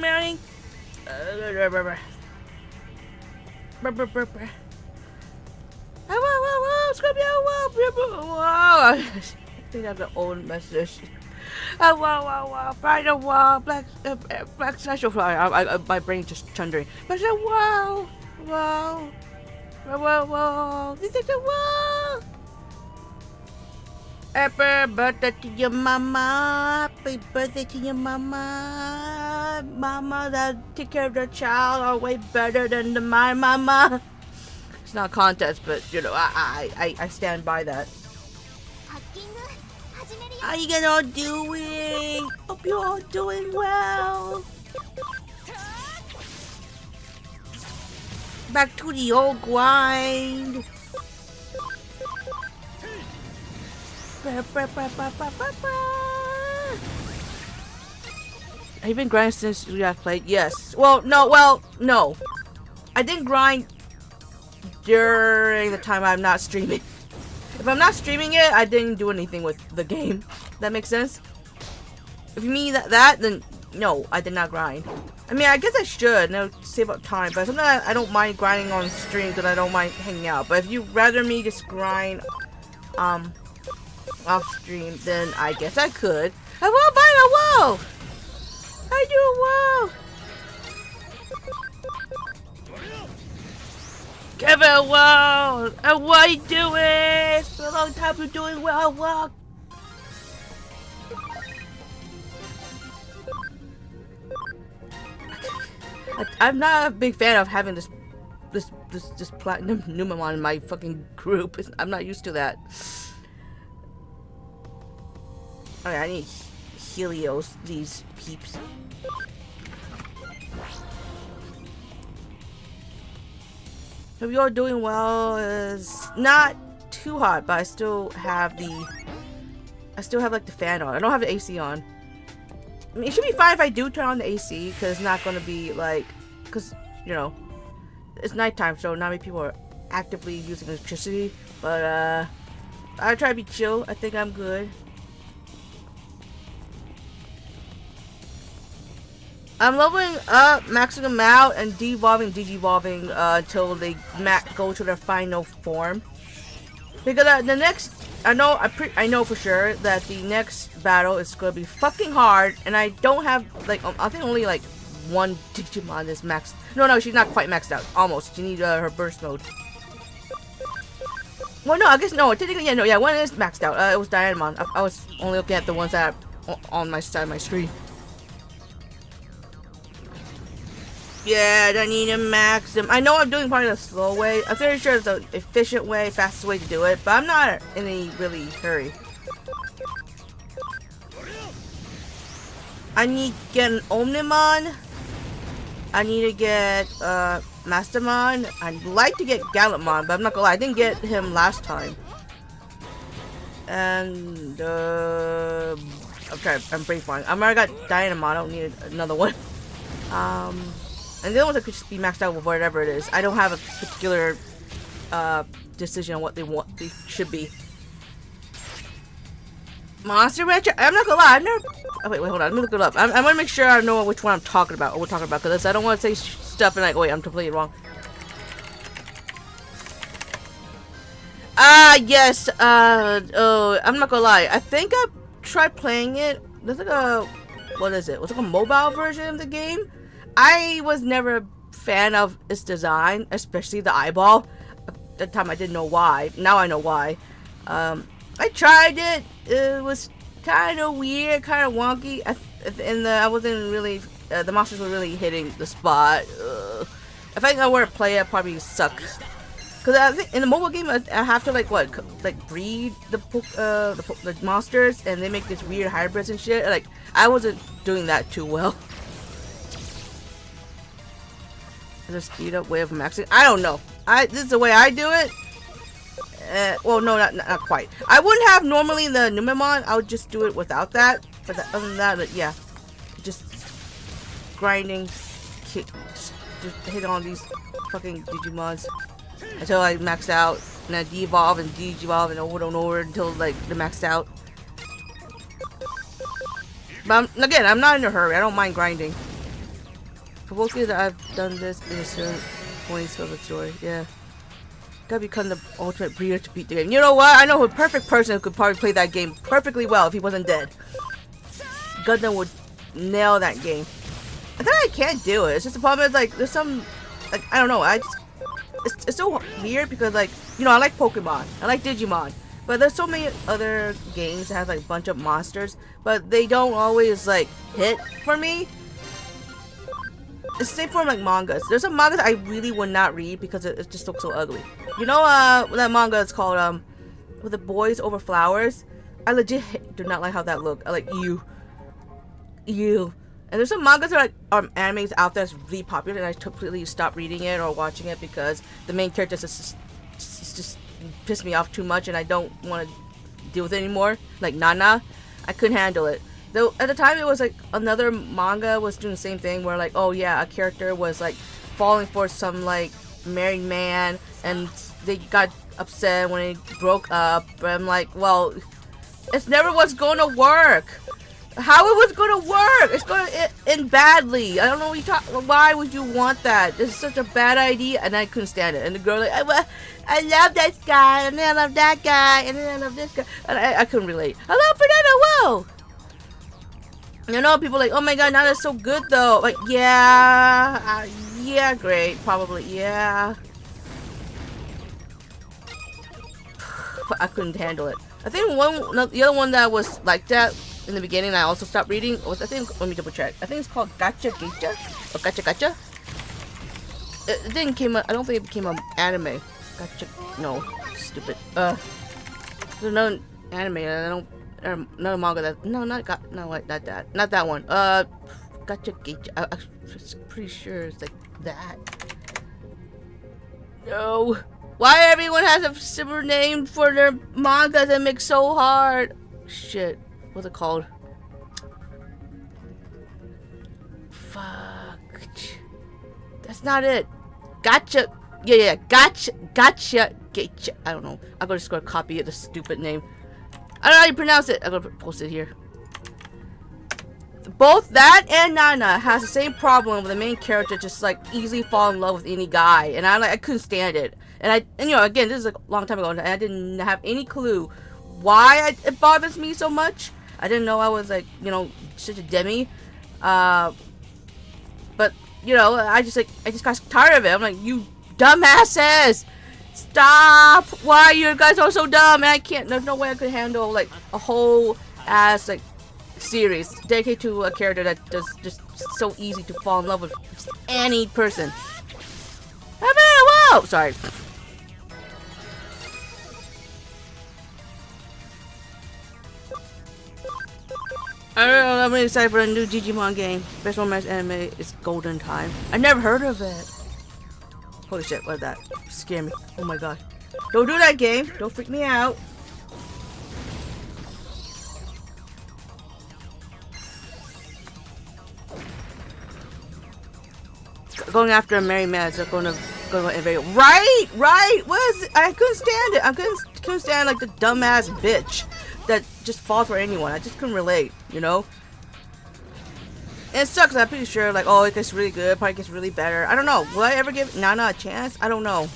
mounting. I think that's an old message. Find a wall, black special fly. My brain just thundering. But I said, wow. This is a wow. Happy birthday to your mama. Happy birthday to your mama. Mama that take care of the child are way better than my mama. It's not a contest, but you know, I stand by that. How you guys all doing? Hope you're all doing well. Back to the old grind. Have you been grinding since we have played? Yes. Well, no. I didn't grind during the time I'm not streaming. If I'm not streaming it, I didn't do anything with the game. That makes sense? If you mean that, then no, I did not grind. I mean, I guess I should, and it'll save up time, but sometimes I don't mind grinding on stream because I don't mind hanging out. But if you'd rather me just grind off stream, then I guess I could. I will buy a wall! I do well! Kevin, wow! And what are you doing? For a long time you're doing well, wow! I'm not a big fan of having this platinum Numemon in my fucking group. I'm not used to that. Okay, I need Helios, these peeps. Hope you're doing well. It's not too hot, but I still have like the fan on. I don't have the AC on. I mean, it should be fine if I do turn on the AC, because it's not going to be like, because, you know, it's nighttime, so not many people are actively using electricity, but I try to be chill. I think I'm good. I'm leveling up, maxing them out, and digivolving until they go to their final form. Because the next, I know for sure that the next battle is gonna be fucking hard, and I don't have like I think only like one Digimon is maxed. No, she's not quite maxed out. Almost. She needs her burst mode. Well, no, I guess no. Technically, yeah, one is maxed out. It was Diamond. I was only looking at the ones that are on my side of my screen. Yeah, I need to max them. I know I'm doing probably the slow way. I'm very sure it's the efficient way, fastest way to do it, but I'm not in any really hurry. I need to get an Omnimon. I need to get Mastermon. I'd like to get Gallantmon, but I'm not gonna lie, I didn't get him last time. And I'm pretty fine. I already got Dynamon. I don't need another one. And the other ones that could just be maxed out with whatever it is. I don't have a particular decision on what they should be. Monster Rancher? I'm not gonna lie, I've never... Oh, wait, hold on, let me look it up. I wanna make sure I know which one I'm talking about, or we're talking about, because I don't want to say stuff and like, wait, I'm completely wrong. Yes, oh, I'm not gonna lie. I think I tried playing it. There's like a... What is it? It's like a mobile version of the game. I was never a fan of its design, especially the eyeball. At the time I didn't know why. Now I know why. I tried it. It was kind of weird, kind of wonky. And I wasn't really... the monsters were really hitting the spot. If I were to play it, I'd probably suck. Because I think in the mobile game, I have to like breed the monsters, and they make this weird hybrids and shit. Like I wasn't doing that too well. Is there a speed up way of maxing? I don't know. This is the way I do it. Well, no, not quite. I wouldn't have normally the Numemon. I would just do it without that. But other than that, yeah, just grinding, just hit on these fucking Digimons until I max out, and I devolve and digivolve and over and over until like they're maxed out. But again, I'm not in a hurry. I don't mind grinding. Kabuki that I've done this in a certain points of the story. Yeah. Gotta become the ultimate breeder to beat the game. You know what? I know a perfect person who could probably play that game perfectly well if he wasn't dead. Gundam would nail that game. I think I can't do it. It's just the problem is like there's some like I don't know. It's so weird because like you know I like Pokemon, I like Digimon, but there's so many other games that have like a bunch of monsters, but they don't always like hit for me. It's the same for like mangas. There's some mangas I really would not read because it just looks so ugly. You know that manga is called with the boys over flowers. I legit do not like how that look. I like you. And there's some mangas that are animes out there that's really popular, and I completely stopped reading it or watching it because the main character just pissed me off too much, and I don't want to deal with it anymore. Like Nana, I couldn't handle it. Though at the time it was like another manga was doing the same thing where like oh yeah a character was like falling for some like married man and they got upset when they broke up. But I'm like well it's never was going to work. How it was gonna work? It's gonna end badly. I don't know what you talk. Why would you want that? This is such a bad idea, and I couldn't stand it. And the girl like, I love this guy, and then I love that guy, and then I love this guy, and I couldn't relate. I love Fernando. Whoa. You know, people like, oh my god, now that's so good though. Like, yeah, yeah, great, probably, yeah. I couldn't handle it. I think the other one that was like that. In the beginning, I also stopped reading. I think let me double check. I think it's called Gacha Gacha or Gacha Gacha. It didn't came. I don't think it became an anime. Gacha. No, stupid. There's no anime. I don't. No manga. That no, not got. No, wait, not that. Not that one. Gacha Gacha. I'm pretty sure it's like that. No. Why everyone has a similar name for their manga that makes so hard? Shit. What's it called? Fuck. That's not it. Gotcha. Yeah. Gotcha. I don't know. I'm gonna just go copy it, the stupid name. I don't know how you pronounce it. I'm gonna post it here. Both that and Nana has the same problem with the main character just like easily fall in love with any guy, and I couldn't stand it. And you know again this is like a long time ago, and I didn't have any clue why it bothers me so much. I didn't know I was like, you know, such a demi. But you know, I just got tired of it. I'm like, you dumbasses, stop! Why you guys are so dumb? And I can't. There's no way I could handle like a whole ass like series dedicated to a character that does just so easy to fall in love with any person. Whoa! Sorry. I don't know, I'm really excited for a new Digimon game. Best romance anime is Golden Time. I never heard of it. Holy shit, what is that? Scare me. Oh my god. Don't do that game. Don't freak me out. Going after a married man, so going to invade. Right. What is it? I couldn't stand it. I couldn't stand like the dumbass bitch that just falls for anyone. I just couldn't relate, you know? And it sucks. I'm pretty sure, like, oh, it gets really good, probably gets really better. I don't know. Will I ever give Nana a chance? I don't know.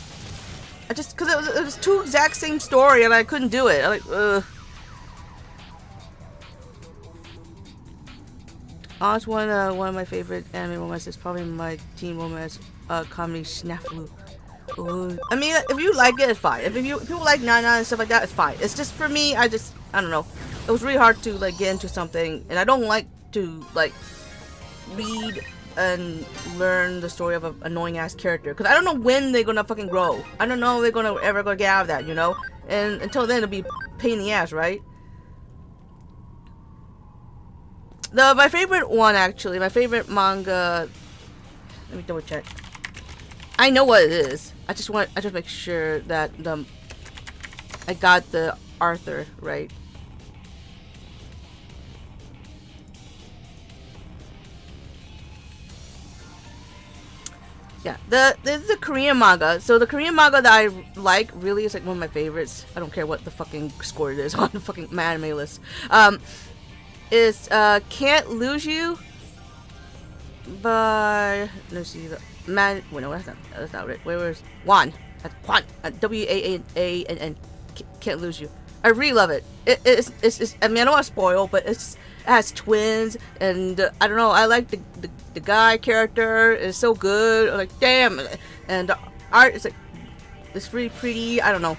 I just, because it was two exact same story, and I couldn't do it. I'm like, ugh. Honestly, one of my favorite anime romances is probably my teen romance comedy Snafu. I mean, if you like it, it's fine. If people like Nana and stuff like that, it's fine. It's just for me, I don't know. It was really hard to like get into something, and I don't like to like read and learn the story of an annoying ass character because I don't know when they're gonna fucking grow. I don't know if they're ever gonna get out of that, you know. And until then, it'll be a pain in the ass, right? My favorite one, actually, my favorite manga. Let me double check. I know what it is. I just make sure that I got the Arthur right. Yeah, this is the Korean manga. So the Korean manga that I like really is like one of my favorites. I don't care what the fucking score it is on the fucking anime list. Is Can't Lose You. by, let's see, the man. Wait, no, that's not right. Where was Juan? Juan. W-A-N-N. Can't lose you. I really love it. It's I mean, I don't want to spoil, but it has twins, and I don't know. I like the guy character is so good. I'm like, damn, and the art is like, it's really pretty. I don't know.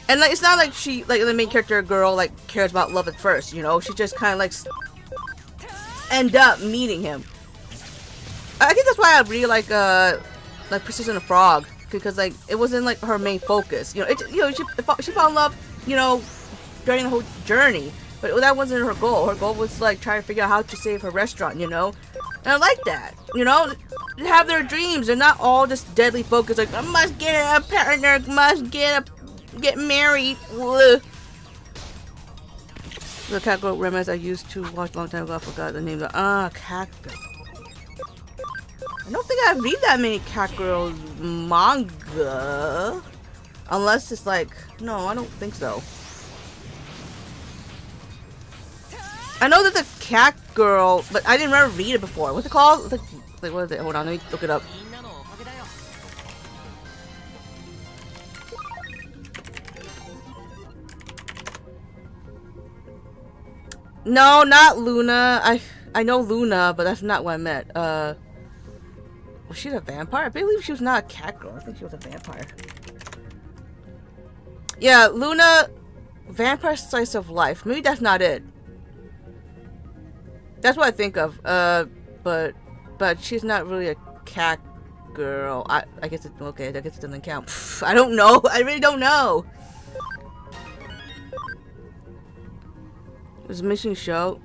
And like, it's not like she, like the main character girl, like cares about love at first. You know, she just kind of like end up meeting him. I think that's why I really like Princess and the Frog, because like it wasn't like her main focus. You know, she fell in love, you know, during the whole journey, but that wasn't her goal. Her goal was like trying to figure out how to save her restaurant. You know, and I like that. You know, they have their dreams. They're not all just deadly focused. Like, I must get a partner, must get married. Ugh. The cat girl remnants I used to watch a long time ago. I forgot the name. Cat girl. I don't think I read that many cat girls manga, unless it's like, no, I don't think so. I know that the cat girl, but I didn't ever read it before. What's it called? Like, what is it? Hold on, let me look it up. No, not Luna. I know Luna, but that's not what I meant. Was she a vampire? I believe she was not a cat girl. I think she was a vampire. Yeah, Luna, vampire slice of life. Maybe that's not it. That's what I think of. But she's not really a cat girl. I guess it, okay. I guess it doesn't count. Pff, I don't know. I really don't know. It was a missing show.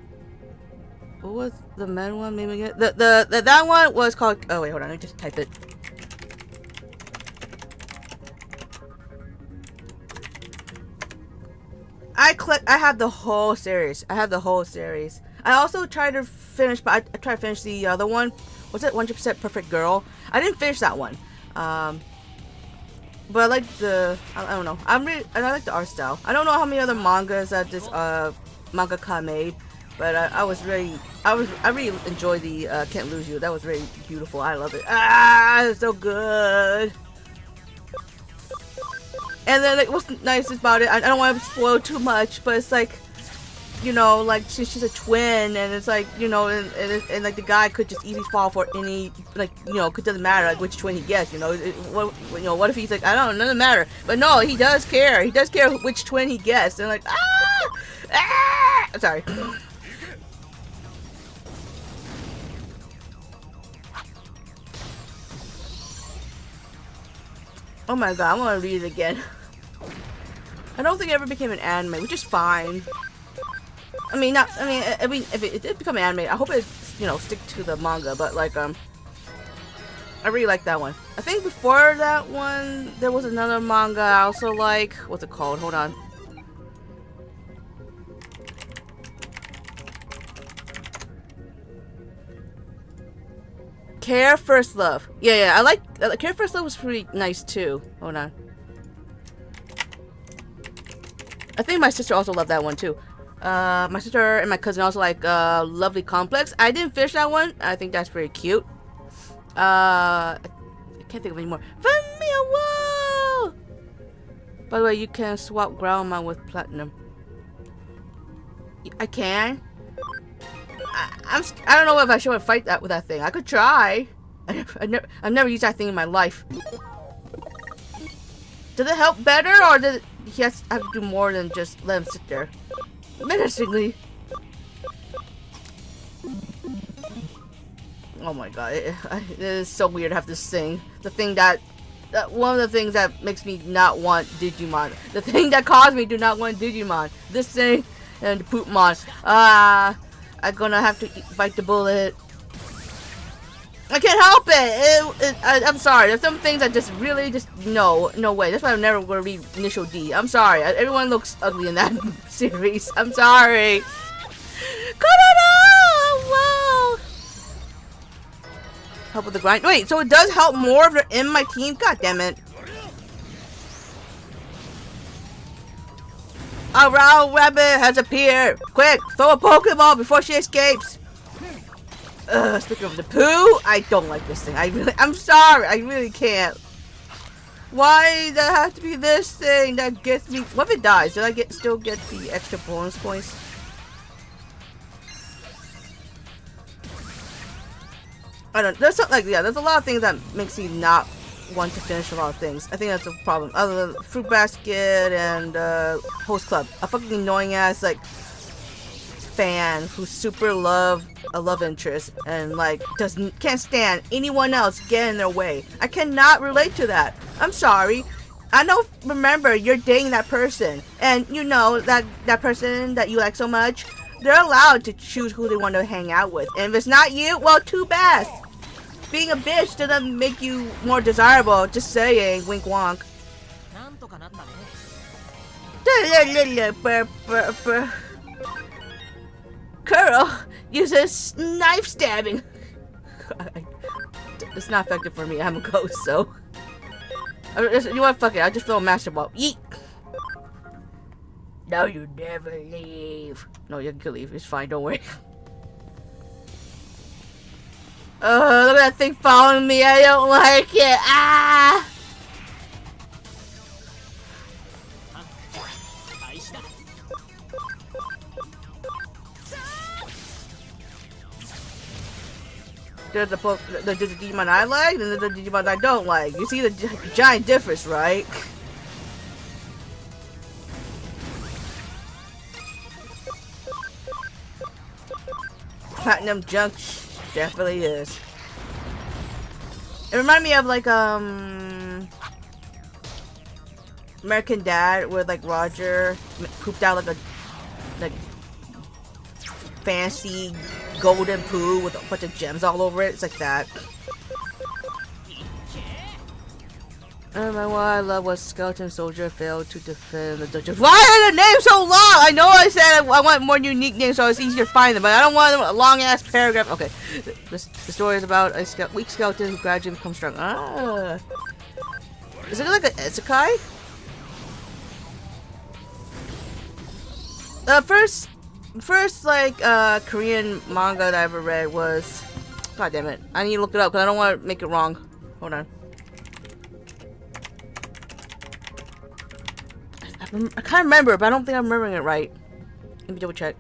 What was the men one name again? That one was called. Oh wait, hold on. Let me just type it. I have the whole series. I also tried to finish, but I tried to finish the other one. What's it? 100% Perfect Girl. I didn't finish that one. But I like the. I don't know. I like the art style. I don't know how many other mangas that this mangaka made. But I really enjoyed the Can't Lose You. That was really beautiful. I love it. It's so good. And then like, what's nice about it? I don't want to spoil too much, but it's like, you know, like she's a twin, and it's like, you know, and like the guy could just easily fall for any, like, you know, it doesn't matter like which twin he gets. You know, what if he's like, I don't know, doesn't matter. But no, he does care. He does care which twin he gets. And like, sorry. Oh my god, I want to read it again. I don't think it ever became an anime, which is fine. I mean, if it did become an anime, I hope it, you know, stick to the manga. But like, I really like that one. I think before that one, there was another manga I also like. What's it called? Hold on. Care First Love. Yeah, I like Care First Love was pretty nice too. Hold on. I think my sister also loved that one too. My sister and my cousin also like Lovely Complex. I didn't finish that one. I think that's pretty cute. I can't think of any more. Find me a wall! By the way, you can swap Grandma with Platinum. I can? I don't know if I should fight that with that thing. I could try. I've never used that thing in my life. Does it help better, or does he have to do more than just let him sit there? Menacingly. Oh my god, it is so weird to have this thing. The thing that one of the things that makes me not want Digimon. The thing that caused me to not want Digimon. This thing and Poopmon. I'm gonna have to bite the bullet. I can't help it. I'm sorry. There's some things I just really no way. That's why I'm never gonna read Initial D. I'm sorry. Everyone looks ugly in that series. I'm sorry. Wow. Help with the grind. Wait, so it does help more if they're in my team? God damn it. A Round Rabbit has appeared! Quick, throw a Pokeball before she escapes! Speaking of the poo, I don't like this thing. I'm sorry, I really can't. Why does it have to be this thing that gets me? What if it dies? Did I still get the extra bonus points? I don't. There's something like there's a lot of things that makes me not want to finish a lot of things. I think that's a problem. Other than fruit basket and host club, a fucking annoying ass like fan who super love a love interest and like can't stand anyone else get in their way. I cannot relate to that. I'm sorry. I don't remember you're dating that person, and you know that person that you like so much. They're allowed to choose who they want to hang out with, and if it's not you, well, too bad. Being a bitch doesn't make you more desirable. Just saying, wink wonk. Curl uses knife stabbing. It's not effective for me. I'm a ghost, so. You know what? Fuck it. I'll just throw a master ball. Yeet. Now you never leave. No, you can leave. It's fine. Don't worry. Look at that thing following me. I don't like it. Ah! There's the Digimon I like, and there's the Digimon I don't like. You see the giant difference, right? Platinum junk definitely is. It reminded me of like American Dad, where like Roger pooped out like a fancy golden poo with a bunch of gems all over it. It's like that. I don't know why I love what Skeleton Soldier failed to defend the dungeon. Why are the names so long? I know I said I want more unique names so it's easier to find them, but I don't want them a long ass paragraph. Okay, the story is about a weak skeleton who gradually becomes strong. Ah, is it like an isekai? First like Korean manga that I ever read was, god damn it, I need to look it up because I don't want to make it wrong. Hold on. I can't remember, but I don't think I'm remembering it right. Let me double check.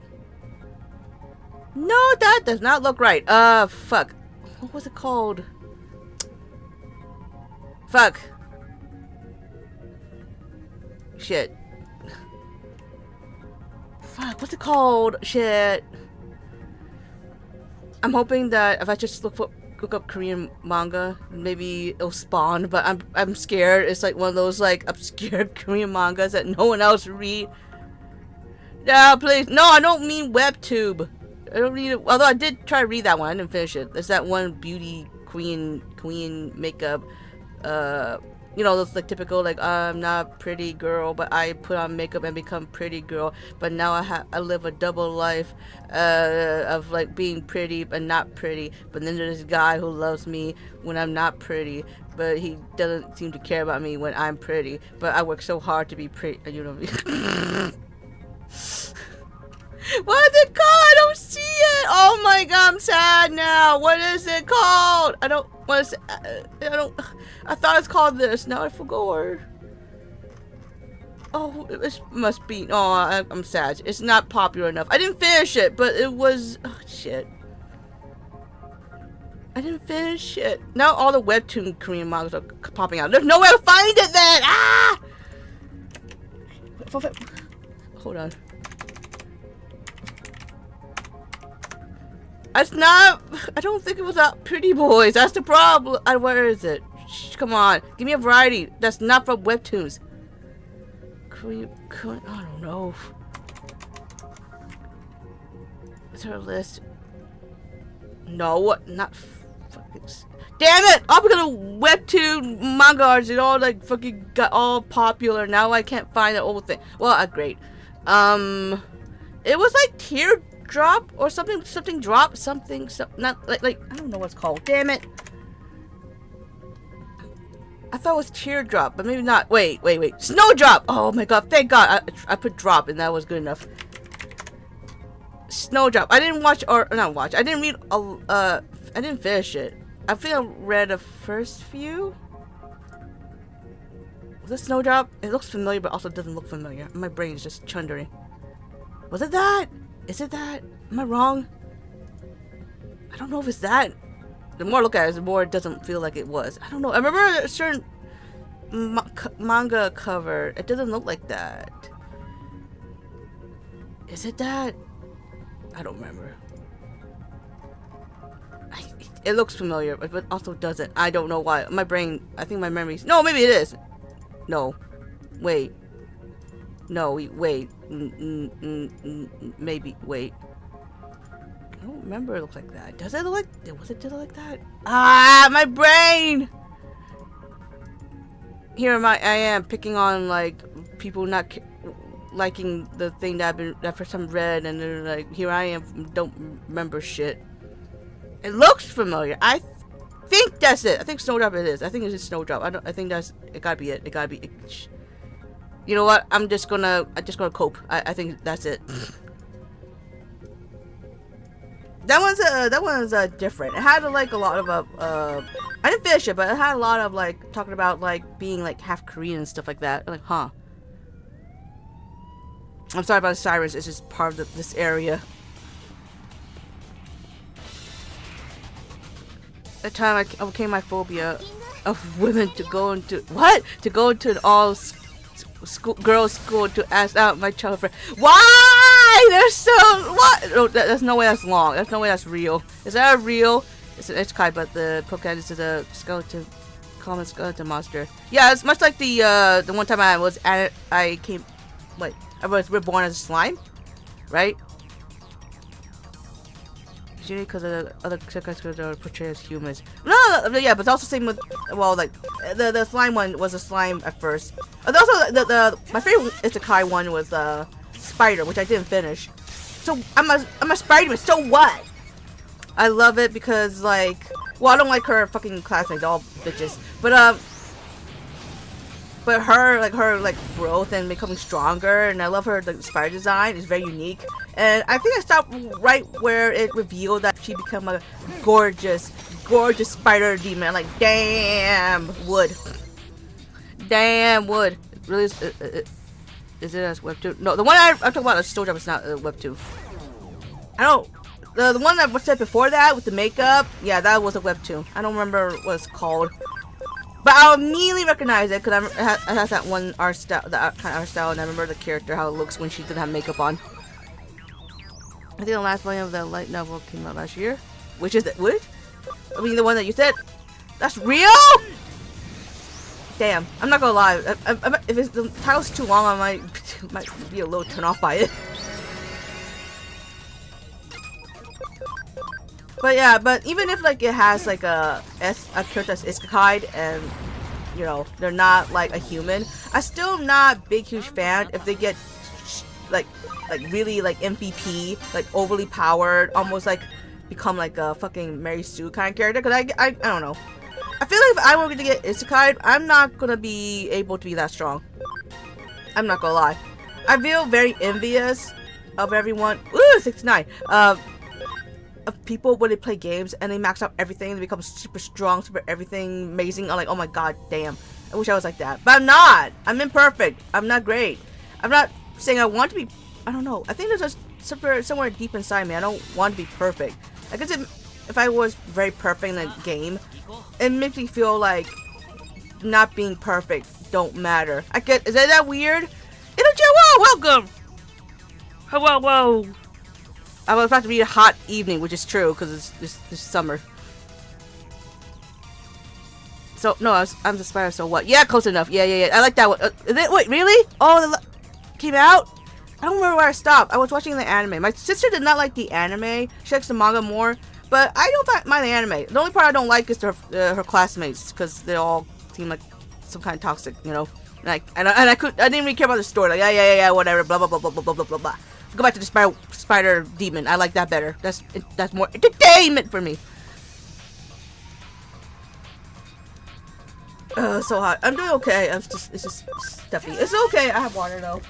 No, that does not look right. Fuck. What was it called? Fuck. Shit. Fuck, what's it called? Shit. I'm hoping that if I just look up Korean manga, maybe it'll spawn, but I'm scared. It's like one of those like obscure Korean mangas that no one else read. No, please. No, I don't mean WebTube. I don't read it. Although I did try to read that one. I didn't finish it. There's that one beauty queen makeup. You know, those like typical like I'm not pretty girl, but I put on makeup and become pretty girl. But now I live a double life of like being pretty but not pretty. But then there's this guy who loves me when I'm not pretty, but he doesn't seem to care about me when I'm pretty. But I work so hard to be pretty. You know what I mean? What is it called? I don't see it. Oh my god, I'm sad now. What is it called? I don't want to say. I thought it's called this. Now I forgot. Oh, it must be. Oh, I'm sad. It's not popular enough. I didn't finish it, but it was. Oh, shit. I didn't finish it. Now all the webtoon Korean mangas are popping out. There's nowhere to find it then. Ah! Hold on. That's not. I don't think it was about Pretty Boys. That's the problem. Where is it? Shh, come on. Give me a variety. That's not from webtoons. I don't know. Is there a list? No, not fucking. Damn it! All because of webtoon mangas, it all like fucking got all popular. Now I can't find the old thing. Well, great. It was like Teardrop or something drop something not like I don't know what's called. Damn it! I thought it was Teardrop, but maybe not. Wait. Snowdrop! Oh my god, thank god. I put drop and that was good enough. Snowdrop. I didn't watch or not watch. I didn't read. I didn't finish it. I think I read the first few. Was it Snowdrop? It looks familiar, but also doesn't look familiar. My brain is just chundering. Was it that? Is it that? Am I wrong? I don't know if it's that. The more I look at it, the more it doesn't feel like it was. I don't know. I remember a certain manga cover. It doesn't look like that. Is it that? I don't remember. It looks familiar, but also doesn't. I don't know why. My brain, I think my memories. No, maybe it is. No. Wait. No, wait. Maybe. Wait. I don't remember it looks like that. Does it look like... Was it just like that? Ah, my brain! Here I am picking on, like, people not liking the thing that that for some read, and then, like, here I am, don't remember shit. It looks familiar. I think that's it. I think Snowdrop it is. I think it's just Snowdrop. I think that's... It gotta be it. It gotta be... You know what? I'm just gonna cope. I think that's it. That one's different. It had like a lot of I didn't finish it, but it had a lot of like talking about like being like half Korean and stuff like that. I'm like, huh. I'm sorry about the sirens. It's just part of this area. At the time, I overcame my phobia of women to go into an all girls' school to ask out my child friend. Why? There's so what? No, there's no way that's long. There's no way that's real. Is that a real? It's an isekai, but the protagonist is a skeleton, common skeleton monster. Yeah, it's much like the one time I was reborn as a slime, right? Usually because of the other characters are portrayed as humans. No, yeah, but it's also same with, well, like the slime one was a slime at first. And also my favorite isekai one was Spider, which I didn't finish. So I'm a Spider-Man. So what? I love it because like, well, I don't like her fucking classmates, all bitches, but her growth and becoming stronger, and I love her spider design. It's very unique, and I think I stopped right where it revealed that she became a gorgeous spider demon. Like, damn wood. It really is it as webtoon? No, the one I'm talking about is Snowdrop. It's not a webtoon. I don't. The one that was said before that with the makeup, yeah, that was a webtoon. I don't remember what it's called. But I'll immediately recognize it because it has that one art style, that kind of art style, and I remember the character, how it looks when she didn't have makeup on. I think the last volume of the light novel came out last year. Which is it? What? I mean, the one that you said? That's real? Damn, I'm not gonna lie. If the title's too long, I might be a little turned off by it. But yeah, but even if like it has like a character that's isekai and you know they're not like a human, I still am not big huge fan if they get like really like MVP, like overly powered, almost like become like a fucking Mary Sue kind of character. Cause I don't know. I feel like if I were to get isekai, I'm not gonna be able to be that strong. I'm not gonna lie. I feel very envious of everyone. Ooh, 69. Of people when they play games and they max out everything and they become super strong, super everything amazing. I'm like, oh my god, damn. I wish I was like that. But I'm not. I'm imperfect. I'm not great. I'm not saying I want to be. I don't know. I think there's just somewhere deep inside me. I don't want to be perfect. I guess if I was very perfect in a game, it makes me feel like not being perfect don't matter. Is that weird? Whoa, welcome. Whoa. I was about to be a hot evening, which is true because it's summer. So no, I'm the spider. So what? Yeah, close enough. Yeah. I like that one. Wait, really? Oh, came out? I don't remember where I stopped. I was watching the anime. My sister did not like the anime. She likes the manga more, but I don't mind the anime. The only part I don't like is her classmates because they all seem like some kind of toxic, you know. I didn't really care about the story. Like yeah, whatever. Blah blah blah blah blah blah blah blah. Go back to the spider demon. I like that better. That's more entertainment for me. So hot. I'm doing okay. It's just stuffy. It's okay. I have water though.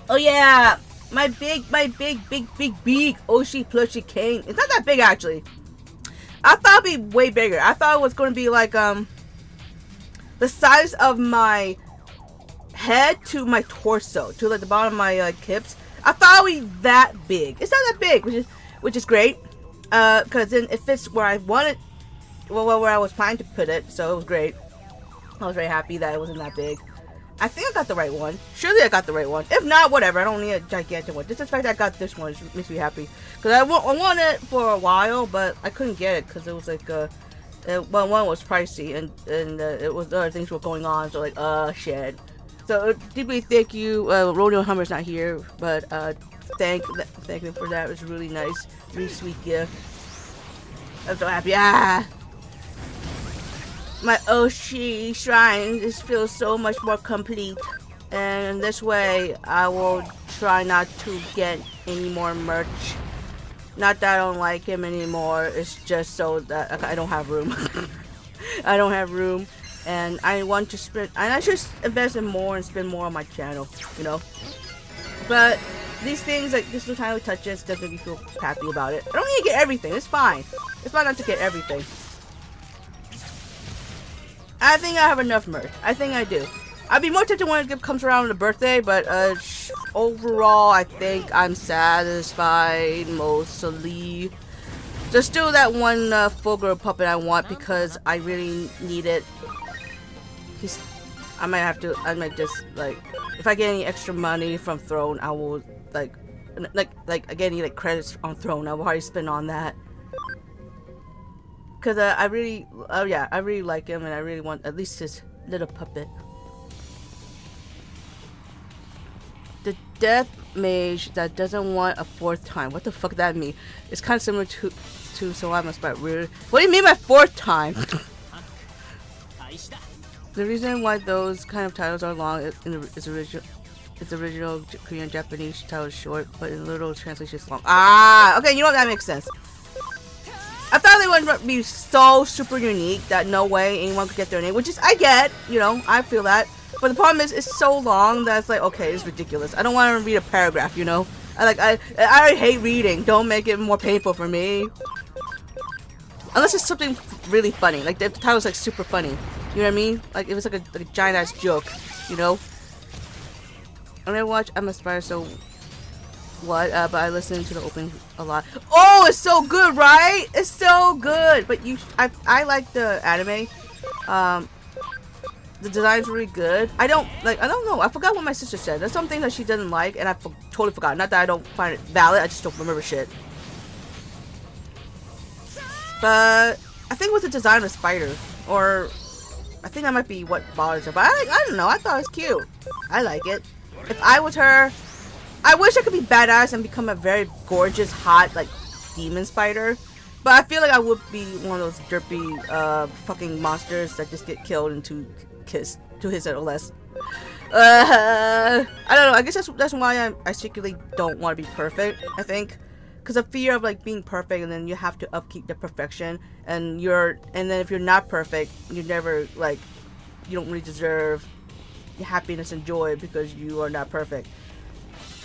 Oh yeah, my big Oshi plushie cane. It's not that big actually. I thought it'd be way bigger. I thought it was going to be like the size of my head to my torso, to like the bottom of my hips. I thought it would be that big. It's not that big, which is great. Because then it fits where I wanted, well, where I was planning to put it. So it was great. I was very happy that it wasn't that big. I think I got the right one. Surely I got the right one. If not, whatever. I don't need a gigantic one. Just the fact that I got this one makes me happy. Because I wanted it for a while, but I couldn't get it because it was like, well, one was pricey and it was other things were going on. So like, shit. So deeply thank you. Rodeo Hummer's not here, but thank him for that. It was really nice, really sweet gift. I'm so happy. Ah. My Oshi shrine just feels so much more complete, and this way I will try not to get any more merch. Not that I don't like him anymore, it's just so that I don't have room. I don't have room, and I want to spend, and I should invest in more and spend more on my channel, you know. But these things, like this little tiny touches, doesn't make me feel happy about it. I don't need to get everything, it's fine. It's fine not to get everything. I think I have enough merch. I think I do. I'd be more tempted when it comes around on the birthday, but overall, I think I'm satisfied mostly. There's still that one full girl puppet I want because I really need it. I might just like, if I get any extra money from Throne, I will like I get any like credits on Throne, I will already spend on that. Cause I really like him, and I really want at least his little puppet. The death mage that doesn't want a fourth time. What the fuck does that mean? It's kind of similar to so I must buy weird. What do you mean by fourth time? The reason why those kind of titles are long is original Korean Japanese title is short, but in literal translation it's long. Ah, okay, you know what, that makes sense. I thought they would be so super unique that no way anyone could get their name, which is, I get, you know, I feel that. But the problem is, it's so long that it's like, okay, it's ridiculous. I don't want to read a paragraph, you know? I already hate reading. Don't make it more painful for me. Unless it's something really funny. Like, the title's like super funny. You know what I mean? Like, it was like a giant ass joke, you know? When I watch I'm Aspire, so what? But I listen to the opening a lot. Oh, it's so good, right? It's so good. But I like the anime. The design's really good. I don't know. I forgot what my sister said. There's something that she doesn't like, and I totally forgot. Not that I don't find it valid. I just don't remember shit. But I think it was the design of the spider, or I think that might be what bothers her. But I don't know. I thought it was cute. I like it. If I was her, I wish I could be badass and become a very gorgeous, hot, like, demon spider. But I feel like I would be one of those derpy, fucking monsters that just get killed in two hits or less. I don't know. I guess that's why I secretly don't want to be perfect, I think. Because of fear of, like, being perfect, and then you have to upkeep the perfection. And then if you're not perfect, you never, like, you don't really deserve happiness and joy because you are not perfect.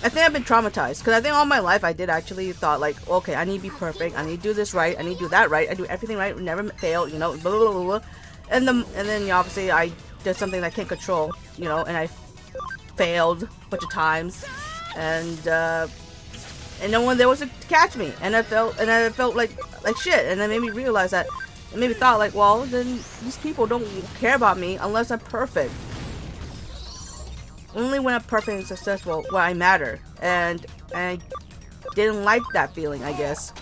I think I've been traumatized because I think all my life I did actually thought like, okay, I need to be perfect, I need to do this right, I need to do that right, I do everything right, never fail, you know, blah, blah, blah, blah. And then obviously I did something that I can't control, you know, and I failed a bunch of times, and no one there was to catch me, and I felt like shit, and that made me realize that, it made me thought like, well, then these people don't care about me unless I'm perfect. Only when I'm perfect and successful will I matter, and I didn't like that feeling, I guess.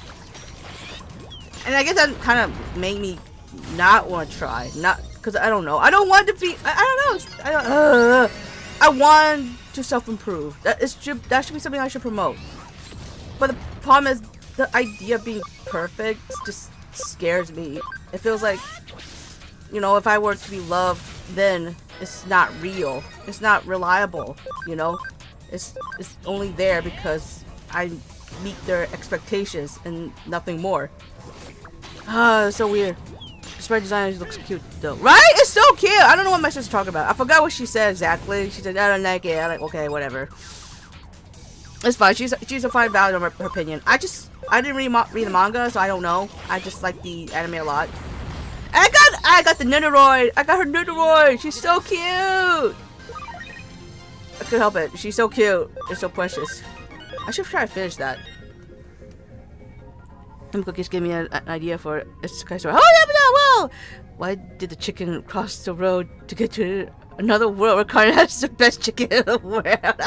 And I guess that kind of made me not want to try, not because I don't know. I don't want to be. I don't know. I want to self-improve. That should be something I should promote. But the problem is the idea of being perfect just scares me. It feels like, you know, if I were to be loved, then it's not real. It's not reliable, you know? It's only there because I meet their expectations and nothing more. It's so weird. The spread design looks cute though. Right? It's so cute! I don't know what my sister's talking about. I forgot what she said exactly. She said, I don't like it. I'm like, okay, whatever. It's fine. She's a fine valid on her opinion. I didn't read the manga, so I don't know. I just like the anime a lot. And I got the Nidoroid. I got her Nidoroid. She's so cute. I couldn't help it. She's so cute. It's so precious. I should try to finish that. Cookies give me an idea for it. It's kind of, oh yeah, but well. Why did the chicken cross the road to get to another world where Carter has the best chicken in the world?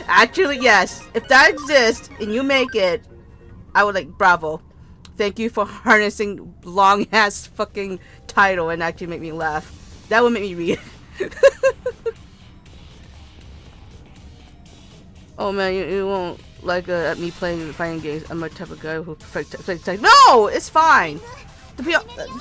Actually, yes. If that exists and you make it, I would like, bravo. Thank you for harnessing long ass fucking title and actually make me laugh. That would make me read. Oh man, you won't like me playing fighting games. I'm a type of guy who plays tech. No, it's fine. To be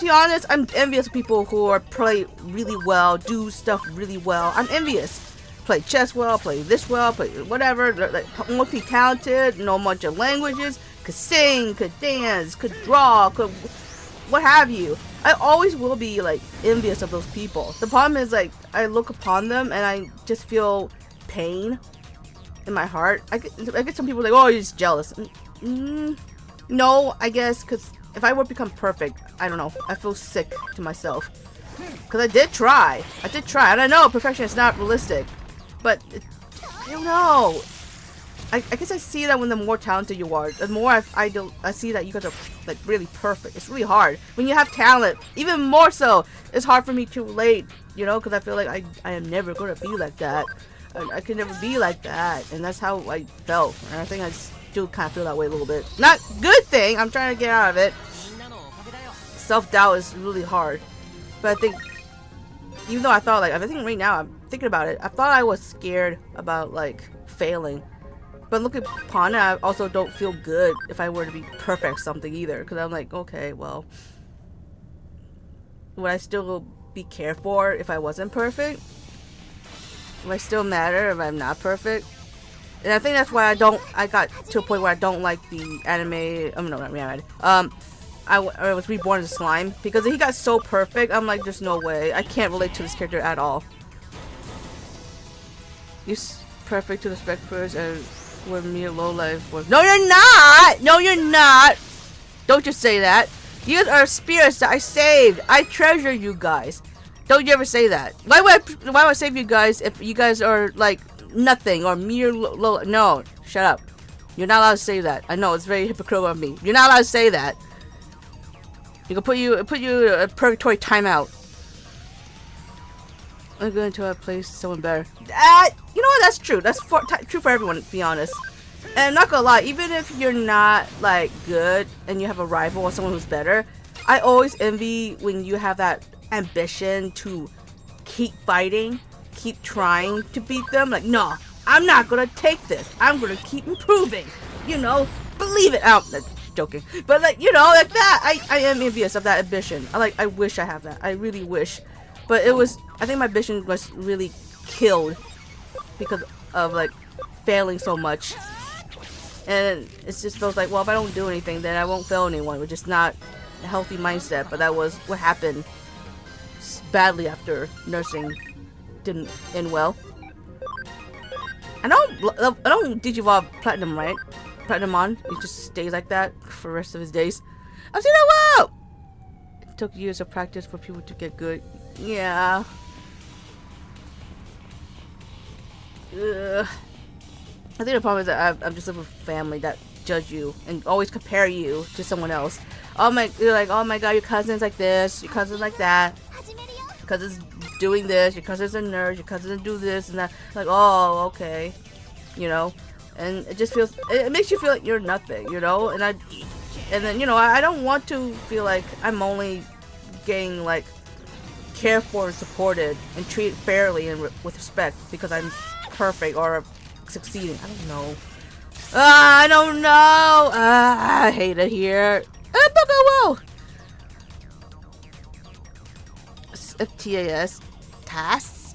honest, I'm envious of people who are play really well, do stuff really well. I'm envious. Play chess well, play this well, play whatever. Like multi-talented, know a bunch of languages, could sing, could dance, could draw, could what have you. I always will be like envious of those people. The problem is like I look upon them and I just feel pain in my heart. I get some people like, oh, you're just jealous. No, I guess because if I were to become perfect, I don't know. I feel sick to myself because I did try, and I know perfection is not realistic, but I don't know. I guess I see that when the more talented you are, the more I see that you guys are like really perfect. It's really hard when you have talent. Even more so, it's hard for me to relate, you know, because I feel like I am never gonna be like that. I could never be like that, and that's how I felt. And I think I still kind of feel that way a little bit. Not good thing. I'm trying to get out of it. Self-doubt is really hard, but I think even though I thought like I think right now I'm thinking about it, I thought I was scared about like failing. But looking upon it, I also don't feel good if I were to be perfect at something either. Because I'm like, okay, well, would I still be cared for if I wasn't perfect? Would I still matter if I'm not perfect? And I think that's why I got to a point where I don't like the anime. No, not anime. I was reborn as a slime. Because he got so perfect, I'm like, there's no way. I can't relate to this character at all. He's perfect to the spectators and were mere low life was. No, you're not! No, you're not! Don't just say that. You guys are spirits that I saved. I treasure you guys. Don't you ever say that. Why would I save you guys if you guys are like nothing or mere low? No, shut up. You're not allowed to say that. I know it's very hypocritical of me. You're not allowed to say that. You can put you a purgatory timeout. I'm going to a place someone better. You know what? That's true. That's true for everyone, to be honest. And I'm not gonna lie, even if you're not like good and you have a rival or someone who's better, I always envy when you have that ambition to keep fighting, keep trying to beat them. Like, no, I'm not gonna take this. I'm gonna keep improving. You know, believe it. Oh, joking. But like, you know, like that. I am envious of that ambition. I wish I have that. I really wish. But I think my ambition was really killed because of like failing so much. And it just feels like, well, if I don't do anything, then I won't fail anyone, which is not a healthy mindset. But that was what happened badly after nursing didn't end well. I don't Digivolve Platinum, right? Platinumon, he just stays like that for the rest of his days. I've seen that well! It took years of practice for people to get good. Yeah. Ugh. I think the problem is that I'm just living with family that judge you and always compare you to someone else. You're like, oh my god, your cousin's like this, your cousin's like that, your cousin's doing this, your cousin's a nerd, your cousin do this and that. Like, oh, okay, you know, and it just feels, it makes you feel like you're nothing, you know. And then you know, I don't want to feel like I'm only getting like cared for and supported and treated fairly and with respect because I'm perfect or succeeding. I don't know. I don't know. I hate it here. Whoa. FTAS tasks.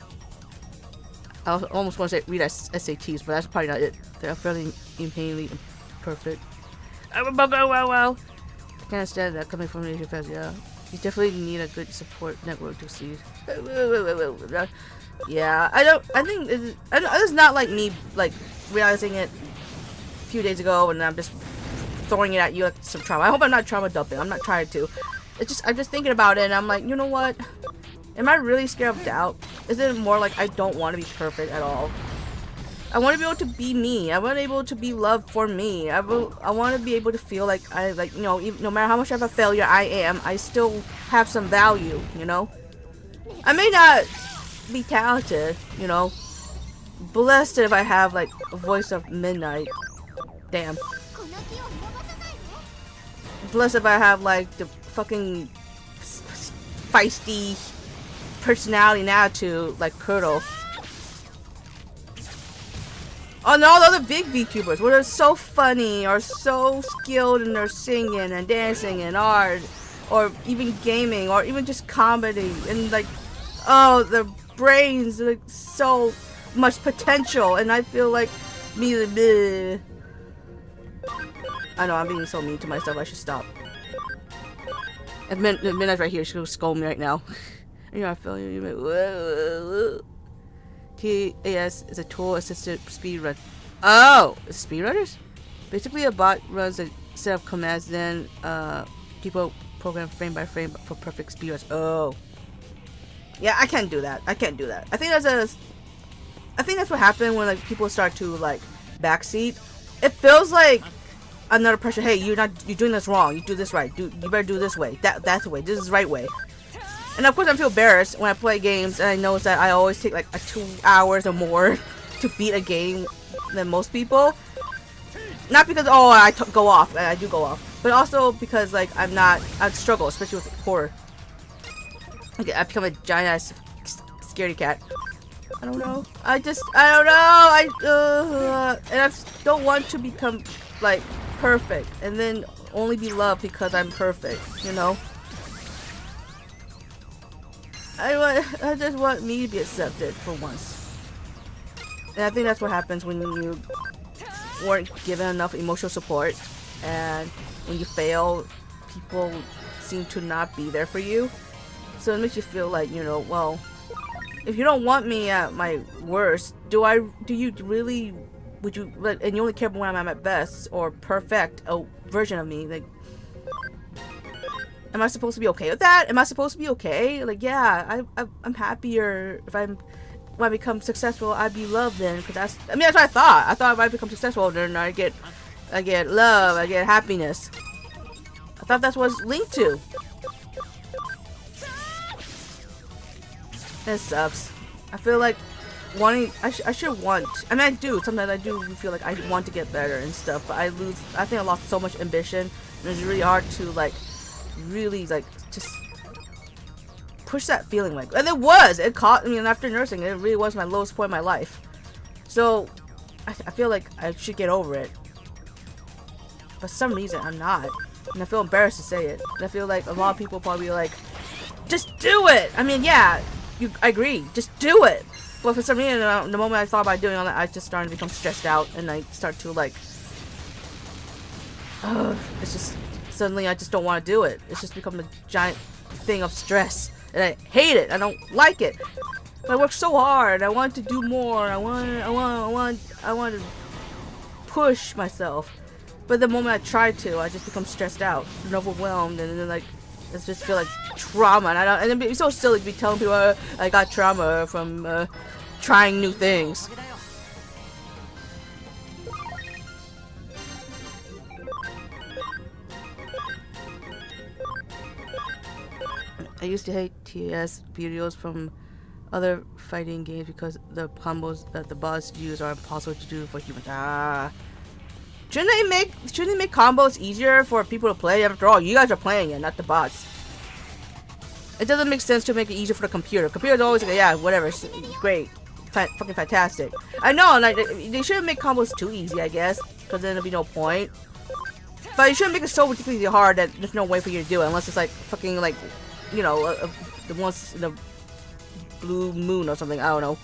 I almost want to say read SATs, but that's probably not it. They're fairly insanely imperfect. Wow. can't stand that coming from Asia Fest. Yeah, you definitely need a good support network to see. Yeah, I think it's not like me like realizing it a few days ago and I'm just throwing it at you like some trauma. I hope I'm not trauma dumping. I'm not trying to. I'm just thinking about it and I'm like, you know what? Am I really scared of doubt? Is it more like I don't want to be perfect at all? I want to be able to be me. I want to be able to be loved for me. I want to be able to feel like you know, even, no matter how much of a failure I am, I still have some value, you know? I may not be talented, you know? Blessed if I have like a voice of midnight. Damn. Blessed if I have like the fucking feisty personality and attitude like Kurtle. Oh, and all the other big VTubers, where they're so funny or so skilled in their singing and dancing and art, or even gaming, or even just comedy, and like, oh, their brains, like so much potential, and I feel like me, bleh. I know I'm being so mean to myself. I should stop. If Midnight's right here, she's gonna scold me right now. You know, I feel you. TAS is a tool-assisted speedrun. Oh, speedrunners? Basically, a bot runs a set of commands, then people program frame by frame for perfect speedruns. Oh, yeah, I can't do that. I can't do that. I think that's what happened when like people start to like backseat. It feels like another pressure. Hey, you're doing this wrong. You do this right. You better do this way. That's the way. This is the right way. And of course I feel embarrassed when I play games and I notice that I always take like 2 hours or more to beat a game than most people. Not because, oh, I go off, I do go off, but also because like I struggle, especially with horror. Okay, I become a giant ass scaredy cat. I don't know. I don't know. And I don't want to become like perfect and then only be loved because I'm perfect, you know? I just want me to be accepted for once. And I think that's what happens when you weren't given enough emotional support, and when you fail, people seem to not be there for you. So it makes you feel like, you know, well, if you don't want me at my worst, do you really, would you, and you only care when I'm at best or perfect a version of me, like, am I supposed to be okay with that? Am I supposed to be okay? Like, yeah, I'm happier if when I become successful, I'd be loved then, because that's what I thought. I thought if I become successful, then I get love, I get happiness. I thought that's what it's linked to. It sucks. I feel like I should want. I mean, I do. Sometimes I do feel like I want to get better and stuff, but I think I lost so much ambition, and it's really hard to like. Really like just push that feeling, like, and it caught me, and after nursing it really was my lowest point in my life, so I feel like I should get over it. For some reason I'm not, and I feel embarrassed to say it, and I feel like a lot of people probably like, just do it. I mean, yeah, I agree, just do it, but for some reason the moment I thought about doing all that, I just started to become stressed out, and I start to like, it's just suddenly I just don't want to do it. It's just become a giant thing of stress, and I hate it. I don't like it. But I work so hard. I want to do more. I want to push myself. But the moment I try to, I just become stressed out and overwhelmed, and then like I just feel like trauma. And it'd be so silly to be telling people I got trauma from trying new things. I used to hate TS videos from other fighting games because the combos that the bots use are impossible to do for humans. Shouldn't they make combos easier for people to play? After all, you guys are playing it, not the bots. It doesn't make sense to make it easier for the computer. Computer's always like, yeah, whatever, it's great, fucking fantastic. I know, like they shouldn't make combos too easy, I guess, because then there'll be no point. But you shouldn't make it so ridiculously hard that there's no way for you to do it, unless it's like fucking like, you know, the ones in the blue moon or something. I don't know.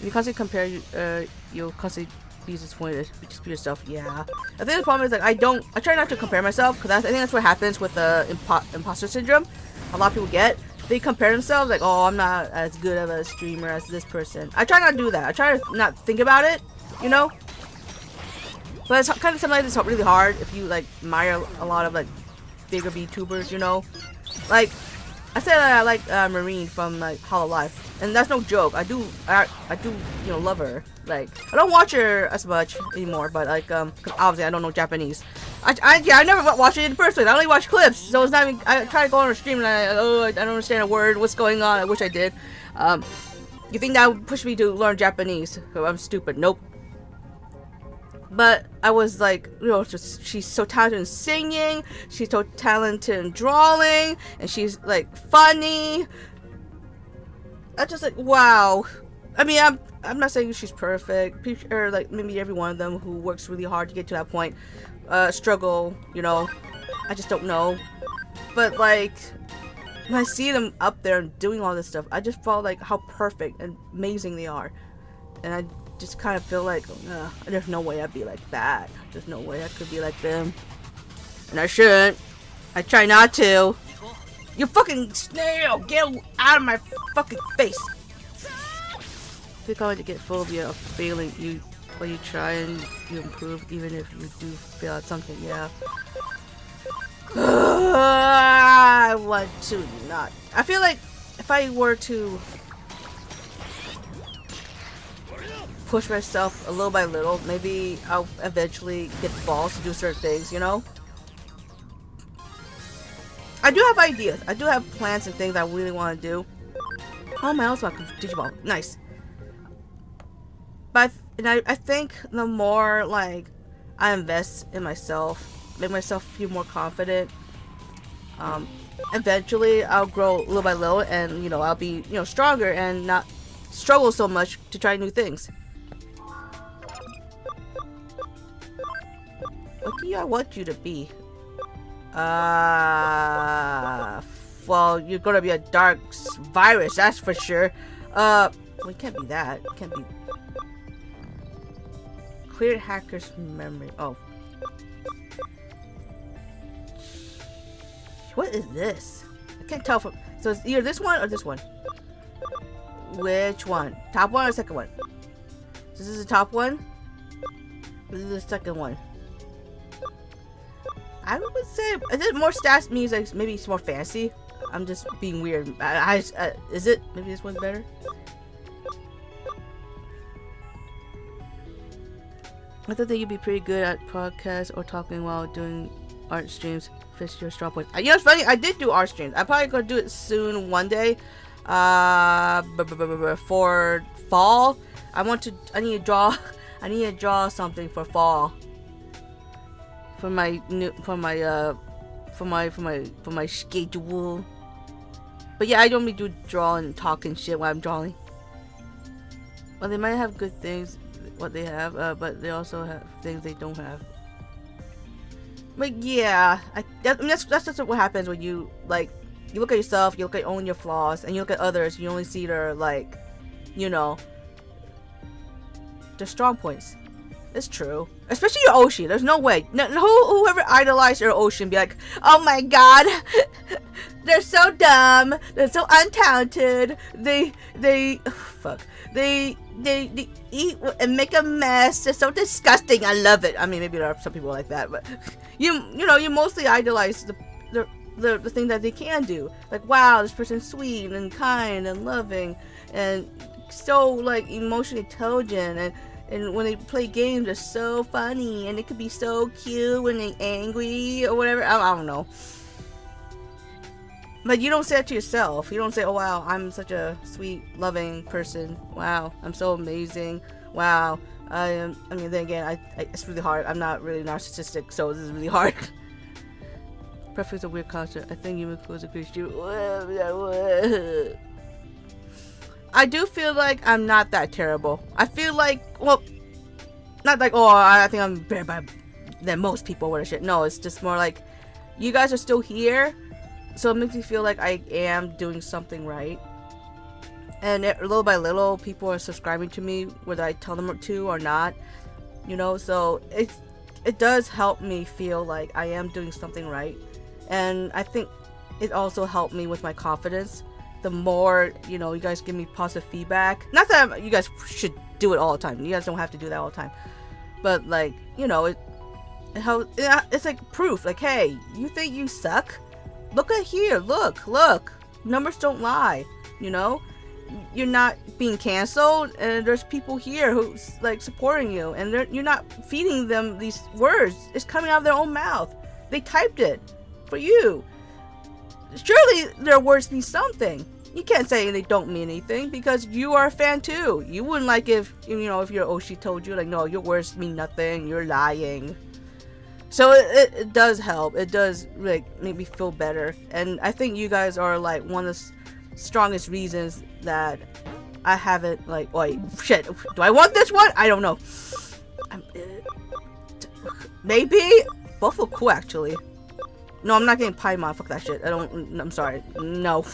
If you constantly compare, you'll constantly be disappointed. Just be yourself. Yeah. I think the problem is like I try not to compare myself because I think that's what happens with the imposter syndrome. A lot of people get. They compare themselves like, oh, I'm not as good of a streamer as this person. I try not to do that. I try to not think about it, you know. But it's kind of sometimes it's really hard if you like admire a lot of like bigger VTubers, you know. Like I said, I like Marine from like Hollow Life, and that's no joke. I do you know love her. Like I don't watch her as much anymore, but like 'cause obviously I don't know Japanese. I never watch it in person. I only watch clips, so it's not even. I try to go on her stream and I don't understand a word. What's going on? I wish I did. You think that would push me to learn Japanese? I'm stupid. Nope. But I was like, you know, she's so talented in singing, she's so talented in drawing, and she's like funny. I just like, wow. I mean, I'm not saying she's perfect, or like maybe every one of them who works really hard to get to that point struggle, you know. I just don't know. But like when I see them up there and doing all this stuff, I just felt like how perfect and amazing they are, and I just kind of feel like there's no way I'd be like that. There's no way I could be like them, and I shouldn't. I try not to. You fucking snail! Get out of my fucking face! I think I like to get phobia of failing. When you try and you improve, even if you do fail at something. Yeah. I want to not. I feel like if I were to push myself a little by little, maybe I'll eventually get the balls to do certain things, you know? I do have ideas. I do have plans and things I really want to do. Oh, my else about Digivolve. Nice. But I think the more like I invest in myself, make myself feel more confident, eventually I'll grow little by little, and you know I'll be stronger and not struggle so much to try new things. What do I want you to be? Well, you're gonna be a dark virus, that's for sure. Well, it can't be that. It can't be. Cleared hacker's memory. Oh. What is this? I can't tell from. So it's either this one or this one. Which one? Top one or second one? This is the top one. This is the second one. I would say, is it more stats means like maybe it's more fancy? I'm just being weird. Is it? Maybe this one's better? I thought that you'd be pretty good at podcasts or talking while doing art streams. Fish your straw point. You know, it's funny. I did do art streams. I'm probably gonna do it soon one day. For fall, I need to draw. I need to draw something for fall. For my schedule. But yeah, I don't do drawing and talking shit while I'm drawing. Well, they might have good things, what they have, but they also have things they don't have. But yeah, that's just what happens when you like you look at yourself, you look at only your flaws, and you look at others, you only see their like, their strong points. It's true. Especially your Ocean. There's no way. Whoever idolized your Ocean be like, oh my god, they're so dumb. They're so untalented. They eat and make a mess. They're so disgusting. I love it. I mean, maybe there are some people like that, but you mostly idolize the thing that they can do. Like, wow, this person's sweet and kind and loving and so like emotionally intelligent, and when they play games, they're so funny, and it could be so cute when they're angry or whatever. I don't know. But you don't say it to yourself. You don't say, oh wow, I'm such a sweet, loving person. Wow, I'm so amazing. Wow. I mean, then again, it's really hard. I'm not really narcissistic, so this is really hard. Perfect's a weird concert. I think Yumeko is a great streamer. I do feel like I'm not that terrible. I feel like, well, not like, oh, I think I'm better than most people or shit. No, it's just more like, you guys are still here, so it makes me feel like I am doing something right. And little by little, people are subscribing to me, whether I tell them to or not. you know. So it does help me feel like I am doing something right, and I think it also helped me with my confidence. The more, you know, you guys give me positive feedback, not that you guys should do it all the time, you guys don't have to do that all the time, but like, you know, it's like proof, like, hey, you think you suck? Look at here, look, numbers don't lie, you know. You're not being canceled, and there's people here who's like supporting you, and you're not feeding them these words. It's coming out of their own mouth. They typed it for you. Surely their words mean something. You can't say they don't mean anything, because you are a fan too. You wouldn't like if, you know, if your Oshi told you like, no, your words mean nothing, you're lying. So it does help. It does like make me feel better, and I think you guys are like one of the strongest reasons that I haven't, like, wait, shit, do I want this one? I don't know. Maybe both look cool, actually. No, I'm not getting Paimon. Fuck that shit. I'm sorry. No,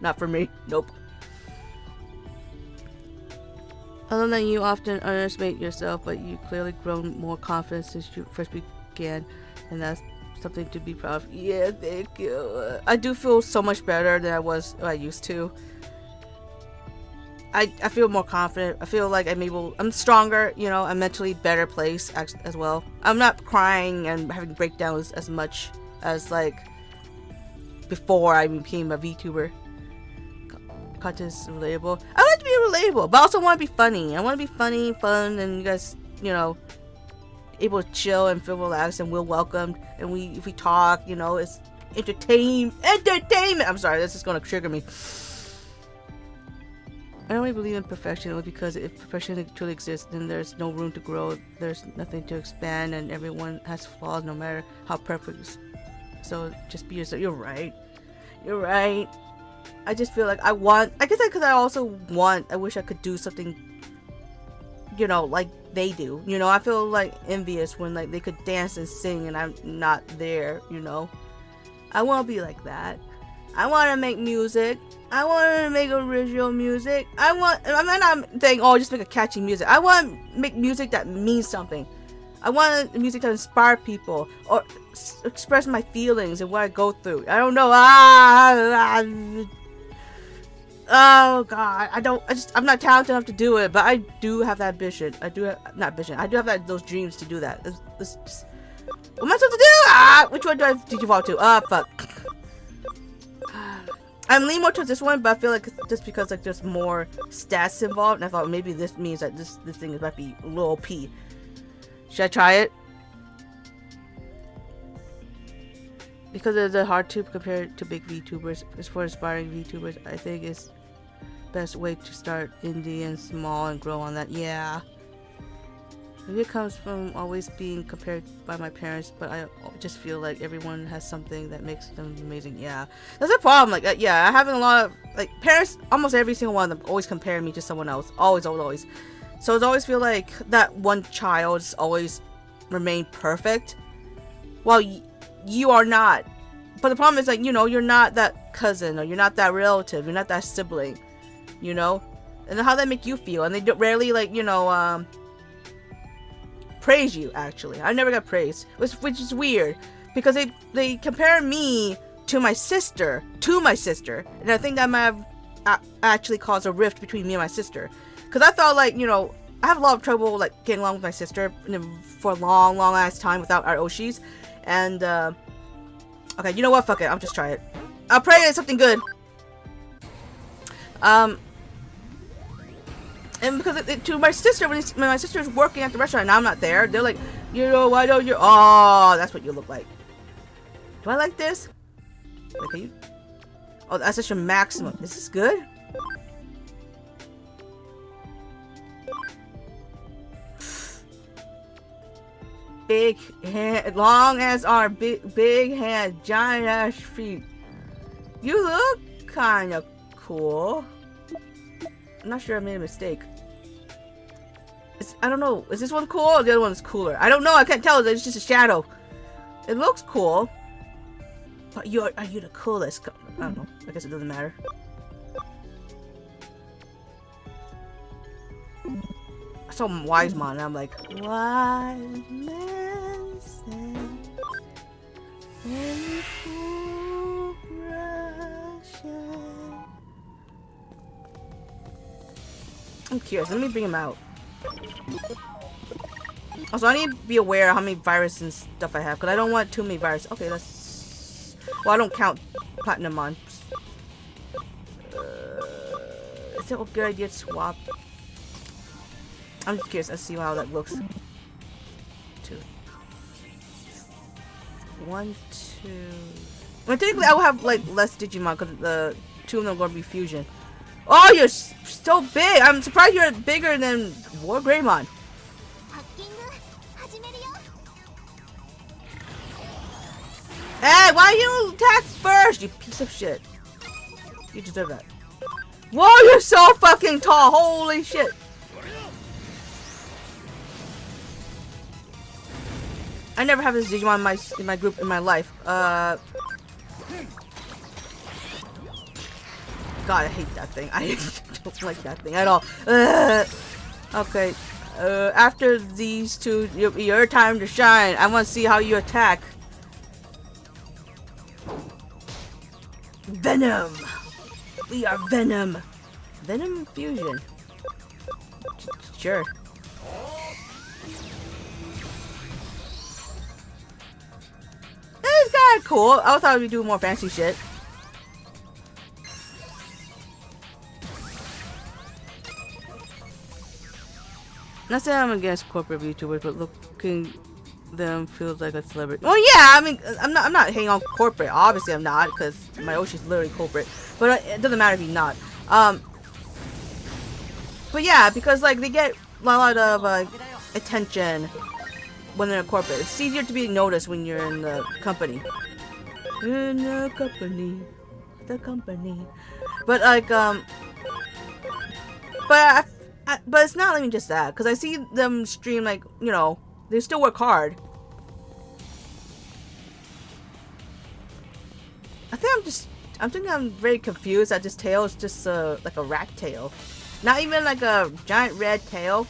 not for me. Nope. Other than you often underestimate yourself, but you clearly grown more confident since you first began, and that's something to be proud of. Yeah, thank you. I do feel so much better than I used to. I feel more confident. I feel like I'm stronger, you know, I'm mentally better place as well. I'm not crying and having breakdowns as much as like before I became a VTuber. Content is relatable. I like to be relatable, but I also want to be funny. I want to be funny, fun, and you guys, you know, able to chill and feel relaxed and feel welcomed. And if we talk, you know, it's entertainment. I'm sorry, this is gonna trigger me. I don't really believe in perfection, because if perfection truly exists, then there's no room to grow, there's nothing to expand, and everyone has flaws no matter how perfect. So just be yourself. You're right. I just feel like I wish I could do something, you know, like they do. You know, I feel like envious when like they could dance and sing and I'm not there, you know. I want to be like that. I want to make music. I want to make original music. I'm not saying, oh, just make a catchy music. I want to make music that means something. I want music to inspire people or express my feelings and what I go through. I don't know. Oh God, I'm not talented enough to do it, but I do have that ambition. I do have those dreams to do that. What am I supposed to do? Which one do I default to? Fuck. I'm leaning more towards this one, but I feel like it's just because like there's more stats involved, and I thought maybe this means that this thing might be a little OP. Should I try it? Because it's hard to compare to big VTubers. As for aspiring VTubers, I think it's best way to start indie and small and grow on that. Yeah. Maybe it comes from always being compared by my parents, but I just feel like everyone has something that makes them amazing. Yeah, that's a problem. Like, yeah, I have a lot of like parents. Almost every single one of them always compare me to someone else. Always. So it's always feel like that one child's always remain perfect, while you are not. But the problem is like, you know, you're not that cousin, or you're not that relative, you're not that sibling, you know. And how that make you feel? And they rarely like, you know, praise you. Actually, I never got praised, which is weird, because they compare me to my sister, and I think that might have actually caused a rift between me and my sister, because I thought like, you know, I have a lot of trouble like getting along with my sister for a long ass time without our Oshis, and okay, you know what, fuck it, I'll just try it. I'll pray it's something good. And because to my sister, when my sister's working at the restaurant and I'm not there, they're like, you know, why don't you? Oh, that's what you look like. Do I like this? Wait, can you? Oh, that's just your maximum. Is this good? Big hand, long as our big hand, giant ass feet. You look kind of cool. I'm not sure I made a mistake. I don't know. Is this one cool or the other one is cooler? I don't know. I can't tell. It's just a shadow. It looks cool. But are you the coolest? I don't know. I guess it doesn't matter. saw Wisemon, and I'm like, wise man said, "Only fool Russian." I'm curious. Let me bring him out. Also, I need to be aware of how many viruses and stuff I have, because I don't want too many viruses. Okay, let's... Well, I don't count Platinum on. Is it a good idea to swap? I'm just curious. Let's see how that looks. 2. 1, 2... Well, technically, I will have, like, less Digimon, because the 2 of them are going to be fusion. Oh, you're so big! I'm surprised you're bigger than War Greymon. Hey, why you attack first, you piece of shit? You deserve that. Whoa, you're so fucking tall! Holy shit! I never have this Digimon in my group in my life. God, I hate that thing. I don't like that thing at all. Okay. After these two, your time to shine. I want to see how you attack. Venom! We are Venom! Venom fusion. Sure. It's kinda cool. I thought we'd do more fancy shit. Not saying I'm against corporate VTubers, but looking them feels like a celebrity. Well, yeah, I mean, I'm not hating on corporate. Obviously, I'm not, because my Oshi's literally corporate. But it doesn't matter if he's not. But yeah, because like they get a lot of attention when they're corporate. It's easier to be noticed when you're in the company. In the company. But like but it's not even just that, because I see them stream, like, you know, they still work hard. I think I'm very confused that this tail is just like a rat tail. Not even like a giant red tail.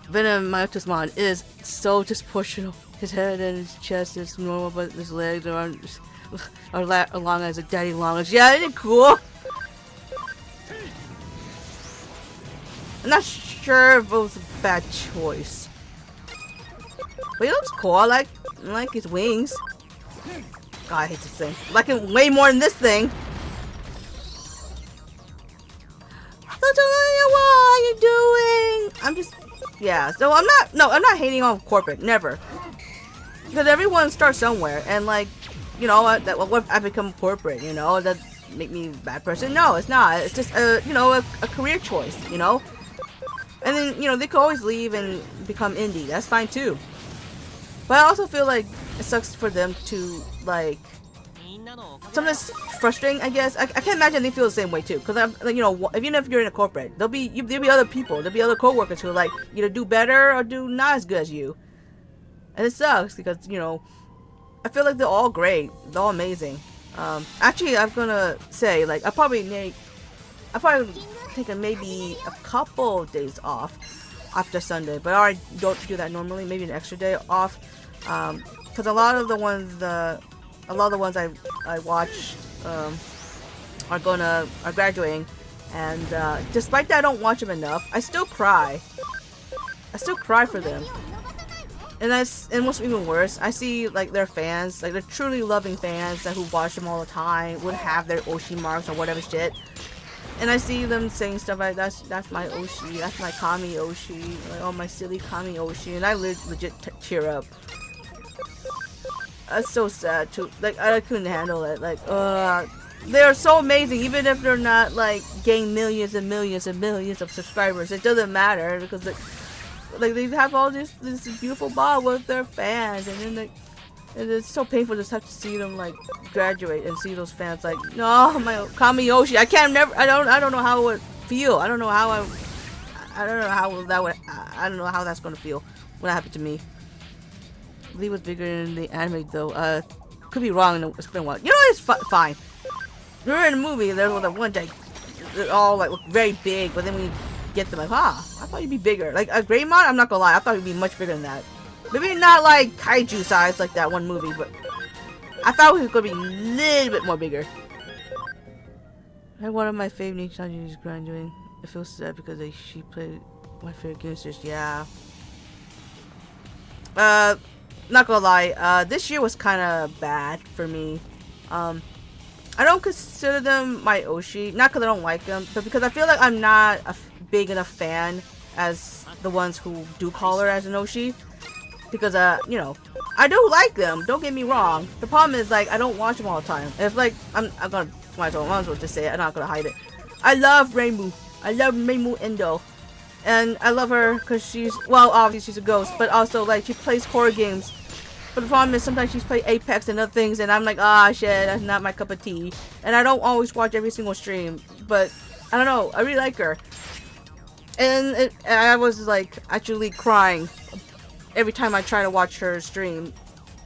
Venom Mythosmon is so disproportional. His head and his chest is normal, but his legs are long as a daddy longest. Yeah, isn't it cool? I'm not sure if it was a bad choice. But he looks cool. I like his wings. God, I hate this thing. I like it way more than this thing. What are you doing? I'm just, yeah. So I'm not hating on corporate. Never. Because everyone starts somewhere, and like, you know, what if I become corporate? You know, that make me a bad person? No, it's not. It's just you know, a career choice. You know. And then, you know, they could always leave and become indie. That's fine too. But I also feel like it sucks for them to, like, sometimes frustrating, I guess. I can't imagine they feel the same way too. Because, like, you know, even if you're in a corporate, there'll be other people. There'll be other co-workers who, like, either do better or do not as good as you. And it sucks because, you know, I feel like they're all great. They're all amazing. Actually, I'm gonna say, like, I probably taken maybe a couple days off after Sunday, but I don't do that normally. Maybe an extra day off, because a lot of the ones I watch are graduating, and despite that I don't watch them enough. I still cry for them, and what's even worse, I see like their fans, like they're truly loving fans who watch them all the time, would have their Oshi marks or whatever shit. And I see them saying stuff like, that's my Oshi, that's my Kami Oshi, like, oh, my silly Kami Oshi, and I legit tear up. That's so sad too. Like, I couldn't handle it. Like, they're so amazing, even if they're not like getting millions and millions and millions of subscribers. It doesn't matter because like they have all this beautiful bond with their fans, and then and it's so painful just have to see them like graduate and see those fans like, no, my Kami Yoshi. I don't know how it would feel. I don't know how that's gonna feel when that happened to me. I believe it was bigger in the anime though. Could be wrong. It's been a while. You know, it's fine. You're in a movie. There was that one day. all like look very big, but then when you get them, like, I thought you'd be bigger. Like a Greymon, I'm not gonna lie, I thought he'd be much bigger than that. Maybe not like kaiju size like that one movie, but I thought he was gonna be a little bit more bigger. And one of my favorite Ninja is graduating. It feels sad because she played my favorite games. Yeah. Not gonna lie, this year was kind of bad for me. I don't consider them my Oshi, not because I don't like them, but because I feel like I'm not a big enough fan as the ones who do call her as an Oshi. Because, you know, I do like them, don't get me wrong. The problem is, like, I don't watch them all the time. If, like, I'm gonna, might as well just say it, I'm not gonna hide it. I love Reimu. I love Reimu Endo. And I love her because she's, well, obviously she's a ghost, but also, like, she plays horror games. But the problem is sometimes she's played Apex and other things, and I'm like, ah, shit, that's not my cup of tea. And I don't always watch every single stream, but I don't know, I really like her. And I was, like, actually crying every time I try to watch her stream.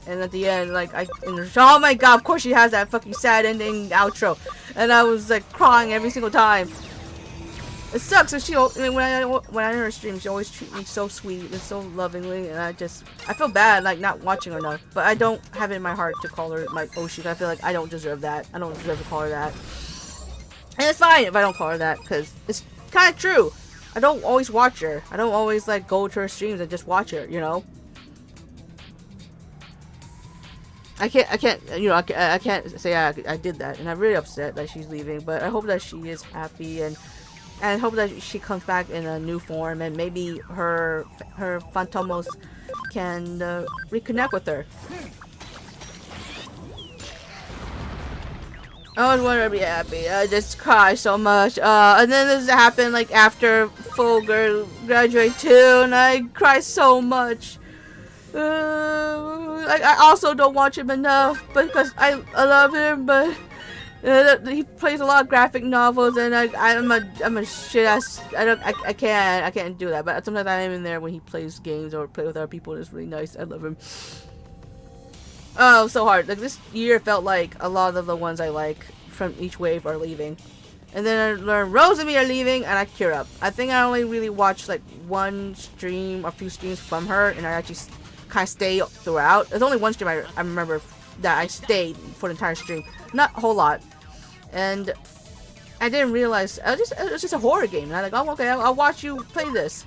And at the end, like, oh my god, of course she has that fucking sad ending outro. And I was, like, crying every single time. It sucks, and when I hear her stream, she always treats me so sweet and so lovingly, and I feel bad, like, not watching her enough. But I don't have it in my heart to call her my Oshi. I feel like I don't deserve that. I don't deserve to call her that. And it's fine if I don't call her that, because it's kind of true. I don't always watch her. I don't always, like, go to her streams and just watch her, you know? I can't, you know, I can't say I did that, and I'm really upset that she's leaving, but I hope that she is happy, and I hope that she comes back in a new form, and maybe her Phantomos can reconnect with her. I was wanting to be happy. I just cry so much. And then this happened like after Full Girl graduate too, and I cry so much. Like I also don't watch him enough because I love him, but he plays a lot of graphic novels, and I'm a shit ass. I can't do that. But sometimes I am in there when he plays games or play with other people. And it's really nice. I love him. Oh, so hard. Like this year felt like a lot of the ones I like from each wave are leaving. And then I learned Rose and me are leaving, and I cure up. I think I only really watched like one stream or a few streams from her, and I actually kind of stay throughout. There's only one stream I remember that I stayed for the entire stream. Not a whole lot. And I didn't realize it was just a horror game. And I'm like, oh, okay, I'll watch you play this.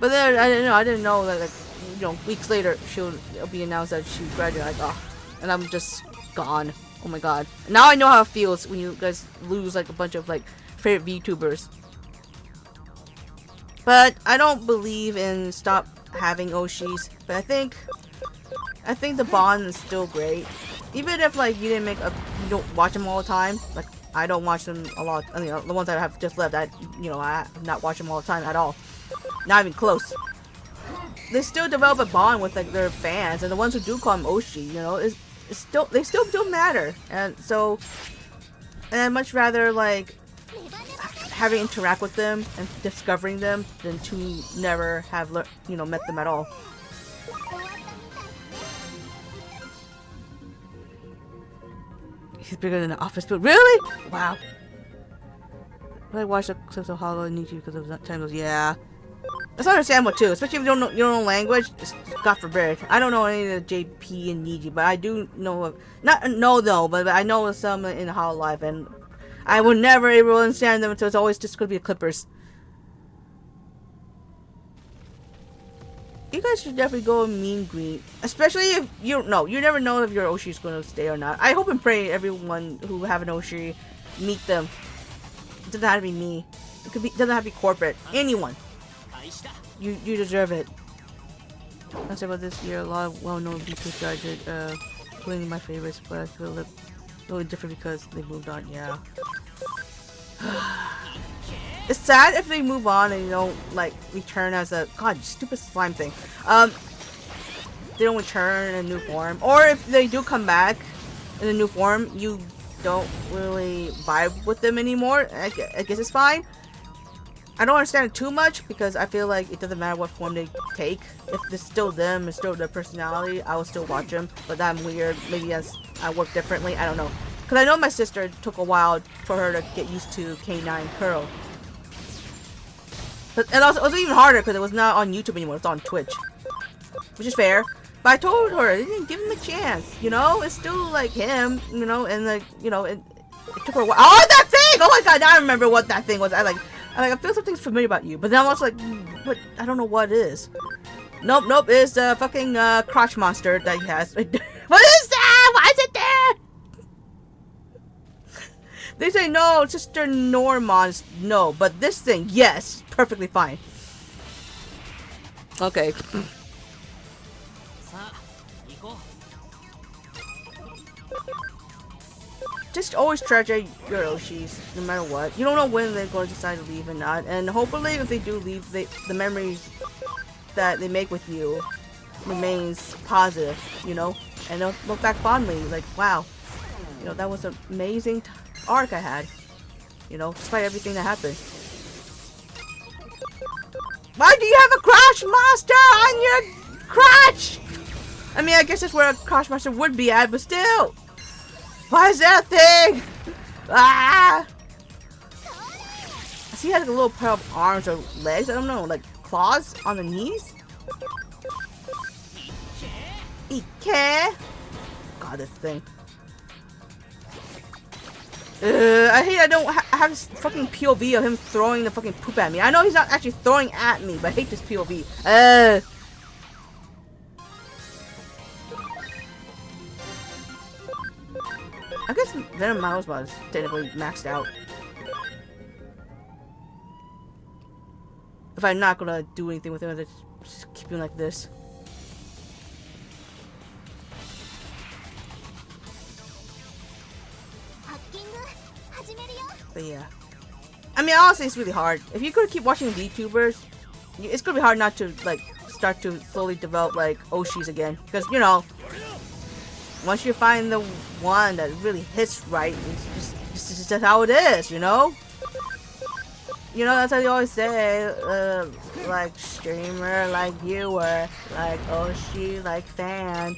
But then I didn't know that, like, you know, weeks later it'll be announced that she graduated. Like, oh, and I'm just gone. Oh my god. Now I know how it feels when you guys lose like a bunch of like favorite VTubers. But I don't believe in stop having Oshis. But I think the bond is still great. Even if like you don't watch them all the time. Like I don't watch them a lot. You know, the ones that have just left, I have not watched them all the time at all. Not even close. They still develop a bond with like their fans, and the ones who do call them Oshi, you know, they still do matter. And so, and I'd much rather like having interact with them and discovering them than to never have met them at all. He's bigger than the office, but really? Wow. I watched the clips of Hollow and Nietzsche because of that time. Yeah. That's understandable too, especially if you don't know your own language. God forbid. I don't know any of the JP and Niji, but I do know of, but I know some in Hollow Life, and I will never able to understand them, so it's always just going to be the Clippers. You guys should definitely go and mean greet, especially if you never know if your Oshi is going to stay or not. I hope and pray everyone who have an Oshi meet them. It doesn't have to be me. Doesn't have to be corporate. Anyone. You deserve it. I'll say about this year, a lot of well-known VTubers graduated, including my favorites, but I feel a little different because they moved on. Yeah. It's sad if they move on and you don't like return as a stupid slime thing. They don't return in a new form, or if they do come back in a new form, you don't really vibe with them anymore. I guess it's fine. I don't understand it too much because I feel like it doesn't matter what form they take. If it's still them, it's still their personality, I will still watch them. But I'm weird. Maybe as I work differently. I don't know. Because I know my sister took a while for her to get used to K9 Curl. But it was even harder because it was not on YouTube anymore. It's on Twitch. Which is fair. But I told her, I didn't give him a chance. You know? It's still like him. You know? And like, you know, it took her a while. Oh, that thing! Oh my god, now I remember what that thing was. I feel something's familiar about you. But then I'm also like, but I don't know what it is. Nope, nope. It's the fucking crotch monster that he has. What is that? Why is it there? They say no, Sister Normans, no, but this thing, yes, perfectly fine. Okay. Just always treasure your Oshis, no matter what. You don't know when they're going to decide to leave or not, and hopefully if they do leave, the memories that they make with you remains positive, you know, and they'll look back fondly, like, wow, you know, that was an amazing arc I had, you know, despite everything that happened. Why do you have a crash monster on your crotch? I mean, I guess that's where a crash monster would be at, but still. Why is that thing? Ah! I see he has like a little pair of arms or legs, I don't know, like claws on the knees? Ike? God, this thing. I hate I don't have this fucking POV of him throwing the fucking poop at me. I know he's not actually throwing at me, but I hate this POV. I guess Venom Mouse was technically maxed out. If I'm not gonna do anything with him, I'll just keep him like this. But yeah. I mean, honestly, it's really hard. If you're gonna keep watching VTubers, it's gonna be hard not to, like, start to slowly develop, like, Oshis again. Because, you know, once you find the one that really hits right, it's just how it is, you know? You know, that's how you always say, like, streamer, like viewer, like Oshi, like fan.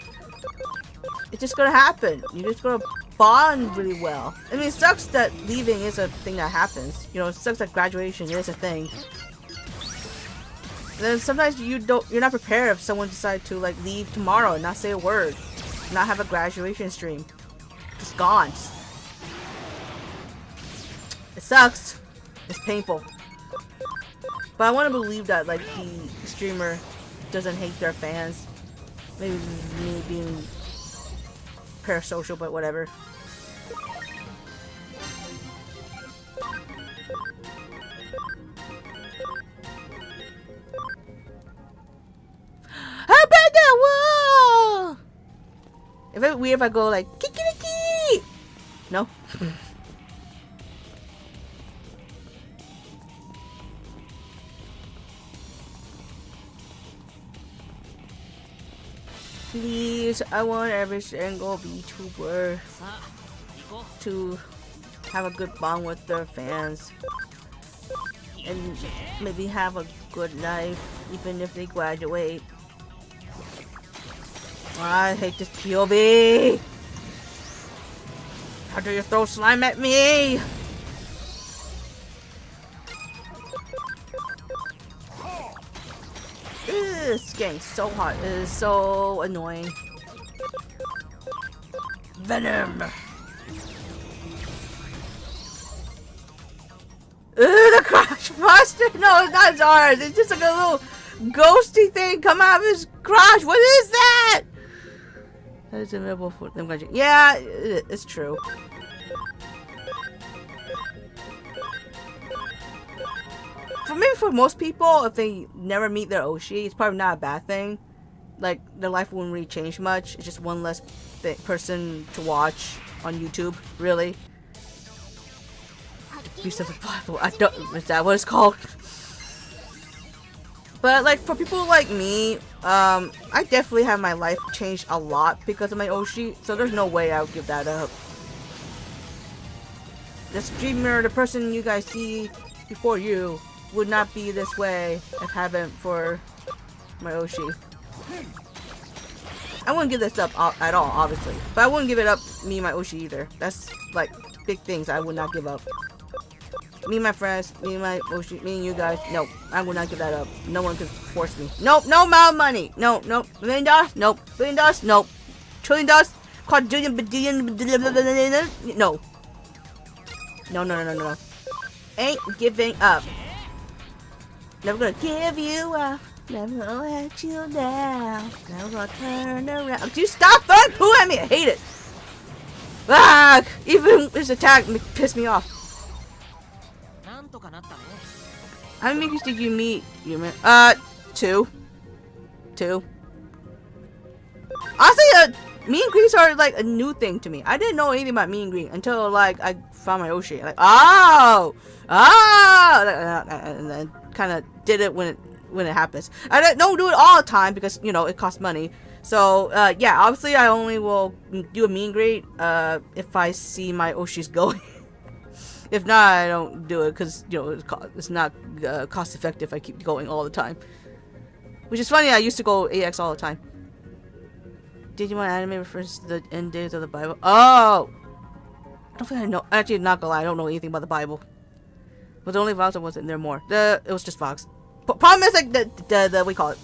It's just gonna happen. You're just gonna bond really well. I mean, it sucks that leaving is a thing that happens. You know, it sucks that graduation is a thing. And then sometimes you're not prepared if someone decides to like leave tomorrow and not say a word, not have a graduation stream, just gone. It sucks. It's painful. But I want to believe that like the streamer doesn't hate their fans. Maybe me being parasocial, but whatever. How about that wall? If it's weird if I go like kiki? No. Please, I want every single VTuber to have a good bond with their fans and maybe have a good life even if they graduate. I hate this POV. How do you throw slime at me? This getting so hot. It is so annoying. Venom. The crotch monster. No, it's not ours. It's just like a little ghosty thing come out of his crotch. What is that? That is available for them. Yeah, it's true. Maybe for most people, if they never meet their Oshi, it's probably not a bad thing. Like, their life wouldn't really change much. It's just one less person to watch on YouTube, really. Abuse of the Bible. I don't... Is that what it's called? But, like, for people like me, I definitely have my life changed a lot because of my Oshi, so there's no way I would give that up. The streamer, the person you guys see before you, would not be this way if it hadn't for my Oshi. I wouldn't give this up at all, obviously. But I wouldn't give it up, me and my Oshi either. That's like big things I would not give up. Me and my friends, me and my Oshi, me and you guys. No, I would not give that up. No one could force me. Nope, no amount of money. No, nope. $1 million? Nope. $1 billion? Nope. $1 trillion? Quadrillion, bajillion, no. No. Ain't giving up. Never gonna give you up. Never gonna let you down. Never gonna turn around. Do you stop throwing poo at me? I hate it. Ah! Even his attack pissed me off. How many meetings did you meet, Yumeko? 2. Honestly, meet and greets are like a new thing to me. I didn't know anything about meet and greet until like I found my Oshi. Like, oh, and then kind of did it when it happens. I don't do it all the time because it costs money. So yeah, obviously I only will do a meet and greet if I see my Oshis going. If not, I don't do it because it's not cost effective if I keep going all the time. Which is funny. I used to go AX all the time. Digimon anime refers to the end days of the Bible. Oh! I don't think I know. Actually, not gonna lie, I don't know anything about the Bible. But the only Vox that wasn't there more. It was just Vox. Problem is, like, the we call it.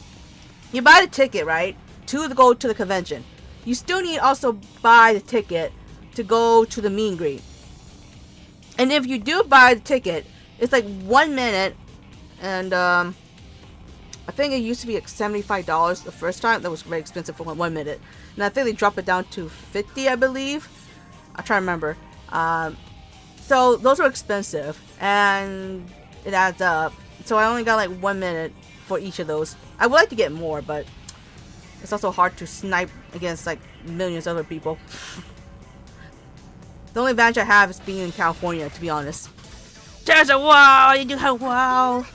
You buy the ticket, right? To go to the convention. You still need to also buy the ticket to go to the meet and greet. And if you do buy the ticket, it's like 1 minute. And, I think it used to be like $75 the first time. That was very expensive for 1 minute. And I think they dropped it down to $50, I believe. I'm trying to remember. So those were expensive, and it adds up. So I only got like 1 minute for each of those. I would like to get more, but it's also hard to snipe against like millions of other people. The only advantage I have is being in California, to be honest. There's a wall! You do have a wall!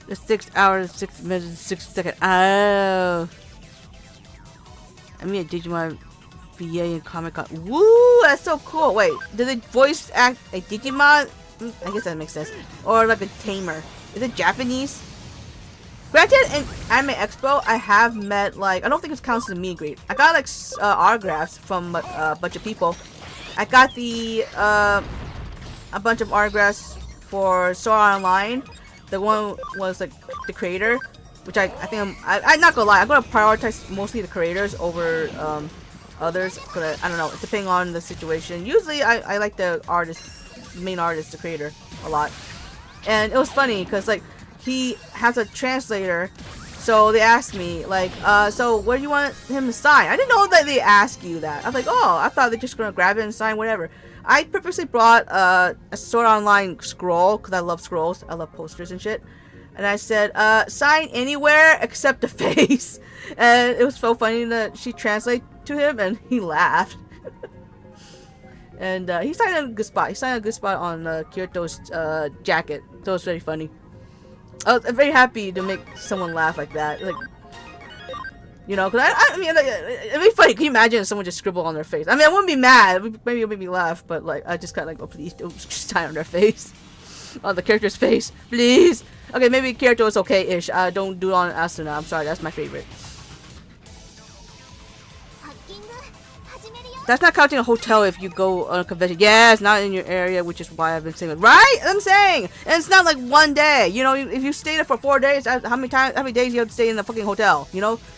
The 6 hours, 6 minutes, 6 seconds. Oh. I mean, a Digimon VA in Comic Con. Woo! That's so cool. Wait, did they voice act a Digimon? I guess that makes sense. Or like a tamer. Is it Japanese? Granted, in Anime Expo, I have met like, I don't think it counts as a meet and greet. I got like autographs from a bunch of people. I got a bunch of autographs for Sword Art Online. The one was like the creator, which I think I'm not gonna lie, I'm gonna prioritize mostly the creators over others, because I don't know, depending on the situation. Usually I like the artist, main artist, the creator, a lot. And it was funny because like he has a translator, so they asked me like, so what do you want him to sign? I didn't know that they ask you that. I was like, oh, I thought they're just gonna grab it and sign whatever. I purposely brought a Sword Art Online scroll because I love scrolls. I love posters and shit. And I said, sign anywhere except the face. And it was so funny that she translated to him and he laughed. And he signed a good spot. He signed a good spot on Kirito's jacket. So it was very funny. I was very happy to make someone laugh like that. Like, because I mean, like, it'd be funny. Can you imagine if someone just scribbled on their face? I mean, I wouldn't be mad. Maybe it would make me laugh, but like, I just kind of like, oh, please don't just sign on their face, on the character's face, please. Okay, maybe Kirito is okay-ish. Don't do it on Asuna. I'm sorry, that's my favorite. That's not counting a hotel if you go on a convention. Yeah, it's not in your area, which is why I've been saying it. Right? I'm saying! And it's not like 1 day. If you stay there for 4 days, how many days you have to stay in the fucking hotel?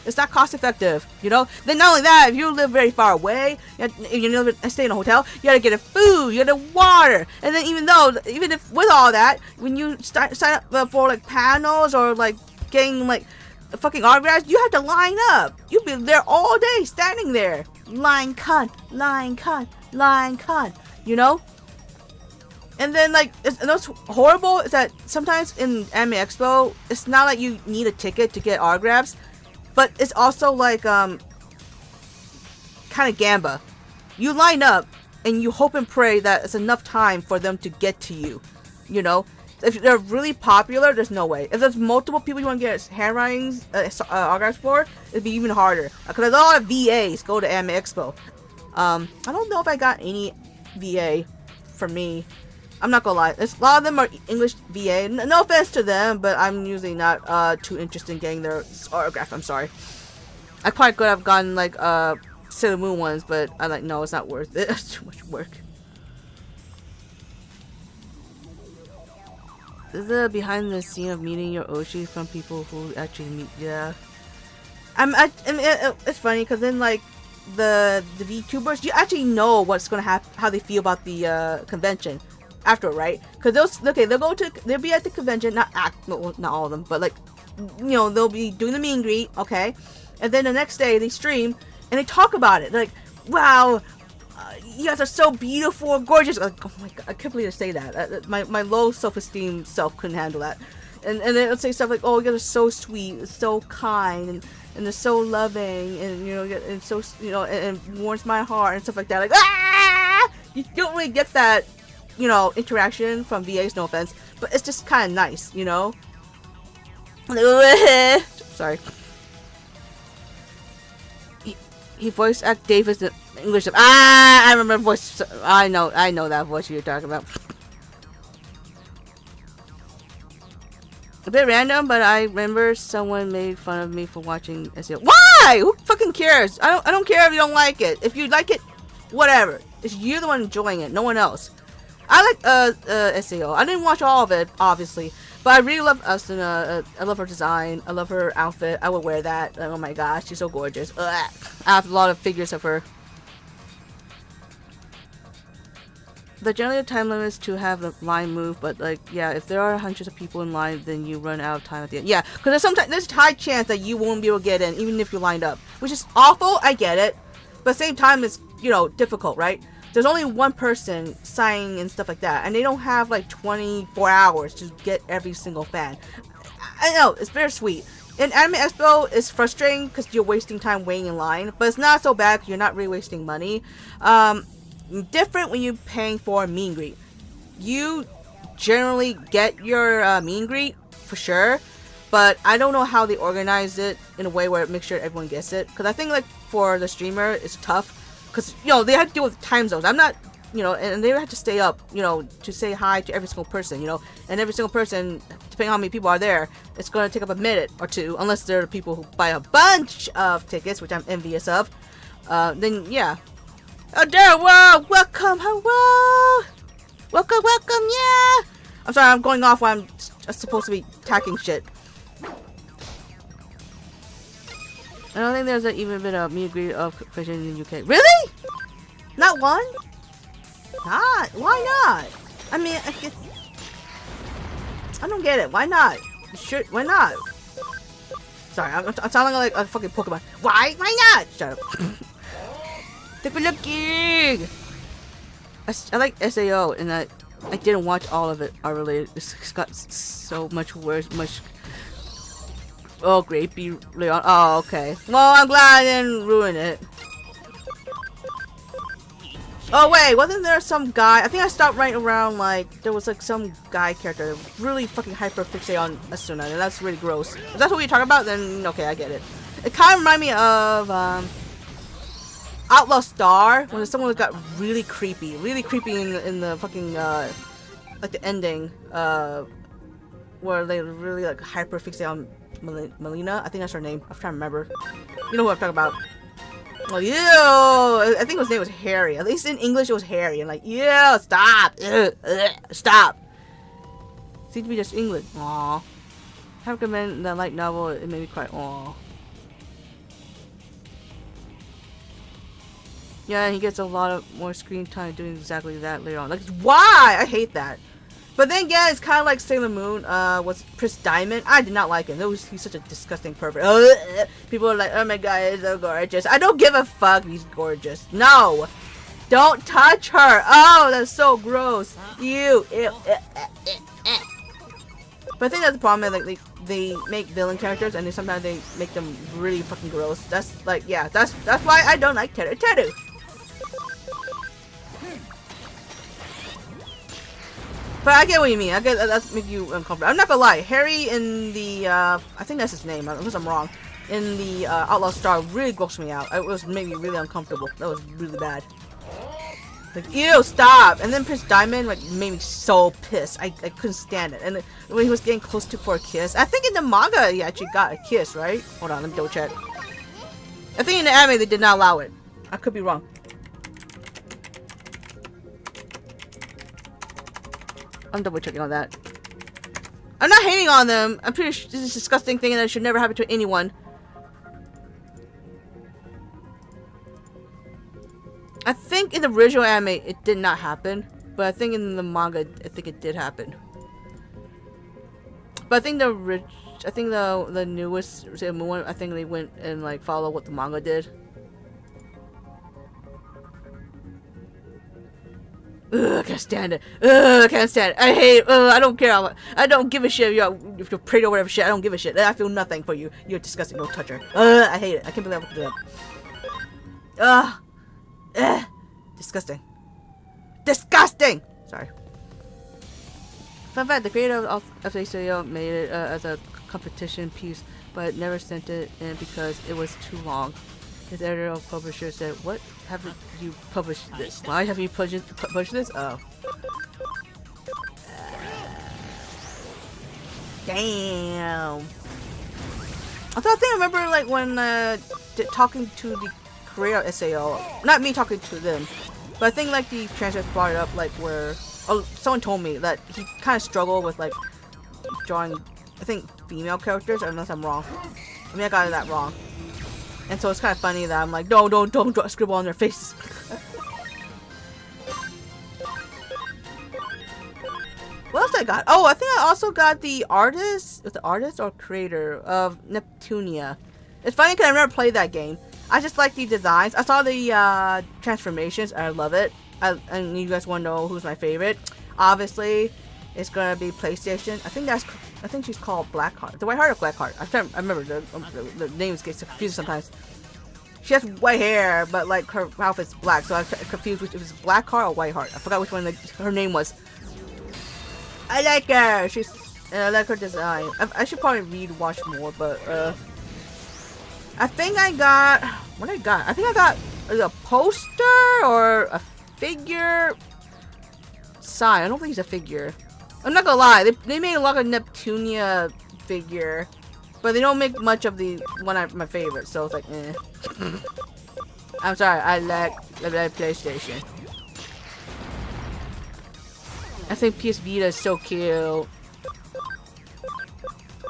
It's not cost effective. Then not only that, if you live very far away, you stay in a hotel, you gotta get a food, you gotta water. And then even if with all that, when you sign up for like panels or like getting like fucking autographs, you have to line up. You'll be there all day standing there. Line cut. And then like, and what's horrible is that sometimes in Anime Expo, it's not like you need a ticket to get autographs, but it's also like kind of gamba. You line up and you hope and pray that it's enough time for them to get to you. If they're really popular, there's no way. If there's multiple people you want to get handwritings, autographs for, it'd be even harder. Because a lot of VAs go to Anime Expo. I don't know if I got any VA for me. I'm not gonna lie. A lot of them are English VA. No offense to them, but I'm usually not too interested in getting their autograph. I'm sorry. I probably could have gotten like Sailor Moon ones, but I'm like, no, it's not worth it. It's too much work. This is the behind the scene of meeting your Oshi from people who actually meet. Yeah, I mean, it's funny because then like the VTubers, you actually know what's gonna happen, how they feel about the convention after, right? Because they'll be at the convention, not all of them, but like, you know, they'll be doing the meet and greet, okay, and then the next day they stream and they talk about it. They're like, wow, you guys are so beautiful, gorgeous. Like, oh my god, I can't believe I say that. My low self-esteem self couldn't handle that. And then it'll say stuff like, oh, you guys are so sweet, so kind, and they're so loving, and you know, and so, you know, and warms my heart and stuff like that. Like, ah! You don't really get that, you know, interaction from VAs, no offense, but it's just kind of nice, you know. Sorry. He voice act Davis in English. I remember voice. I know that voice you're talking about. A bit random, but I remember someone made fun of me for watching SEO. Why? Who fucking cares? I don't care if you don't like it. If you like it, whatever. It's you're the one enjoying it, no one else. I like SEO. I didn't watch all of it, obviously, but I really love Asuna. I love her design. I love her outfit. I would wear that. Oh my gosh, she's so gorgeous. Ugh. I have a lot of figures of her. The generally time limit is to have the line move, but like, yeah, if there are hundreds of people in line, then you run out of time at the end. Yeah, because there's a high chance that you won't be able to get in, even if you're lined up, which is awful. I get it, but at the same time, it's, you know, difficult, right? There's only one person signing and stuff like that, and they don't have like 24 hours to get every single fan. I know, it's bittersweet. In Anime Expo, it's frustrating because you're wasting time waiting in line, but it's not so bad because you're not really wasting money. Different when you're paying for a meet and greet. You generally get your meet and greet for sure, but I don't know how they organize it in a way where it makes sure everyone gets it. Because I think like for the streamer, it's tough because, you know, they have to deal with time zones. I'm not, you know, and they have to stay up, you know, to say hi to every single person, you know, and every single person, depending on how many people are there, it's going to take up a minute or two, unless there are people who buy a bunch of tickets, which I'm envious of. Then yeah. Oh, there, whoa, welcome, hello, welcome, yeah. I'm sorry, I'm going off while I'm supposed to be attacking shit. I don't think there's even been a meet and greet of fiction in the UK. Really? Not one? Not? Why not? I mean, I don't get it. Why not? Sure, why not? Sorry, I'm sounding like a fucking Pokemon. Why? Why not? Shut up. Take a looking. I like SAO, and I didn't watch all of it. R-related. It's got so much worse. Oh, grapey Leon. Oh, okay. Well, I'm glad I didn't ruin it. Oh wait, wasn't there some guy? I think I stopped right around like there was like some guy character really fucking hyper fixated on Asuna, and that's really gross. If that's what you're talking about, then okay, I get it. It kind of reminded me of Outlaw Star, when someone got really creepy in the fucking like the ending where they really like hyper fixate on Melina. I think that's her name. I'm trying to remember. You know who I'm talking about? Oh, ew! I think his name was Harry. At least in English it was Harry. And like, ew! Stop! Stop! Seems to be just English. Aww. I recommend the light novel. It made me cry. Aww. Yeah, and he gets a lot of more screen time doing exactly that later on. Like, why? I hate that. But then again, it's kind of like Sailor Moon. Was Prince Diamond? I did not like him. He's such a disgusting pervert. People are like, oh my god, he's so gorgeous. I don't give a fuck. He's gorgeous. No, don't touch her. Oh, that's so gross. Ew. But I think that's the problem. Like they make villain characters, and then sometimes they make them really fucking gross. That's like, yeah, that's why I don't like Teru Teru. But I get what you mean. I get that's make you uncomfortable. I'm not gonna lie. Harry in the I think that's his name. Unless I'm wrong. In the Outlaw Star really grossed me out. It was made me really uncomfortable. That was really bad. Like, ew, stop! And then Prince Diamond like made me so pissed. I couldn't stand it. And when he was getting close to for a kiss, I think in the manga he actually got a kiss, right? Hold on, let me double check. I think in the anime they did not allow it. I could be wrong. I'm double checking on that. I'm not hating on them. I'm pretty sure this is a disgusting thing and that should never happen to anyone. I think in the original anime it did not happen, but I think in the manga I think it did happen. But I think the newest one, I think they went and like follow what the manga did. Ugh, I can't stand it. Ugh, I can't stand it. I hate it. Ugh, I don't care. I don't give a shit if you're pretty or whatever shit. I don't give a shit. I feel nothing for you. You're disgusting. Don't touch her. Ugh, I hate it. I can't believe I have to do that. Ugh. Ugh. Disgusting. Disgusting! Sorry. Fun fact, the creator of FACO made it as a competition piece, but never sent it in because it was too long. His editor or publisher said, "What haven't you published this? Why have you published this?" Oh. Damn. I think I remember like when talking to the creator of SAO, not me talking to them, but I think like the transcript brought it up like where someone told me that he kind of struggled with like drawing, I think, female characters, unless I'm wrong. I mean, I got that wrong. And so it's kind of funny that I'm like, no, don't scribble on their faces. What else I got? Oh, I think I also got the artist or creator of Neptunia. It's funny because I never played that game. I just like the designs. I saw the transformations. I love it. And you guys want to know who's my favorite? Obviously, it's gonna be PlayStation. I think she's called Blackheart. The Whiteheart or Blackheart? I remember the names get confused sometimes. She has white hair, but like her outfit's black, so I confused if it was Blackheart or Whiteheart. I forgot which one her name was. I like her. I like her design. I should probably watch more, but I think I got what I got. I think I got a poster or a figure. Sign. I don't think it's a figure. I'm not gonna lie. They made a lot of Neptunia figure, but they don't make much of the one my favorite. So it's like, eh. I'm sorry. I like PlayStation. I think PS Vita is so cute.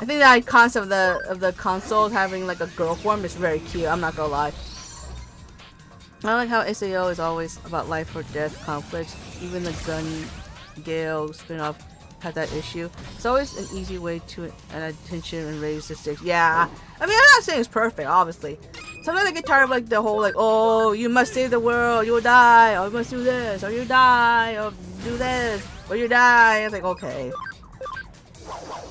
I think the concept of the console having like a girl form is very cute. I'm not gonna lie. I like how SAO is always about life or death conflicts. Even the Gun Gale spin-off had that issue. It's always an easy way to add attention and raise the stakes. Yeah, I mean, I'm not saying it's perfect, obviously. Sometimes I get tired of like the whole like, oh, you must save the world, you will die, or you must do this, or you die, or do this, or you die. It's like, okay.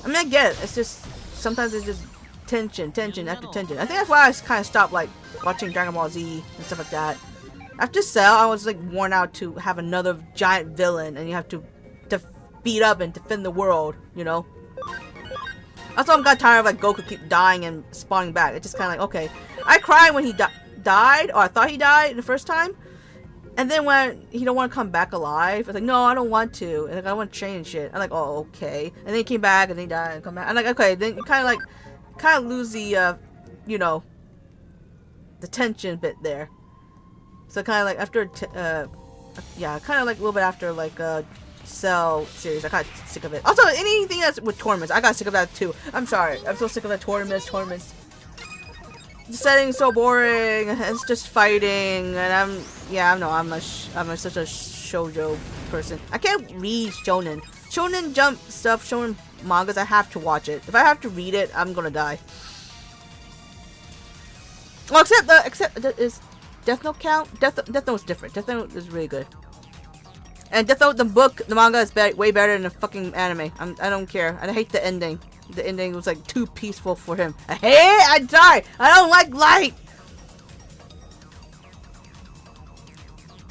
I mean, I get it. It's just sometimes it's just tension after tension. I think that's why I kind of stopped like watching Dragon Ball Z and stuff like that. After Cell, I was like worn out to have another giant villain, and you have to beat up and defend the world, you know. Also, I got tired of like Goku keep dying and spawning back. It's just kind of like, okay. I cried when he died, or I thought he died the first time, and then when he don't want to come back alive, it's like, no, I don't want to, and like I want to change shit. I'm like, oh, okay. And then he came back, and then he died, and come back. I'm like, okay. Then you kind of lose the, you know, the tension bit there. So kind of like after, yeah, kind of like a little bit after like Cell series, I got sick of it. Also, anything that's with tournaments, I got sick of that too. I'm sorry, I'm so sick of the tournaments. The setting's so boring. It's just fighting, and I'm such a shoujo person. I can't read shonen jump stuff, shonen mangas. I have to watch it. If I have to read it, I'm gonna die. Well, except is Death Note count? Death Note's different. Death Note is really good. And Death Note, the manga is way better than the fucking anime. I don't care. I hate the ending. The ending was like too peaceful for him. I hate it. I die. I don't like light.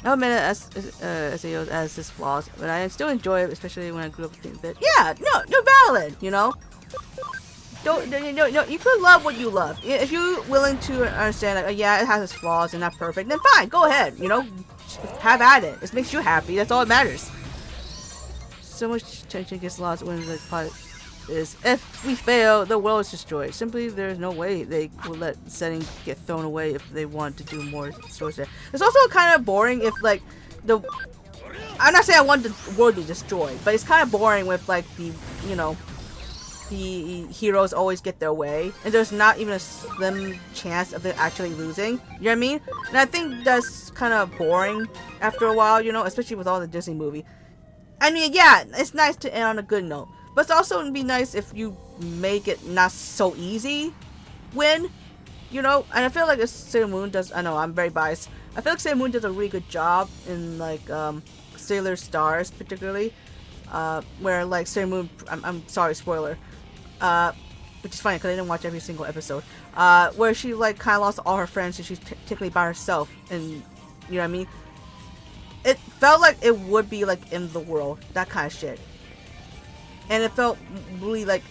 I'll admit SAO has its flaws, but I still enjoy it, especially when I grew up with things that, yeah, no, valid, you know. You could love what you love. If you're willing to understand, like, yeah, it has its flaws and not perfect, then fine, go ahead, you know. Have at it. It makes you happy. That's all that matters. So much tension gets lost when the plot is, if we fail, the world is destroyed. Simply, there's no way they will let setting get thrown away if they want to do more stories there. It's also kind of boring if, like, I'm not saying I want the world to be destroyed, but it's kind of boring with, like, the heroes always get their way, and there's not even a slim chance of them actually losing. You know what I mean? And I think that's kind of boring after a while, you know, especially with all the Disney movie. I mean, yeah, it's nice to end on a good note, but it's also be nice if you make it not so easy win, you know. And I feel like Sailor Moon does. I know I'm very biased. I feel like Sailor Moon does a really good job in, like, Sailor Stars particularly, where, like, Sailor Moon. I'm sorry, spoiler. Which is funny because I didn't watch every single episode. Where she, like, kind of lost all her friends and she's technically by herself, and you know what I mean. It felt like it would be, like, in the world, that kind of shit, and it felt really, like,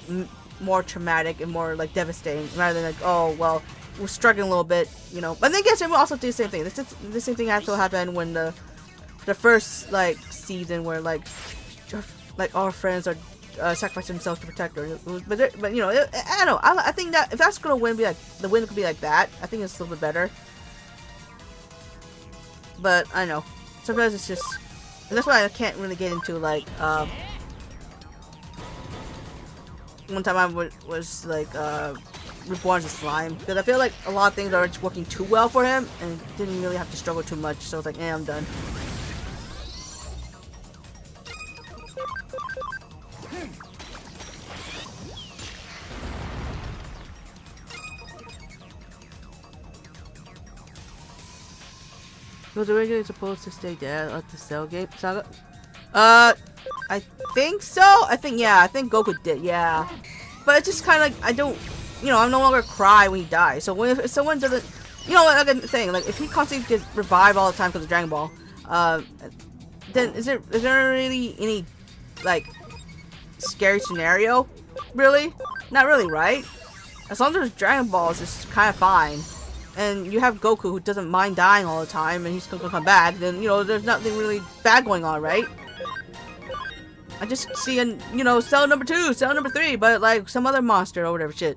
more traumatic and more, like, devastating rather than, like, oh well, we're struggling a little bit, you know. But then again, we also do the same thing. The same thing actually happened when the first, like, season where, like all her friends are sacrificing themselves to protect her. But you know, I don't know. I think that if that's gonna win, be like the win could be like that. I think it's a little bit better. But I know sometimes it's just, and that's why I can't really get into, like, one time I was like reborn as a slime, because I feel like a lot of things are just working too well for him and didn't really have to struggle too much. So it's like, I'm done. Was originally supposed to stay dead at the Cell Gate saga? I think so. I think Goku did, yeah. But it's just kind of like, I don't, you know, I'm no longer cry when he dies. So if someone doesn't, you know, like I'm saying, like, if he constantly gets revived all the time because of Dragon Ball, then is there really any, like, scary scenario? Really? Not really, right? As long as there's Dragon Balls, it's kind of fine. And you have Goku who doesn't mind dying all the time and he's gonna come back, then, you know, there's nothing really bad going on, right? I just see, you know, cell number 2, cell number 3, but, like, some other monster or whatever shit.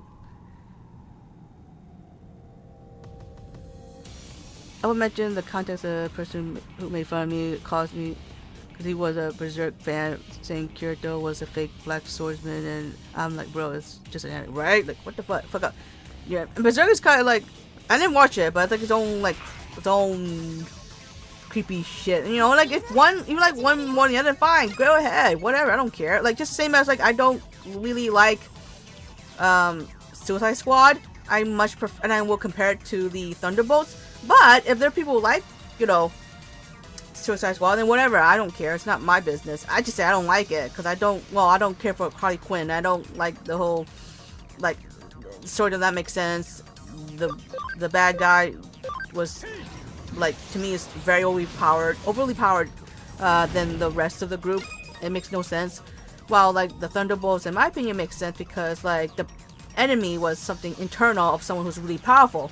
I will mention the context of the person who made fun of me caused me, because he was a Berserk fan, saying Kirito was a fake black swordsman, and I'm like, bro, it's just an anime, right? Like, what the fuck up. Yeah, and Berserk is kind of like, I didn't watch it, but it's like its own creepy shit. And, you know, like, if you like one more than the other, fine, go ahead, whatever, I don't care. Like, just the same as, like, I don't really like Suicide Squad. I much prefer, and I will compare it to the Thunderbolts. But if there are people who like, you know, Suicide Squad, then whatever, I don't care. It's not my business. I just say I don't like it because I don't care for Harley Quinn. I don't like the whole, like, story that makes sense. The bad guy was, like, to me, is very overly powered than the rest of the group. It makes no sense. While, like, the Thunderbolts, in my opinion, makes sense because, like, the enemy was something internal of someone who's really powerful.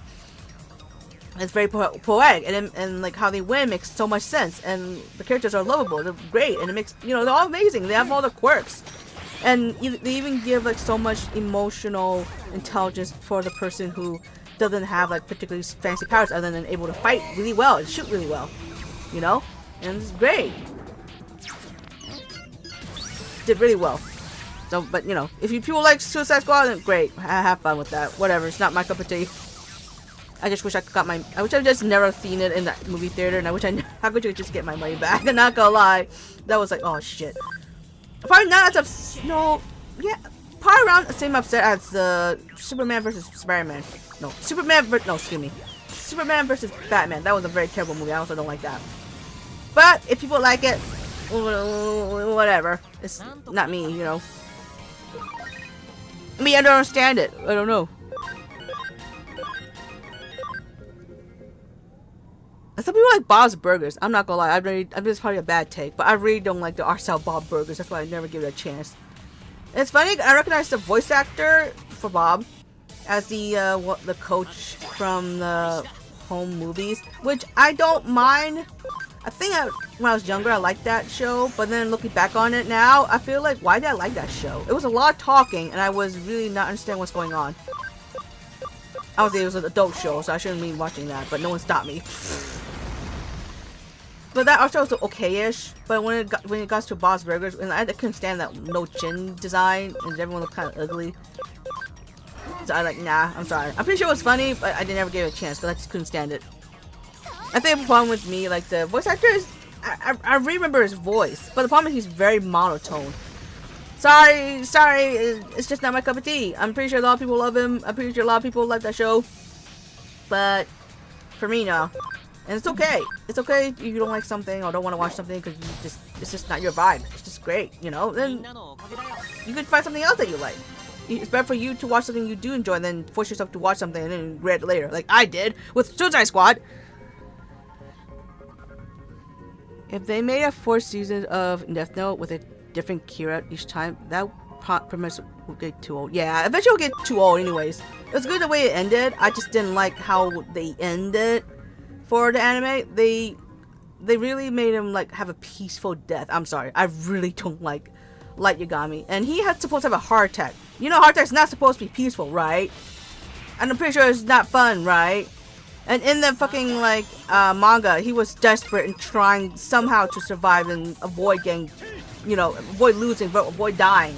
It's very poetic, and like, how they win makes so much sense, and the characters are lovable, they're great, and it makes, you know, they're all amazing, they have all the quirks, and they even give, like, so much emotional intelligence for the person who doesn't have, like, particularly fancy powers other than able to fight really well and shoot really well, you know, and it's great. Did really well. So, but, you know, if people like Suicide Squad, then great, have fun with that. Whatever, it's not my cup of tea. I just wish I wish I just never seen it in that movie theater, and I could just get my money back. And not gonna lie, that was like, oh shit. Probably not as probably around the same upset as the Superman versus Spider-Man. Superman versus Batman. That was a very terrible movie. I also don't like that. But if people like it, whatever. It's not me, you know. I mean, I don't understand it. I don't know. Some people like Bob's Burgers. I'm not gonna lie. It's probably a bad take, but I really don't like the art style Bob Burgers. That's why I never give it a chance. And it's funny. I recognize the voice actor for Bob as the coach from the home movies, which I don't mind. I think when I was younger, I liked that show, but then looking back on it now, I feel like, why did I like that show? It was a lot of talking, and I was really not understanding what's going on. Obviously, it was an adult show, so I shouldn't be watching that, but no one stopped me. But that show was okay-ish, but when it got to Bob's Burgers, and I couldn't stand that no chin design, and everyone looked kind of ugly. So I like, nah, I'm sorry. I'm pretty sure it was funny, but I didn't ever give it a chance, because I just couldn't stand it. I think the problem with me, like, the voice actor is, I remember his voice, but the problem is he's very monotone. Sorry, it's just not my cup of tea. I'm pretty sure a lot of people love him. I'm pretty sure a lot of people like that show. But, for me, no. And it's okay. It's okay if you don't like something or don't want to watch something because it's just not your vibe. It's just great, you know? Then you could find something else that you like. It's better for you to watch something you do enjoy than force yourself to watch something and then regret it later. Like I did with Suicide Squad. If they made a 4th season of Death Note with a different Kira each time, that premise would get too old. Yeah, eventually it'll get too old anyways. It was good the way it ended. I just didn't like how they ended for the anime. They really made him like have a peaceful death. I'm sorry. I really don't like Light Yagami. And he had supposed to have a heart attack. You know heart attack's not supposed to be peaceful, right? And I'm pretty sure it's not fun, right? And in the fucking, like, manga, he was desperate and trying somehow to survive and avoid getting, you know, avoid losing, but avoid dying.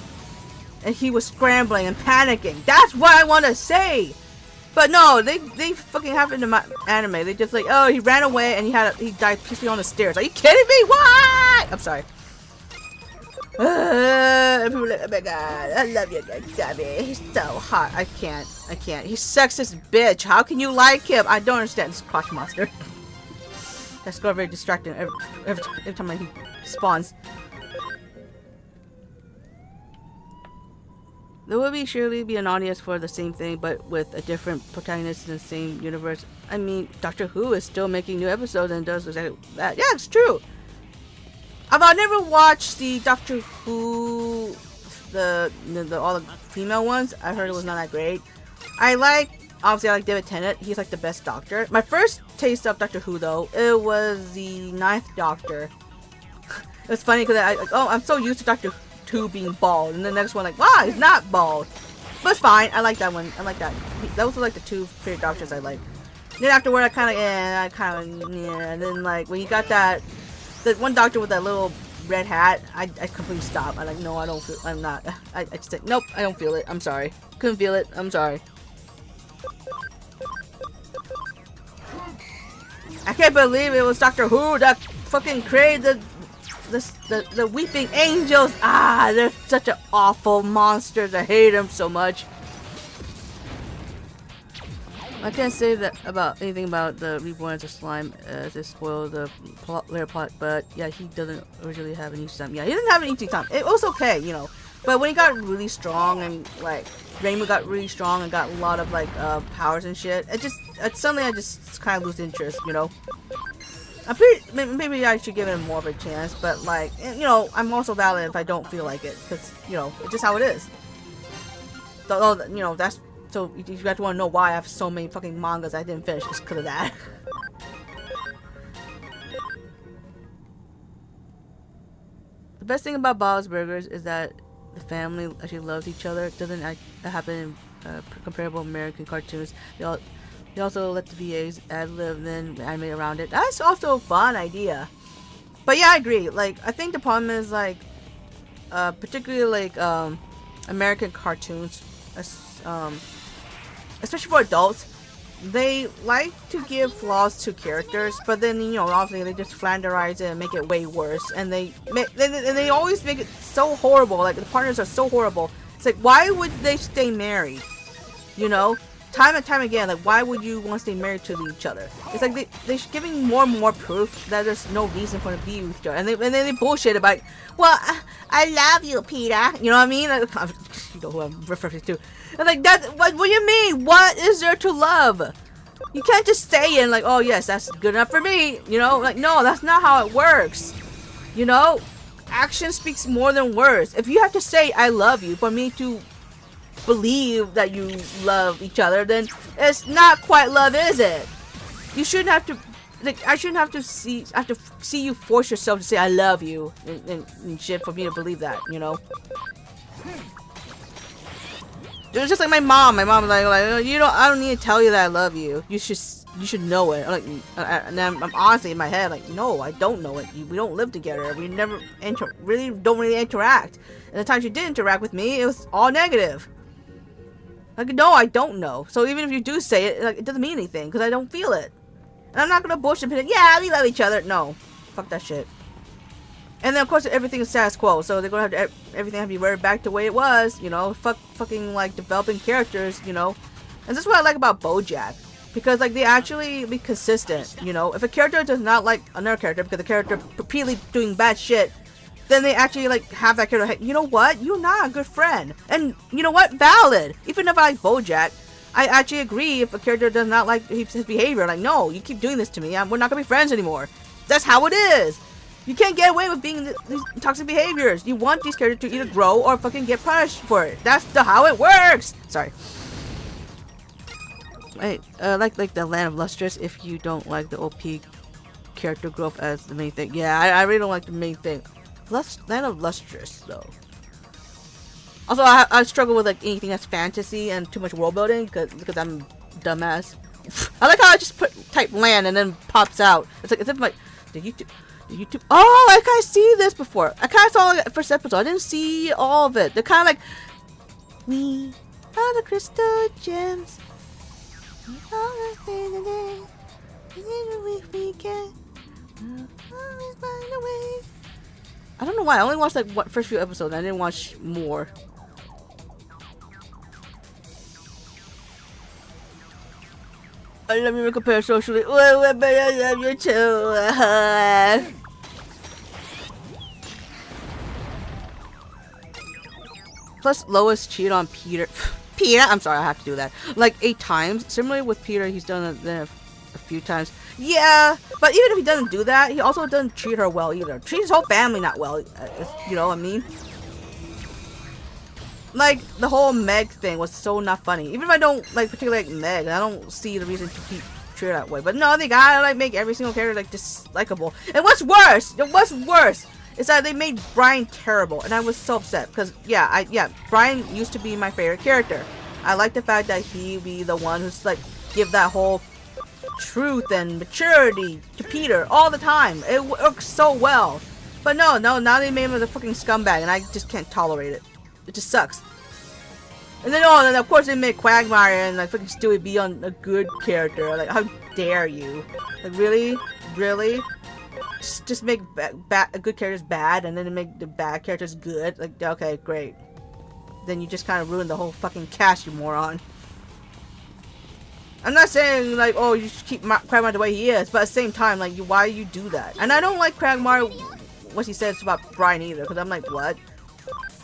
And he was scrambling and panicking. That's what I want to say! But no, they fucking have it in the anime. They just like, oh, he ran away and he died peacefully on the stairs. Are you kidding me? What? I'm sorry. People like, oh my god, I love you, Gabby. He's so hot. I can't. He's sexist bitch. How can you like him? I don't understand this crotch monster. That's very distracting every time he spawns. There will surely be an audience for the same thing, but with a different protagonist in the same universe. I mean, Doctor Who is still making new episodes and does exactly that. Yeah, it's true. Although I never watched the Doctor Who, all the female ones. I heard it was not that great. Obviously I like David Tennant. He's like the best Doctor. My first taste of Doctor Who though, it was the 9th Doctor. It's funny because I'm so used to Doctor Who being bald, and the next one like, wow, he's not bald. But it's fine. I like that one. I like that. Those were like the 2 favorite Doctors I like. Then afterward, I kind of. And then like when you got the one Doctor with that little red hat, I completely stopped. I'm like, no, I don't feel. I'm not. I just said, nope, I don't feel it. I'm sorry. Couldn't feel it. I'm sorry. I can't believe it was Doctor Who that fucking created the Weeping Angels. Ah, they're such an awful monsters. I hate them so much. I can't say that about anything about the Reborn as a Slime to spoil the later plot, but yeah, he doesn't originally have an easy time. Yeah, he didn't have an easy time. It was okay, you know. But when he got really strong and like Rainbow got really strong and got a lot of like powers and shit, suddenly I just kind of lose interest, you know. Maybe I should give him more of a chance, but like, you know, I'm also valid if I don't feel like it, because, you know, it's just how it is. So, you know, that's, so you guys want to know why I have so many fucking mangas I didn't finish, just because of that. The best thing about Bob's Burgers is that the family actually loves each other. It doesn't happen in comparable American cartoons. They also let the VAs ad-lib and then animate around it. That's also a fun idea. But yeah, I agree. Like, I think the problem is like, particularly like American cartoons, especially for adults, they like to give flaws to characters, but then, you know, obviously they just flanderize it and make it way worse. And they always make it so horrible. Like, the partners are so horrible. It's like, why would they stay married? You know? Time and time again, like, why would you want to stay married to each other? It's like they're giving more and more proof that there's no reason for them to be with each other. And then they bullshit about, well, I love you, Peter. You know what I mean? You know who I'm referring to. And like, what do you mean? What is there to love? You can't just say it like, oh yes, that's good enough for me. You know, like, no, that's not how it works. You know, action speaks more than words. If you have to say I love you for me to believe that you love each other, then it's not quite love, is it? You shouldn't have to like I shouldn't have to see you force yourself to say I love you and shit for me to believe that, you know. It's just like my mom. My mom's like you know, I don't need to tell you that I love you. You should know it. Like, and I'm honestly in my head like, no, I don't know it. We don't live together. We never don't really interact. And the times you did interact with me, it was all negative. Like, no, I don't know. So even if you do say it, like, it doesn't mean anything because I don't feel it. And I'm not gonna bullshit and be like, yeah, we love each other. No, fuck that shit. And then of course everything is status quo, so they're gonna have everything have to be reverted back to the way it was, you know. Fucking like developing characters, you know. And this is what I like about BoJack, because like they actually be consistent, you know. If a character does not like another character because the character repeatedly doing bad shit, then they actually like have that character. Hey, you know what? You're not a good friend, and you know what? Valid. Even if I like BoJack, I actually agree if a character does not like his behavior. Like, no, you keep doing this to me. We're not gonna be friends anymore. That's how it is. You can't get away with being these toxic behaviors. You want these characters to either grow or fucking get punished for it. That's how it works. Sorry. Wait, like the Land of Lustrous. If you don't like the OP character growth as the main thing, yeah, I really don't like the main thing. Land of Lustrous though. Also, I struggle with like anything that's fantasy and too much world building because I'm dumbass. I like how I just type land and then pops out. It's like as if like the YouTube. Oh, like I see this before. I kind of saw like, the first episode. I didn't see all of it. They're kind of like, we are the crystal gems. We can always find a way. I don't know why. I only watched like first few episodes. I didn't watch more. I love you compare socially. I love you too. Plus, Lois cheated on Peter. Peter, I'm sorry, I have to do that. Like 8 times. Similarly with Peter, he's done it a few times. Yeah, but even if he doesn't do that, he also doesn't treat her well either. Treats his whole family not well. You know what I mean? Like, the whole Meg thing was so not funny. Even if I don't, like, particularly like Meg, I don't see the reason to keep treating her that way. But no, they gotta, like, make every single character, like, dislikable. And what's worse is that they made Brian terrible. And I was so upset. Because, yeah, Brian used to be my favorite character. I like the fact that he be the one who's, like, give that whole truth and maturity to Peter all the time. It works so well. But no, now they made him a fucking scumbag. And I just can't tolerate it. It just sucks. And then, then of course they made Quagmire and like fucking Stewie be on a good character. Like, how dare you? Like, really? Really? Just make good characters bad and then make the bad characters good? Like, okay, great. Then you just kind of ruined the whole fucking cast, you moron. I'm not saying, like, oh, you should keep Quagmire the way he is, but at the same time, like, why you do that? And I don't like Quagmire, what he says about Brian either, because I'm like, what?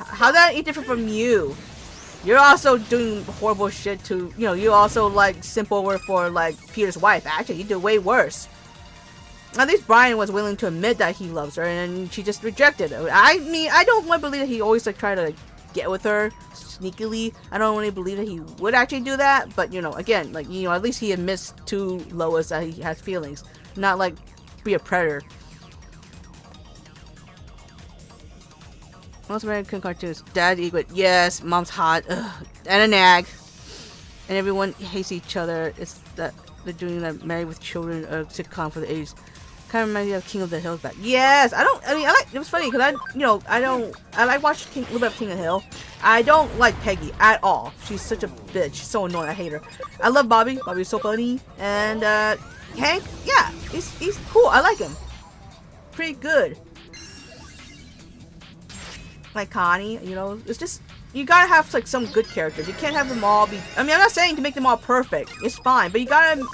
How's that any different from you? You're also doing horrible shit to, you know, you also like simp over for like Peter's wife. Actually, you did way worse. At least Brian was willing to admit that he loves her and she just rejected it. I mean, I don't want to believe that he always like try to like, get with her sneakily. I don't really believe that he would actually do that. But, you know, again, like, you know, at least he admits to Lois that he has feelings. Not like be a predator. Most American cartoons. Dad Egret. Yes. Mom's hot. Ugh. And a nag. And everyone hates each other. It's that they're doing that Married with Children sitcom for the ages. Kind of reminds me of King of the Hill back. Yes. I like. It was funny because I watched a little bit of King of the Hill. I don't like Peggy at all. She's such a bitch. She's so annoying. I hate her. I love Bobby. Bobby's so funny. And Hank. Yeah. He's cool. I like him. Pretty good. Like Connie, you know, it's just, you gotta have like some good characters. You can't have them all be, I mean, I'm not saying to make them all perfect, it's fine, but you gotta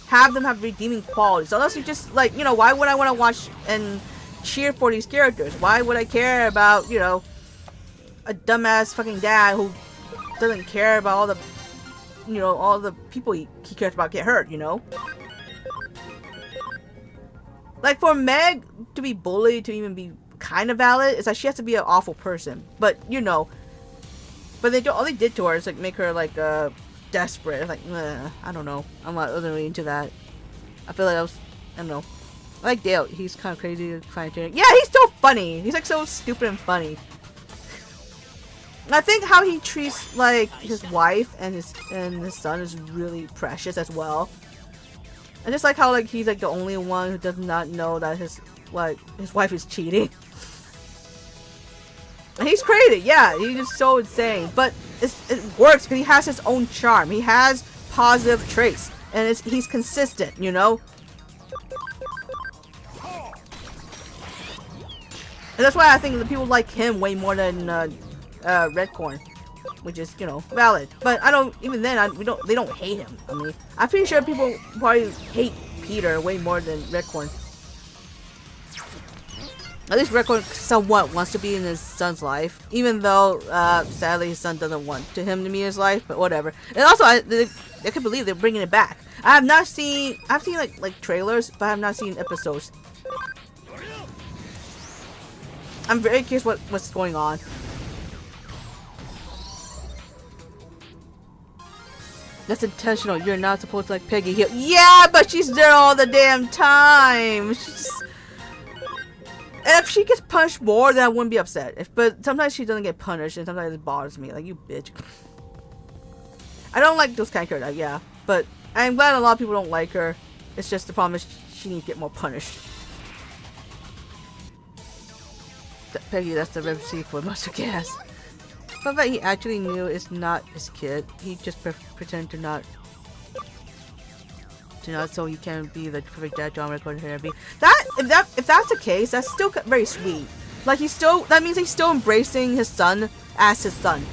have them have redeeming qualities. Unless you just like, you know, why would I want to watch and cheer for these characters? Why would I care about, you know, a dumbass fucking dad who doesn't care about all the, you know, all the people he cares about get hurt, you know? Like for Meg to be bullied, to even be kind of valid, is that she has to be an awful person, but you know, but all they did to her is like make her like desperate. Like, I don't know, I'm not really into that. I feel like that was I don't know. I like Dale. He's kind of crazy and fine tuning. Yeah, he's so funny. He's like so stupid and funny. And I think how he treats like his wife and his son is really precious as well. I just like how like he's like the only one who does not know that his wife is cheating. And he's crazy, yeah, he's just so insane. But it works because he has his own charm. He has positive traits, and he's consistent, you know. And that's why I think the people like him way more than Redcorn, which is, you know, valid. But I don't, even then, they don't hate him. I mean, I'm pretty sure people probably hate Peter way more than Redcorn. At least Redcorn somewhat wants to be in his son's life, even though sadly his son doesn't want him to be in his life. But whatever. And also, I can't believe they're bringing it back. I've seen like trailers, but I have not seen episodes. I'm very curious what's going on. That's intentional. You're not supposed to like Peggy. Yeah, but she's there all the damn time. And if she gets punished more, then I wouldn't be upset. But sometimes she doesn't get punished, and sometimes it bothers me. Like, you bitch. I don't like those kind of characters, yeah. But I'm glad a lot of people don't like her. It's just the problem is she needs to get more punished. Peggy, that's the recipe for mustard gas. But that he actually knew it's not his kid. He just pretended to not, so he can be the perfect dad John Record therapy. If that's the case, that's still very sweet. Like that means he's still embracing his son as his son.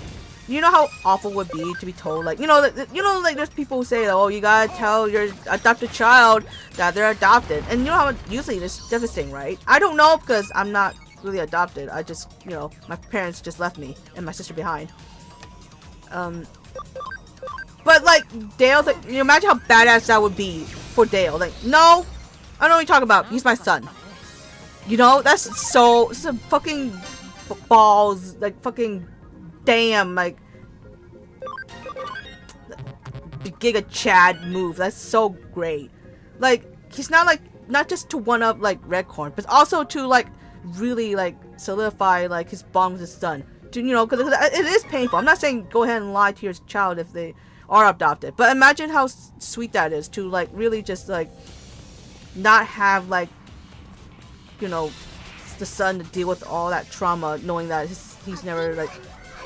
You know how awful it would be to be told, like, like there's people who say, oh, you gotta tell your adopted child that they're adopted, and you know how usually it's devastating, right? I don't know because I'm not really adopted. I just, my parents just left me and my sister behind. But like Dale's like, imagine how badass that would be for Dale. Like, no, I don't know what you're talking about. He's my son. That's it's a fucking balls, like fucking damn, like the Giga Chad move. That's so great. Like, he's not just to one up like Redcorn, but also to like really like solidify like his bond with his son. To because it is painful. I'm not saying go ahead and lie to your child if they are adopted, but imagine how sweet that is to like really just like not have like the son to deal with all that trauma, knowing that he's never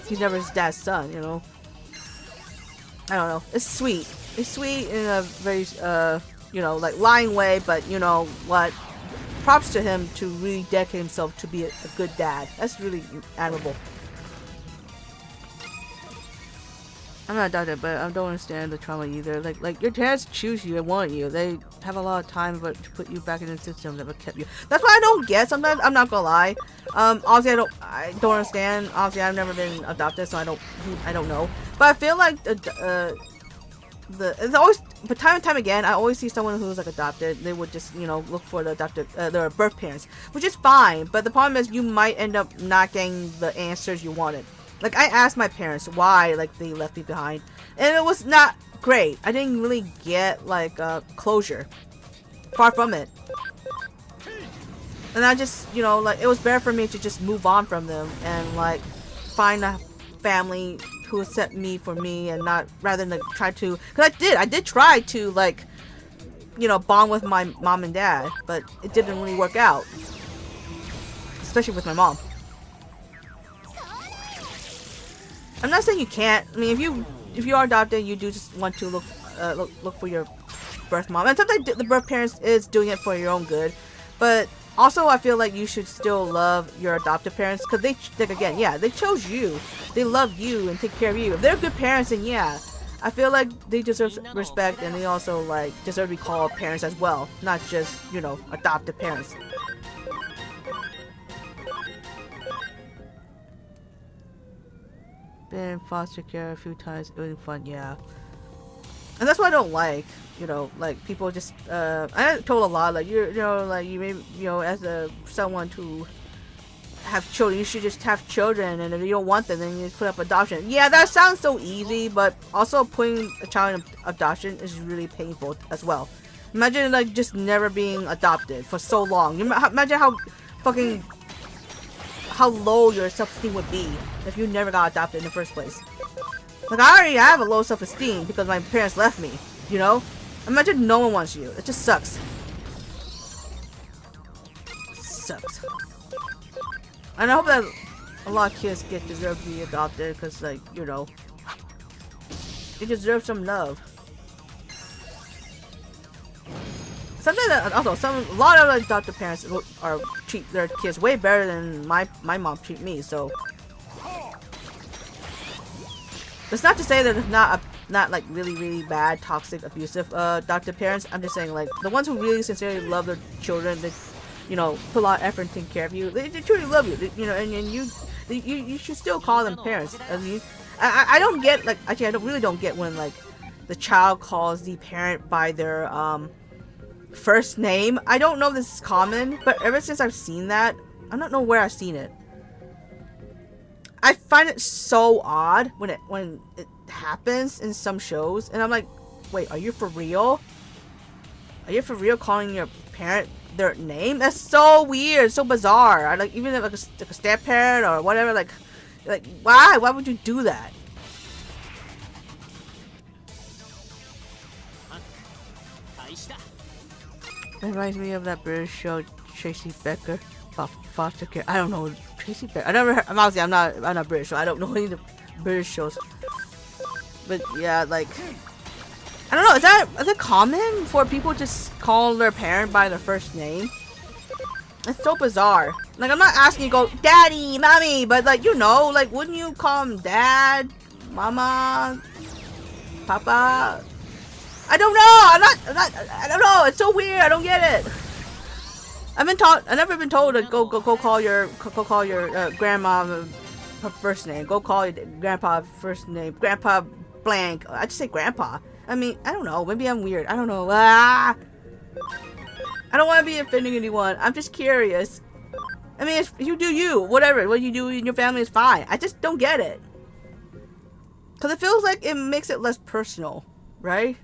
his dad's son. I don't know. It's sweet. It's sweet in a very like lying way, but what? Props to him to really dedicate himself to be a good dad. That's really admirable. I'm not adopted, but I don't understand the trauma either. Like your parents choose you and want you. They have a lot of time to put you back in the system that kept you. That's what I don't get sometimes. I'm not gonna lie. Obviously I don't understand. Obviously I've never been adopted, so I don't know. But I feel like it's always, but time and time again, I always see someone who's like adopted. They would just look for the adopted their birth parents, which is fine. But the problem is you might end up not getting the answers you wanted. Like, I asked my parents why like they left me behind, and it was not great. I didn't really get like closure. Far from it. And I just like it was better for me to just move on from them and like find a family who accept me for me, and not rather than try to, because I did try to like bond with my mom and dad, but it didn't really work out, especially with my mom. I'm not saying you can't. I mean, if you are adopted, you do just want to look for your birth mom, and sometimes the birth parents is doing it for your own good, but also I feel like you should still love your adoptive parents, because they chose you, they love you and take care of you. If they're good parents, then yeah, I feel like they deserve respect, and they also like deserve to be called parents as well, not just adoptive parents. Been in foster care a few times. It was fun, yeah. And that's what I don't like. Like people just. I told a lot like like you maybe as someone to have children, you should just have children, and if you don't want them, then you just put up adoption. Yeah, that sounds so easy, but also putting a child in adoption is really painful as well. Imagine like just never being adopted for so long. Imagine how fucking how low your self-esteem would be if you never got adopted in the first place. Like I already have a low self-esteem because my parents left me, you know? Imagine no one wants you. It just sucks. Sucks. And I hope that a lot of kids deserve to be adopted because, like, you know, they deserve some love. Something that also a lot of adopted parents treat their kids way better than my mom treat me. So it's not to say that it's not like really bad, toxic, abusive adopted parents. I'm just saying like the ones who really sincerely love their children, they, you know, put a lot of effort in taking care of you. They truly love you, you know, and you should still call them parents. I mean, I don't get, like, actually I really don't get when like the child calls the parent by their first name. I don't know if this is common, but ever since I've seen that, I don't know where I've seen it. I find it so odd when it happens in some shows, and I'm like, wait, are you for real? Are you for real calling your parent their name? That's so weird, so bizarre. I like, even like a step parent or whatever, like why would you do that? It reminds me of that British show, Tracy Becker, about foster care. I don't know Tracy Becker. I never heard, obviously I'm not British, so I don't know any of the British shows. But yeah, like, I don't know. Is it common for people to just call their parent by their first name? It's so bizarre. Like, I'm not asking you to go, daddy, mommy, but like, you know, like, wouldn't you call him dad, mama, papa? I don't know. I don't know. It's so weird. I don't get it. I've never been told to go call your grandma her first name. Go call your grandpa first name. Grandpa blank. I just say grandpa. I mean, I don't know. Maybe I'm weird. I don't know. I don't want to be offending anyone. I'm just curious. I mean, if you do you, whatever. What you do in your family is fine. I just don't get it. Because it feels like it makes it less personal, right?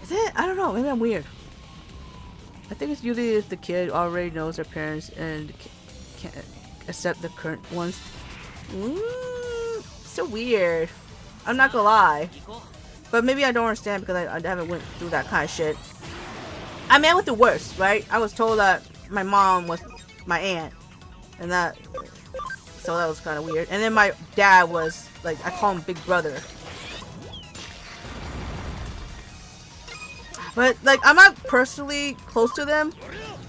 Is it? I don't know. Maybe I'm weird. I think it's usually if the kid already knows their parents and can't accept the current ones. So weird. I'm not gonna lie. But maybe I don't understand because I haven't went through that kind of shit. I mean, I went through worse, right? I was told that my mom was my aunt. And that... So that was kind of weird. And then my dad was, like, I call him Big Brother. But, like, I'm not personally close to them.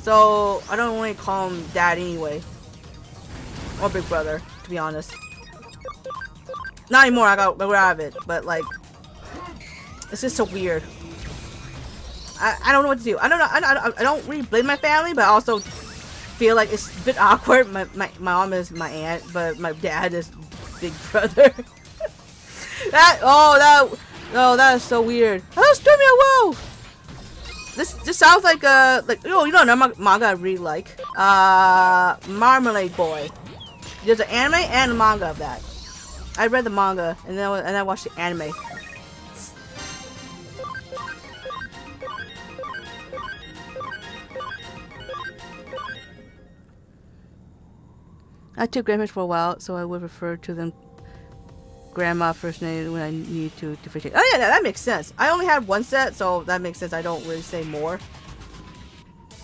So, I don't really call him Dad anyway. Or Big Brother, to be honest. Not anymore, I got rid of it. But, like, it's just so weird. I don't know what to do. I don't know. I don't really blame my family, but I also feel like it's a bit awkward. My mom is my aunt, but my dad is Big Brother. that is so weird. Oh, screw me, whoa! This sounds like you know another manga I really like. Marmalade Boy. There's an anime and a manga of that. I read the manga and I watched the anime. I took grandparents for a while, so I would refer to them grandma first name when I need to differentiate. Oh yeah, that makes sense. I only had one set, so that makes sense. I don't really say more.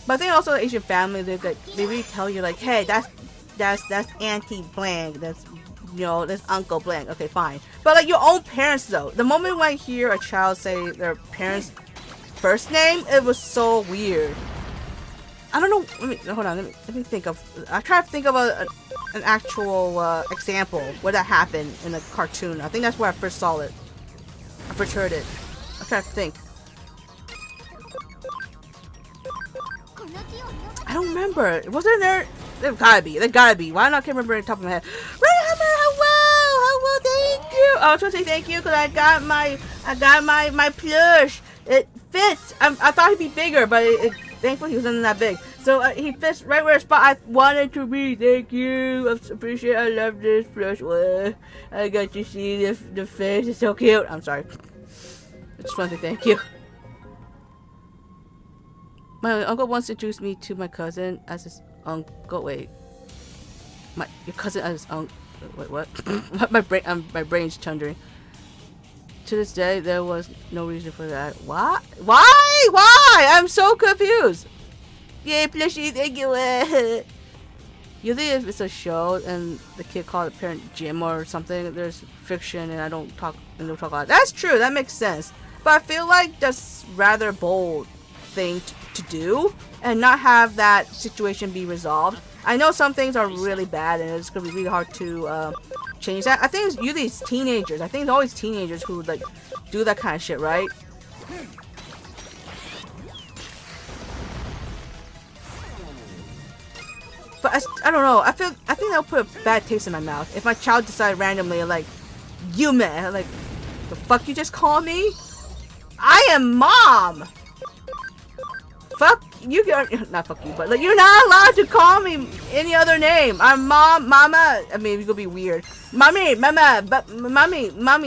But I think also the Asian family, they really tell you like, hey, that's Auntie Blank, that's, you know, that's Uncle Blank. Okay, fine. But like your own parents though, the moment when I hear a child say their parents' first name, it was so weird. I don't know. Hold on. Let me think of. I try to think of an actual example where that happened in a cartoon. I think that's where I first saw it. I first heard it. I try to think. I don't remember. Wasn't there? There gotta be. There gotta be. Why not? I can't remember on the top of my head. Hello, thank you. I was supposed to say thank you because I got my plush. It fits. I thought he'd be bigger, but thankfully he wasn't that big. So he fits right where the spot I wanted to be. Thank you. I appreciate it. I love this plush. I got to see the face. It's so cute. I'm sorry. I just want to say thank you. My uncle once introduced me to my cousin as his uncle. Wait, your cousin as his uncle. Wait, what? my brain's chundering. To this day, there was no reason for that. Why? Why? I'm so confused. Yay, plushie, thank you. Usually if it's a show and the kid called the parent Jim or something, there's fiction and I don't talk about it. That's true, that makes sense. But I feel like that's rather bold thing to do and not have that situation be resolved. I know some things are really bad and it's gonna be really hard to change that. I think it's usually teenagers. I think it's always teenagers who like do that kind of shit, right? But I don't know. I think that'll put a bad taste in my mouth if my child decided randomly like, Yume, like, the fuck you just call me? I am mom. Fuck you, not fuck you, but like you're not allowed to call me any other name. I'm mom, mama. I mean, it could be weird. Mommy, mama, but mommy, mom,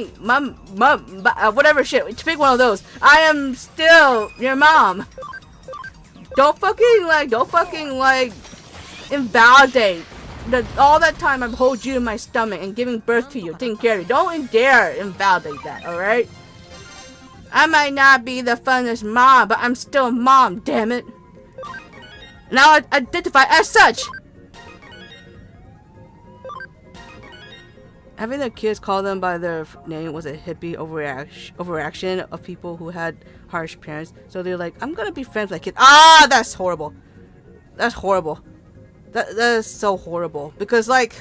whatever shit. Pick one of those. I am still your mom. Don't fucking like invalidate all that time I've hold you in my stomach and giving birth to you, taking care of you. Don't dare invalidate that, alright? I might not be the funnest mom, but I'm still mom, damn it. Now I identify as such. Having their kids call them by their name was a hippie overreaction of people who had harsh parents. So they're like, I'm gonna be friends with my kid. Ah, that's horrible. That's horrible. That is so horrible. Because like,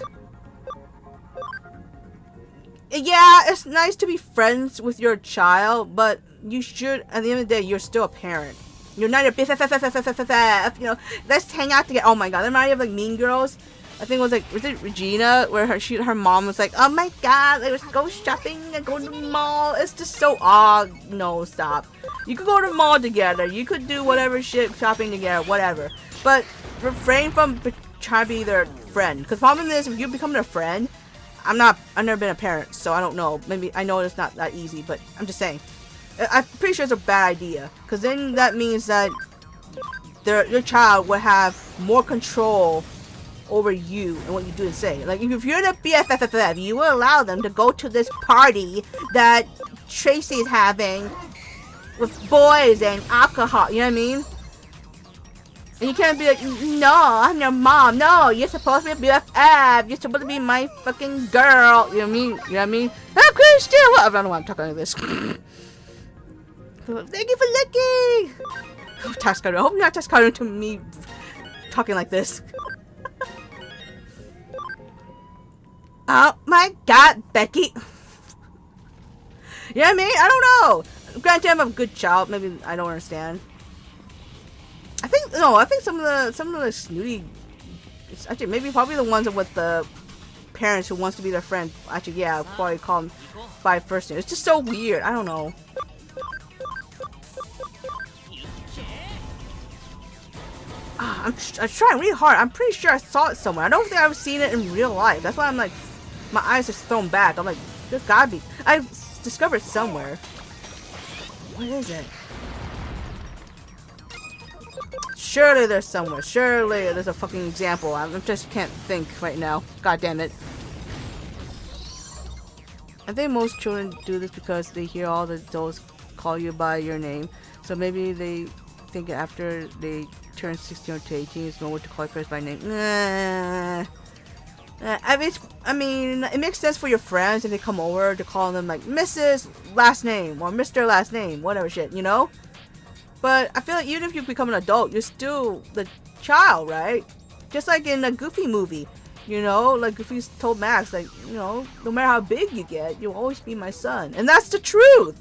yeah, it's nice to be friends with your child, but you should, at the end of the day, you're still a parent. You're not a BFF, you know, let's hang out together. Oh my god, that reminded me of like Mean Girls. I think it was like, was it Regina? Where her mom was like, oh my god, let's go shopping and go to the mall. It's just so odd. No, stop. You could go to the mall together. You could do whatever shit, shopping together, whatever. But refrain from trying to be their friend. Because the problem is, if you become their friend, I've never been a parent, so I don't know. Maybe, I know it's not that easy, but I'm just saying. I'm pretty sure it's a bad idea. Because then that means that your child will have more control over you and what you do and say. Like, if you're the BFFFF, you will allow them to go to this party that Tracy's having with boys and alcohol, you know what I mean? And you can't be like, no, I'm your mom. No, you're supposed to be a BFF. You're supposed to be my fucking girl. You know what I mean? You know what I mean? I'm Christian. Well, I don't know why I'm talking like this. Thank you for looking. Task card. I hope you're not task card to me talking like this. Oh my god, Becky. You know what I mean? I don't know. Granted, I'm a good child. Maybe I don't understand. I think some of the snooty, actually maybe probably the ones with the parents who wants to be their friend. Actually, yeah, I'll probably call them by first name. It's just so weird. I don't know. I'm trying really hard. I'm pretty sure I saw it somewhere. I don't think I've seen it in real life. That's why I'm like, my eyes are thrown back. I'm like, there's gotta be. I discovered it somewhere. What is it? Surely there's somewhere. Surely there's a fucking example. I just can't think right now. God damn it. I think most children do this because they hear all the adults call you by your name. So maybe they think after they turn 16 or to 18, it's normal to call your parents by name. Nah. I mean, it makes sense for your friends if they come over to call them like Mrs. last name or Mr. last name, whatever shit, you know? But I feel like even if you become an adult, you're still the child, right? Just like in a Goofy movie, you know? Like Goofy told Max, like, you know, no matter how big you get, you'll always be my son. And that's the truth!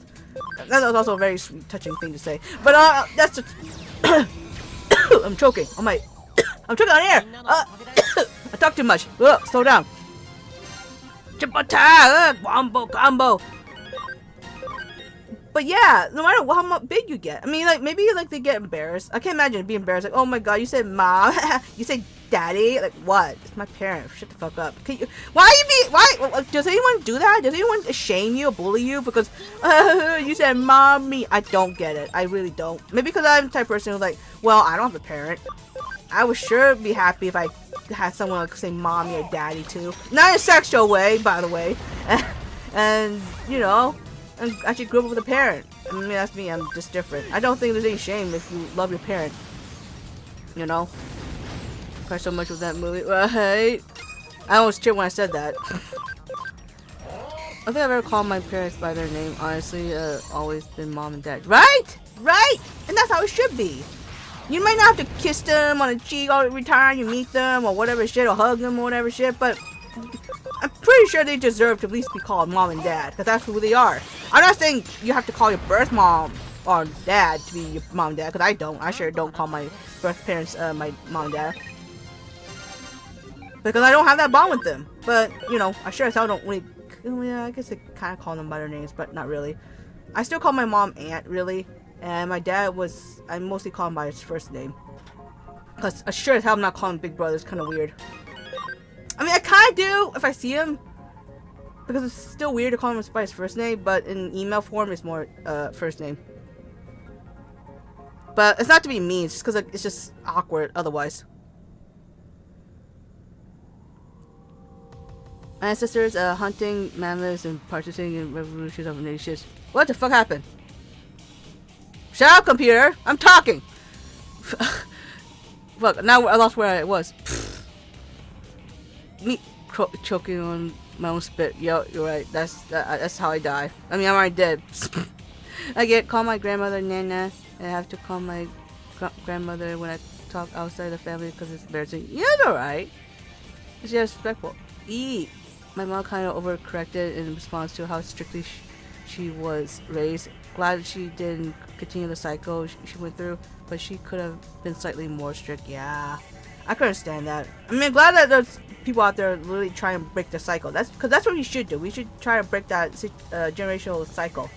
That was also a very sweet, touching thing to say. But, that's the... I'm choking. Oh my... I'm choking on air! I talk too much. Ugh, slow down. Combo. But yeah, no matter how big you get. I mean, like, maybe like they get embarrassed. I can't imagine being embarrassed. Like, oh my god, you said mom. You said daddy? Like, what? It's my parent. Shut the fuck up. Why does anyone do that? Does anyone shame you or bully you because you said mommy? I don't get it. I really don't. Maybe because I'm the type of person who's like, well, I don't have a parent. I would sure be happy if I had someone like say mommy or daddy too. Not in a sexual way, by the way. And you know, and actually grew up with a parent. I mean, that's me. I'm just different. I don't think there's any shame if you love your parent. You know? Cry so much with that movie. Right? I almost cheered when I said that. I don't think I've ever called my parents by their name. Honestly, always been mom and dad. Right? Right? And that's how it should be. You might not have to kiss them on the cheek every time you meet them or whatever shit, or hug them or whatever shit, but I'm pretty sure they deserve to at least be called mom and dad, because that's who they are. I'm not saying you have to call your birth mom or dad to be your mom and dad, because I don't. I sure don't call my birth parents my mom and dad. Because I don't have that bond with them. But, you know, I sure as hell don't really... Yeah, I guess I kind of call them by their names, but not really. I still call my mom aunt, really. And my dad was... I mostly call him by his first name. Because I sure as hell I'm not calling big brother. It's kind of weird. I mean, I kind of do if I see him. Because it's still weird to call him by his first name. But in email form, it's more first name. But it's not to be mean. It's just because like, it's just awkward otherwise. My ancestors hunting mammoths and participating in revolutions of nations. What the fuck happened? Shut up, computer! I'm talking! Fuck, now I lost where I was. Me choking on my own spit. Yo, you're right. That's how I die. I mean, I'm already dead. I get call my grandmother Nana, and I have to call my grandmother when I talk outside the family because it's embarrassing. Yeah, alright. It's just respectful. Eat. My mom kind of overcorrected in response to how strictly she was raised. Glad she didn't continue the cycle she went through, but she could have been slightly more strict. Yeah, I could understand that. I mean, glad that there's people out there really try and break the cycle. That's because that's what we should do. We should try to break that generational cycle.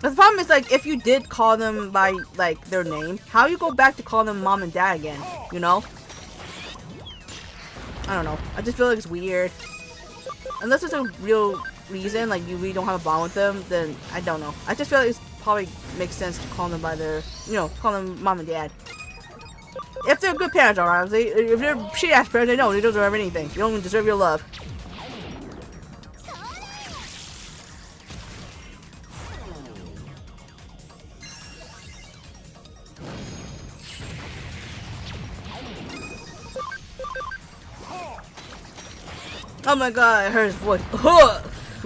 The problem is, like, if you did call them by, like, their name, how you go back to call them mom and dad again, you know? I don't know. I just feel like it's weird. Unless there's a real reason, like, you really don't have a bond with them, then I don't know. I just feel like it probably makes sense to call them by their, you know, call them mom and dad. If they're good parents, alright. If they're shitty-ass parents, they don't deserve anything. You don't deserve your love. Oh my god, I heard his voice.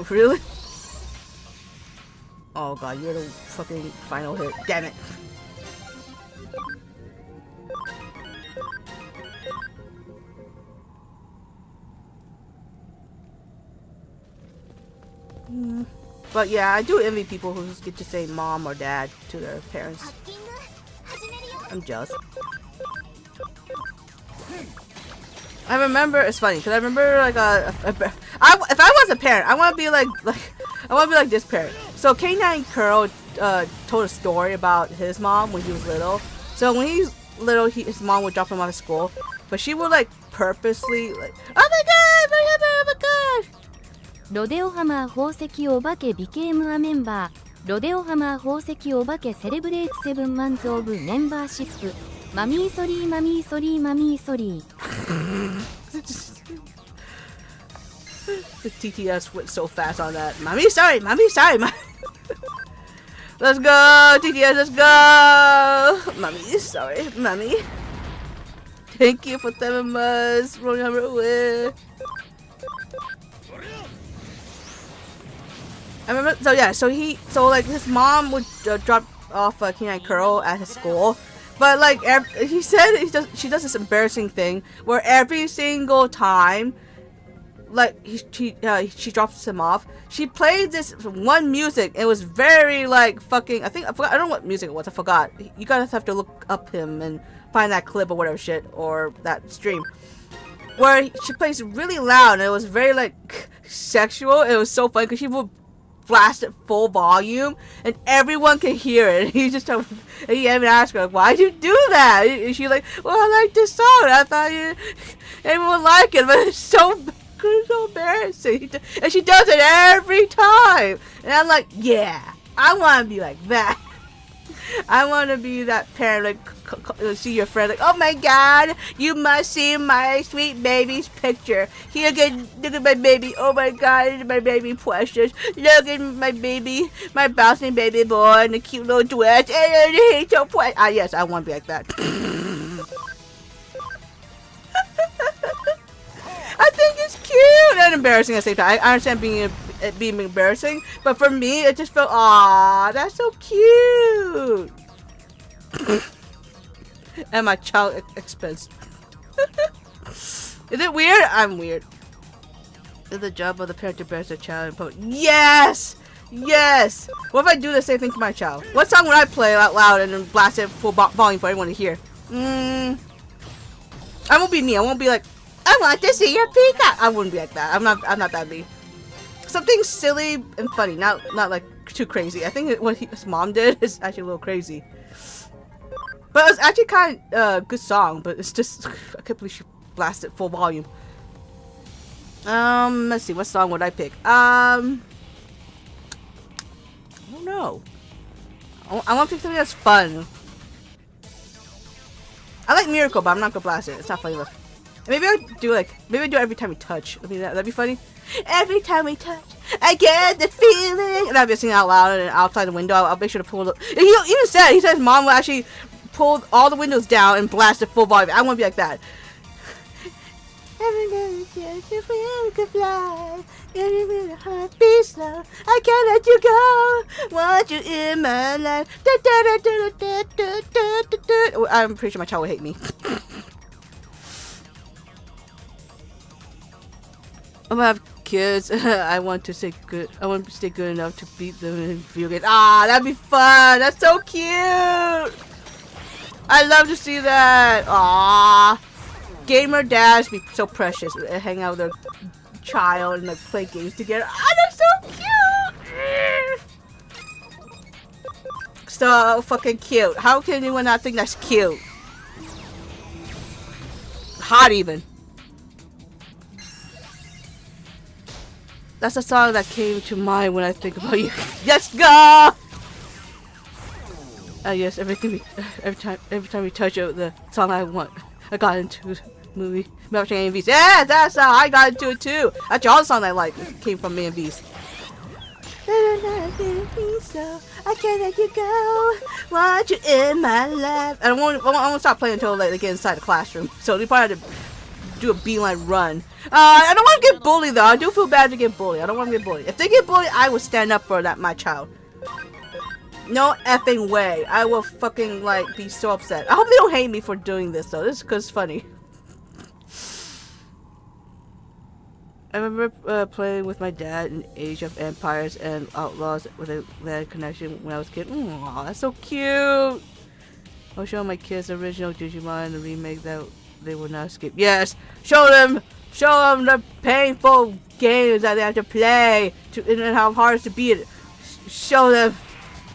Really? Oh god, you're the fucking final hit. Damn it. But yeah, I do envy people who just get to say mom or dad to their parents. I'm jealous. I remember, it's funny because I remember like if I was a parent, I want to be like this parent. So K9 Curl told a story about his mom when he was little. So when he's little, his mom would drop him off at school, but she would like purposely like, oh my god, oh my god. ロデオハマー宝石お化け became a member ロデオハマー宝石お化け celebrate 7 months of membership マミーソリーマミーソリーマミーソリー The TTS went so fast on that. Mommy, sorry, mommy, sorry. Let's go, TTS, let's go. Mommy, sorry, mommy. Thank you for 7 months. Roll number away. I remember, so yeah, so like his mom would drop off K9 Curl at his school, but like he said she does this embarrassing thing where every single time, like she drops him off, she played this one music. It was very like fucking, I don't know what music it was, I forgot. You guys have to look up him and find that clip or whatever shit, or that stream, where she plays really loud and it was very like sexual. It was so funny because she would blast it full volume, and everyone can hear it. He just told, and he even asked her, like, why'd you do that? And she's like, well, I like this song. I thought everyone would like it, but it's so embarrassing. And she does it every time. And I'm like, yeah, I want to be like that. I want to be that parent, like, see your friend, like, oh my god, you must see my sweet baby's picture. Here, look at my baby. Oh my god, my baby precious. Look at my baby, my bouncing baby boy, and the cute little dress. And he's so precious. Ah, yes, I want to be like that. I think it's cute and embarrassing at the same time. I understand it being embarrassing, but for me, it just felt, aw, that's so cute. At my child expense. Is it weird? I'm weird. Is the job of the parent to embarrass their child and post? Yes! Yes! What if I do the same thing to my child? What song would I play out loud and then blast it full volume for everyone to hear? I won't be me. I won't be like, I want to see your peacock. I wouldn't be like that. I'm not that mean. Something silly and funny, not like too crazy. I think what his mom did is actually a little crazy. But it was actually kind of good song, but it's just, I can't believe she blasted full volume. Let's see, what song would I pick? I don't know. I want to pick something that's fun. I like Miracle, but I'm not gonna blast it. It's not funny enough. Maybe I do every time we touch. I mean, that'd be funny. Every time we touch, I get the feeling. And I'll be singing out loud and outside the window. I'll make sure to pull the. He says mom will actually pull all the windows down and blast it full volume. I want to be like that. Every day if we could fly, every heart beats slow. I can't let you go. Want you in my life. I'm pretty sure my child will hate me. I'm gonna have kids. I want to stay good. I want to stay good enough to beat them in video games. Ah, that'd be fun. That's so cute. I love to see that. Ah, gamer dads be so precious. Hang out with their child and like play games together. Ah, that's so cute. So fucking cute. How can anyone not think that's cute? Hot even. That's a song that came to mind when I think about you. Let's go! Yes, every time we touch it, the song I got into the movie. Watching AMVs. Yeah, that song, I got into it too. Actually, all the songs I like came from AMVs. I can't let you go. Want you in my life. And I won't stop playing until they get inside the classroom. So they probably have to do a beeline run. I don't want to get bullied though. I do feel bad to get bullied. I don't want to get bullied. If they get bullied, I will stand up for my child. No effing way. I will fucking like be so upset. I hope they don't hate me for doing this though. This is because it's funny. I remember playing with my dad in Age of Empires and Outlaws with a land connection when I was a kid. Aww, that's so cute. I'll show my kids the original Digimon, the remake that they will not skip. Yes, show them the painful games that they have to play and how hard it is to beat it. Show them.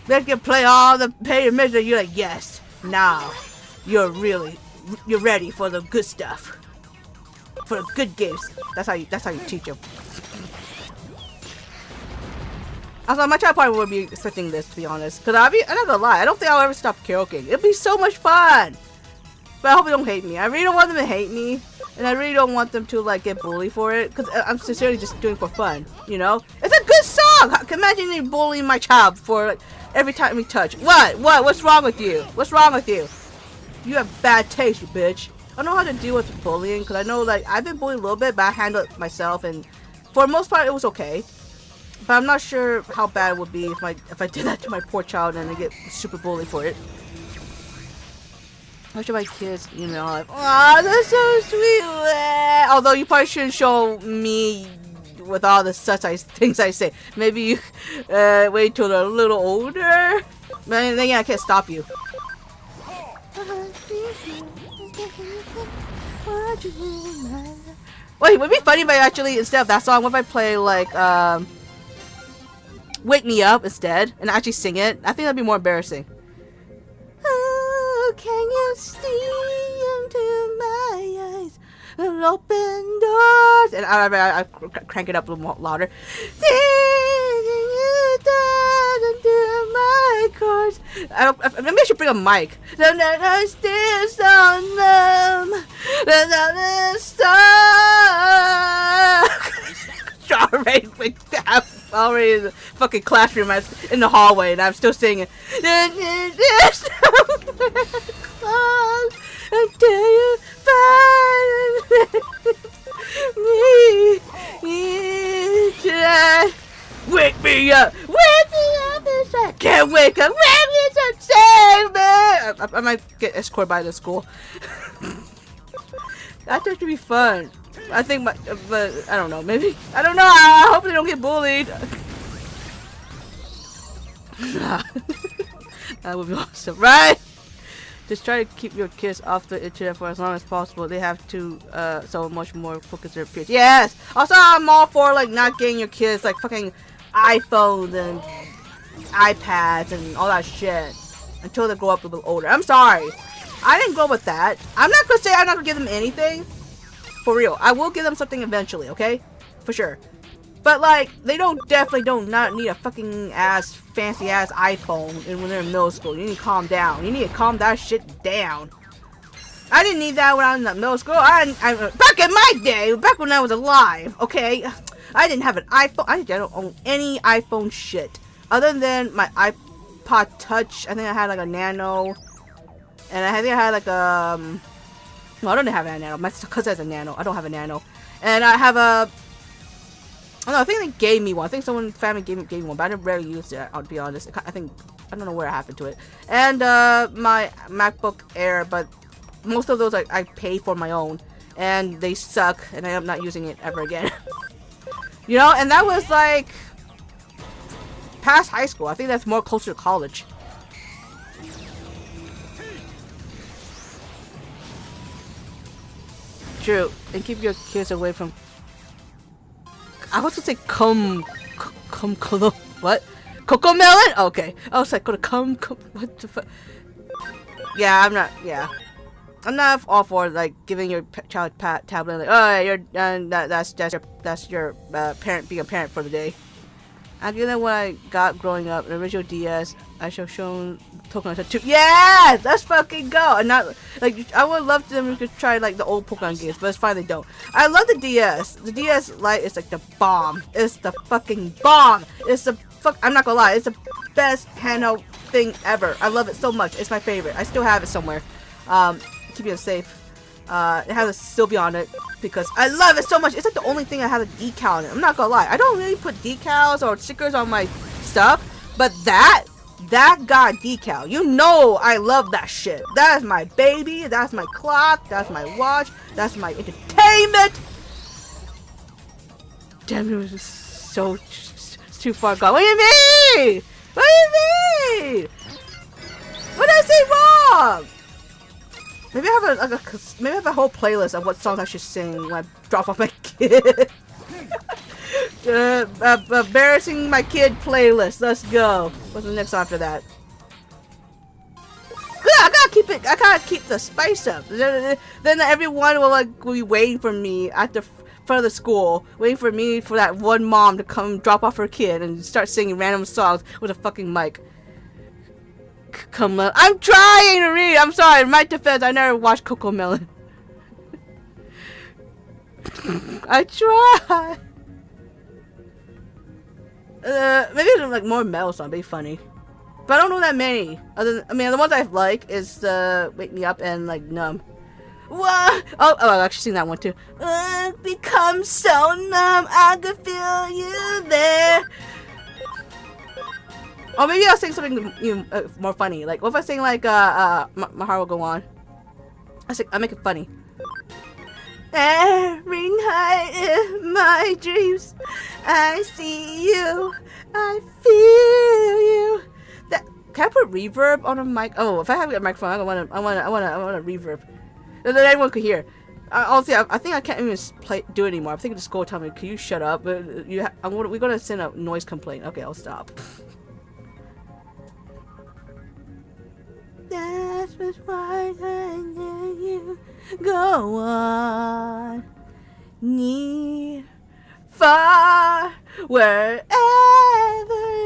They can play all the pain and misery. You're like, yes, now you're ready for the good stuff. For the good games. That's how you teach them. Also, my child probably would be expecting this, to be honest. Because I'm not gonna lie, I don't think I'll ever stop karaokeing. It'll be so much fun. But I hope they don't hate me. I really don't want them to hate me. And I really don't want them to like get bullied for it. Because I'm sincerely just doing it for fun. You know? It's a good song! Imagine you bullying my child for like every time we touch. What? What's wrong with you? What's wrong with you? You have bad taste, you bitch. I don't know how to deal with bullying. Because I know like I've been bullied a little bit. But I handled it myself. And for the most part it was okay. But I'm not sure how bad it would be if I did that to my poor child and they get super bullied for it. I show my kids, you know, like, oh, that's so sweet. Although you probably shouldn't show me with all the such things I say. Maybe you wait till they're a little older. But then yeah, I can't stop you. Wait, would it be funny if I actually, instead of that song, what if I play like wake me up instead and actually sing it. I think that'd be more embarrassing. Oh, can you see into my eyes? Open doors. And I crank it up a little more louder. My course. Maybe I should bring a mic. I'm still so numb. Already in the fucking classroom in the hallway, and I'm still singing. Until you find me. Wake me up! Wake me up! I can't wake up! Wake me up! Save me! I might get escorted by the school. That should be fun. I think but I don't know, maybe. I don't know, I hope they don't get bullied. That would be awesome, right? Just try to keep your kids off the internet for as long as possible. They have to so much more focus their peers. Yes! Also, I'm all for like not getting your kids like fucking iPhones and iPads and all that shit until they grow up a little older. I'm sorry. I didn't grow up with that. I'm not gonna say I'm not gonna give them anything. For real. I will give them something eventually, okay? For sure. But like, they definitely don't not need a fucking fancy ass iPhone when they're in middle school. You need to calm down. You need to calm that shit down. I didn't need that when I was in middle school. Back in my day, back when I was alive, okay? I didn't have an iPhone. I don't own any iPhone shit. Other than my iPod Touch. I think I had like a Nano. And I think I had like a... No, I don't have a Nano. My cousin has a Nano. I don't have a Nano. And I have a... Oh, no, I think they gave me one. I think someone family gave me one, but I never rarely used it, I'll be honest. I don't know what happened to it. And my MacBook Air, but most of those I pay for my own. And they suck, and I am not using it ever again. You know, and that was like past high school. I think that's more closer to college. True, and keep your kids away from... I was gonna say what? Coco melon? Okay. I was like, what the fuck? Yeah, I'm not all for like giving your child tablet like, oh, you're that's your parent being a parent for the day. I give them what I got growing up, the original DS. I shall shown Pokemon Tattoo. Yes, let's fucking go. And not like I would love them to try like the old Pokemon games, but it's fine they don't. I love the DS. The DS Lite is like the bomb. It's the fucking bomb. It's the I'm not gonna lie. It's the best handheld thing ever. I love it so much. It's my favorite. I still have it somewhere. Keep it safe. It has a Sylvia on it because I love it so much. It's like the only thing I have a decal on it. I'm not gonna lie. I don't really put decals or stickers on my stuff, but that got decal. You know I love that shit. That is my baby. That's my clock. That's my watch. That's my entertainment. Damn, it was just so too far gone. What do you mean? What do you mean? What did I say wrong? Maybe I have a whole playlist of what songs I should sing when I drop off my kid. Embarrassing my kid playlist. Let's go. What's the next song after that? I gotta keep the spice up. Then everyone will be waiting for me at the front of the school, waiting for me for that one mom to come drop off her kid and start singing random songs with a fucking mic. Come on. I'm trying to read. I'm sorry. In my defense, I never watched Coco Melon. I try. Maybe like more metal song, be funny. But I don't know that many. The ones I like is Wake Me Up and like Numb. What? Oh, I've actually seen that one too. Become so numb, I could feel you there. Or maybe I'll sing something more funny. Like, what if I sing like My Heart Will Go On? I make it funny. Every night in my dreams, I see you, I feel you. Can I put reverb on a mic? Oh, if I have a microphone, I want a reverb. Then everyone could hear. Honestly, I think I can't even do it anymore. I'm thinking the school tell me, can you shut up? We're gonna send a noise complaint. Okay, I'll stop. That's why you go on, near, far, wherever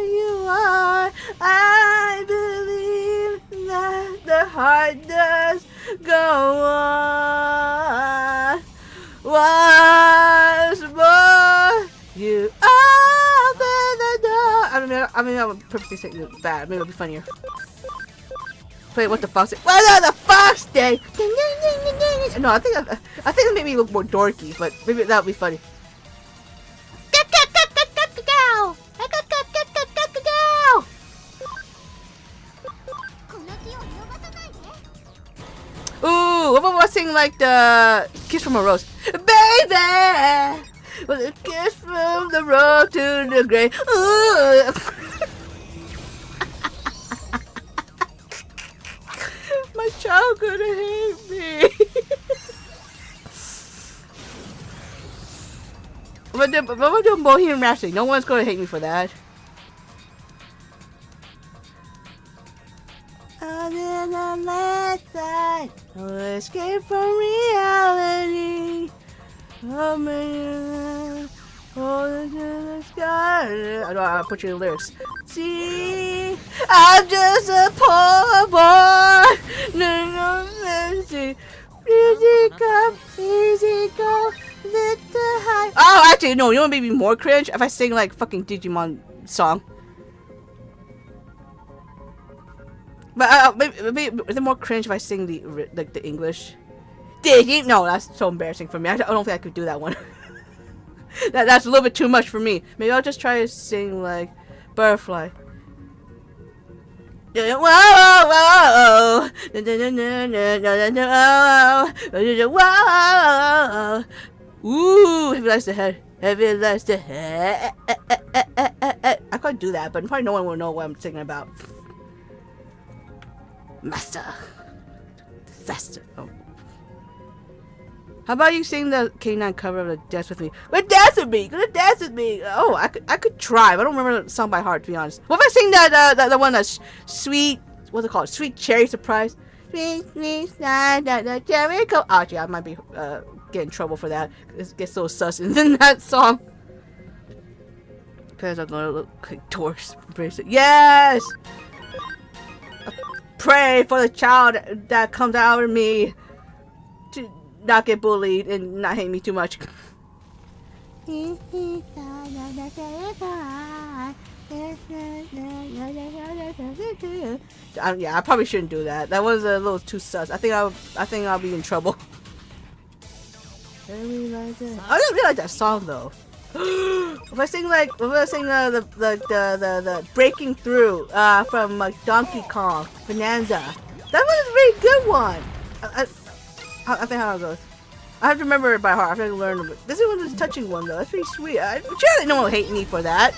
you are. I believe that the heart does go on. Once more, you open the door. I mean, I'm purposely saying it bad. Maybe it'll be funnier. Play what the fox. What the fox day? No, I think it made me look more dorky, but maybe that'll be funny. Ooh, what about singing like the Kiss from a Rose? Baby, with a kiss from the road to the grave. Ooh. My child gonna hate me. But we're doing Bohemian Rhapsody. No one's gonna hate me for that. I'm in the last side. No escape from reality. Oh man, hold to the sky. I know I'll put you in the lyrics. See, I'm just a poor boy. No mercy. Easy come, easy go. Little high. Oh, actually, no. You know what made me more cringe? If I sing like fucking Digimon song. But maybe is it more cringe if I sing the English? Digi? No, that's so embarrassing for me. I don't think I could do that one. That's a little bit too much for me. Maybe I'll just try to sing like Butterfly. Whoa, whoa, whoa. Ooh, heavy lies the head. Heavy lies the head. I can't do that, but probably no one will know what I'm singing about. Master. Faster. Oh. How about you sing the K9 cover of the Dance With Me? But dance with me! Gonna dance with me! Oh, I could try, but I don't remember the song by heart, to be honest. What if I sing the one that's sweet, what's it called? Sweet Cherry Surprise? Sweet, sweet, cherry go. Oh, actually, I might be get in trouble for that. It gets so sus in that song. Parents are gonna look like dorks. Yes! Pray for the child that comes out of me to not get bullied and not hate me too much. Yeah, I probably shouldn't do that. That was a little too sus. I think I'll be in trouble. I didn't really like that song though. If I sing the Breaking Through from Donkey Kong Bonanza, that was a very good one. I think how it goes. I have to remember it by heart. I have to learn it. This is a touching one though. That's pretty sweet. I'm sure that no one will hate me for that.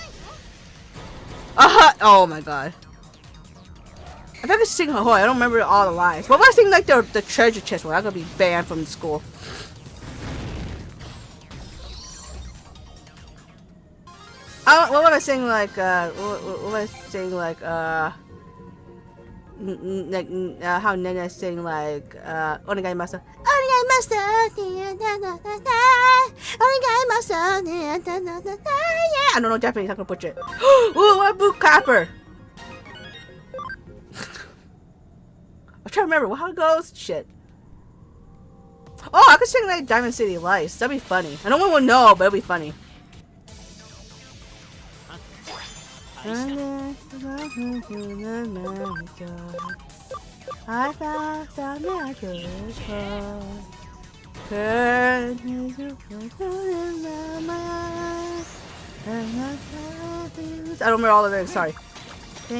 Oh my god. If I could sing Ahoy, I don't remember all the lines. What if I sing like the treasure chest one? I'm gonna be banned from school. What would I sing like, what would I sing like, how Nene sing like, Onegaimasa. Onegaimasa, Onegaimasa, yeah. I don't know Japanese, I'm gonna butcher it. Ooh, what a boot capper. I'm trying to remember how it goes. Shit. Oh, I could sing like Diamond City Lights. That'd be funny. And no one would know, but it'd be funny. I found some magic. I don't remember all of it. Sorry. The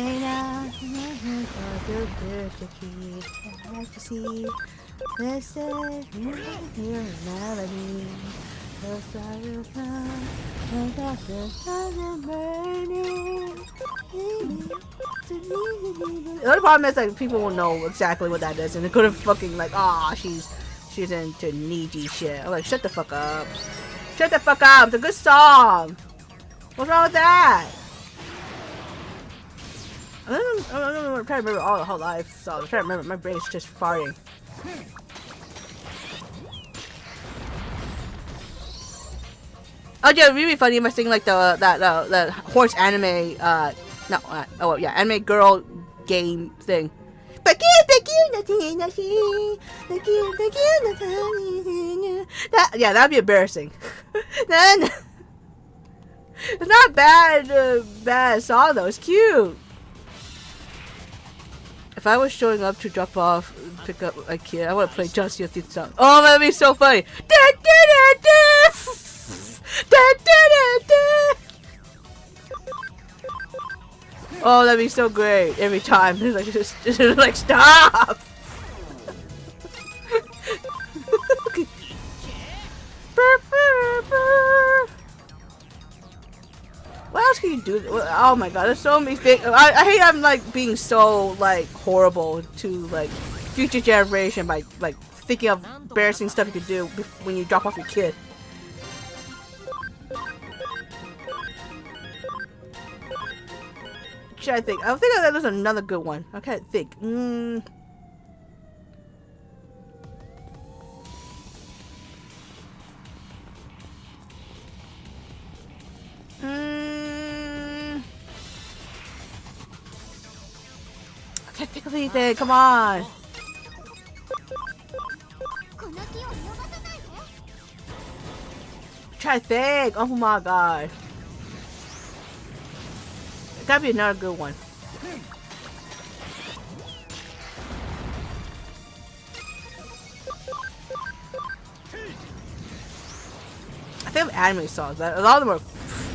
other problem is like people will know exactly what that is, and they could have fucking like, ah, she's she's into needy shit. I'm like, shut the fuck up. Shut the fuck up. It's a good song. What's wrong with that? I'm trying to remember all the whole life songs. I'm trying to remember. My brain's just farting. Oh yeah, it'd be funny if I sing like the horse anime anime girl game thing. That'd be embarrassing. Then it's not bad song though. It's cute. If I was showing up to drop off, pick up a kid, I would play Just Your Theme song. Oh, that'd be so funny. Oh, that'd be so great every time. It's like just like stop. What else can you do? Oh my god, there's so many things. I hate I'm like being so like horrible to like future generation by like thinking of embarrassing stuff you could do when you drop off your kid. I think that there's another good one. I can't think. I can't think of anything. Come on. Try to think. Oh my god. Gotta be another good one. I think of anime songs, but a lot of them are,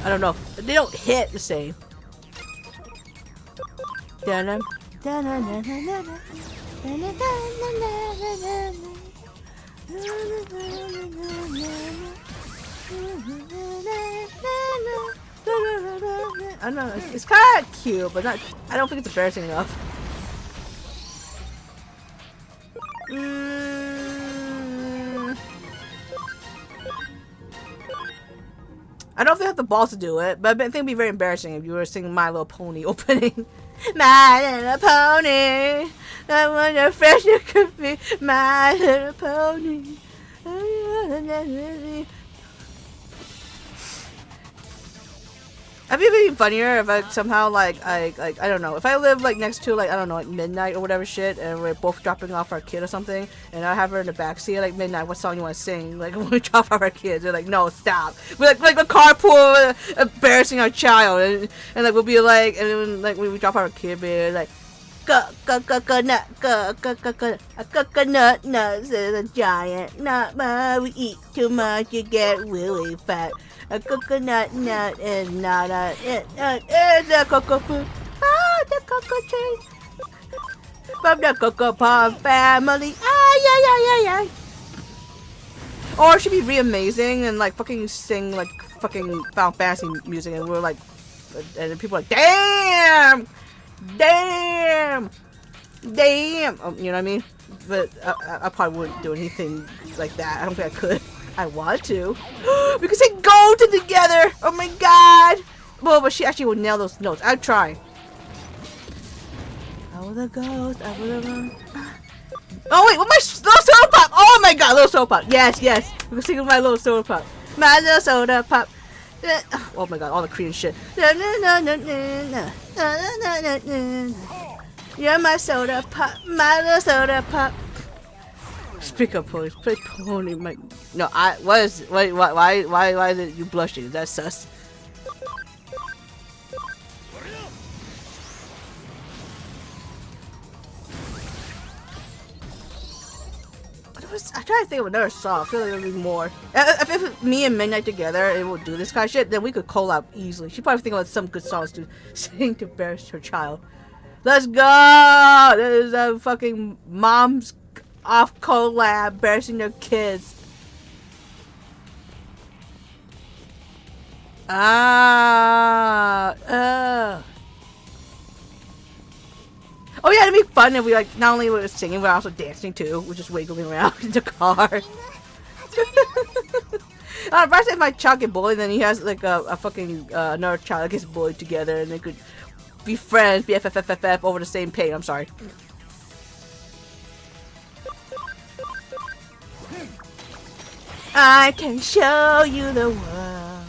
I don't know, they don't hit the same. I don't know, it's kind of cute, but not. I don't think it's embarrassing enough. I don't think I have the balls to do it, but I think it'd be very embarrassing if you were singing My Little Pony opening. My Little Pony, I wonder if you could be My Little Pony. It'd be funnier if I somehow like I don't know, if I live like next to like I don't know, like midnight or whatever shit, and we're both dropping off our kid or something, and I have her in the backseat like midnight. What song you want to sing? Like when we drop off our kids, they're like, no, stop. We're like a carpool, embarrassing our child, and like we'll be like, and then, like when we drop off our kid, we're like, coconut, coconut nuts is a giant nut, but we eat too much, you get really fat. A coconut nut is not a nut, it's a cocoa fruit. Ah, the cocoa tree from the Cocoa Palm family. Ay. Or it should be re-amazing and like fucking sing like fucking Final Fantasy music, and we're like, and people are like, damn. Oh, you know what I mean? But I probably wouldn't do anything like that. I don't think I could. I want to. We could sing Golden together. Oh my god. Well, but she actually would nail those notes. I'd try. I was a ghost. I was a... Oh wait, what my little soda pop? Oh my god, little soda pop. Yes. We can sing my little soda pop. My little soda pop. Oh my god, all the Korean shit. You're my soda pop, my little soda pop. Speak up, pony. Play pony. My no, why is it you blushing? Is that sus? I try to think of another song. I feel like it would be more. If me and Midnight together and we'll do this kind of shit, then we could collab easily. She'd probably think about some good songs to sing to embarrass her child. Let's go! This is a fucking mom's off collab, embarrassing their kids. Oh yeah, it'd be fun if we like not only were singing, but also dancing too. We're just wiggling around in the car. If I say my child get bullied, then he has like a fucking another child that gets bullied together, and they could be friends, be FFFFF over the same pain. I'm sorry. I can show you the world,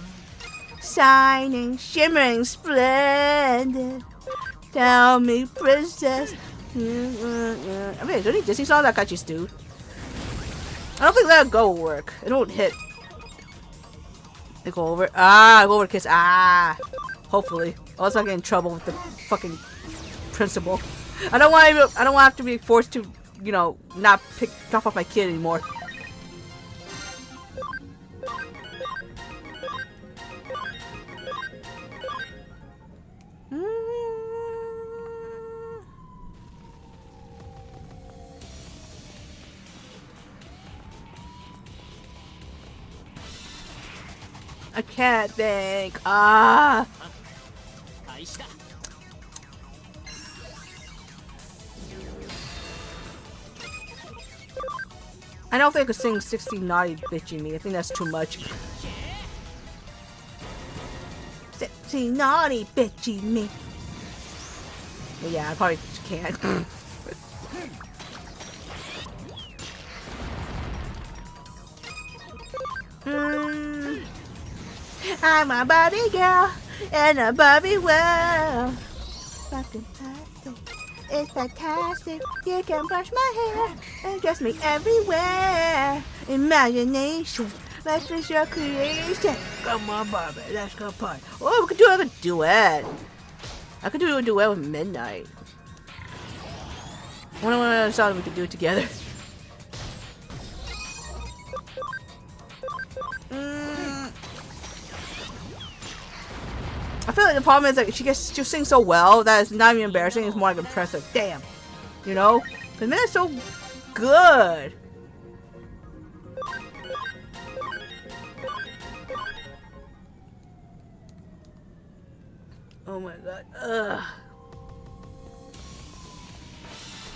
shining, shimmering, splendid. Tell me, princess. I mean, is there any Disney song that got you stewed? I don't think Let It Go will work. It won't hit. They go over. Ah, go over kiss. Ah, hopefully. Or else I'll get in trouble with the fucking principal. I don't want to. I don't want to have to be forced to, you know, not drop off my kid anymore. I can't think. Ah. I don't think I could sing 60 naughty bitchy me. I think that's too much. 60 naughty bitchy me. But yeah, I probably can't. I'm a Barbie girl in a Barbie world. Fucking plastic. It's fantastic. You can brush my hair and dress me everywhere. Imagination. Life is your creation. Come on, Barbie. Let's go party. Oh, we could do like a duet. I could do a duet with Midnight. I wonder what other song we could do together. I feel like the problem is like she sings so well that it's not even embarrassing. It's more like impressive. Damn, you know, because Midnight's so good. Oh my god. Ugh.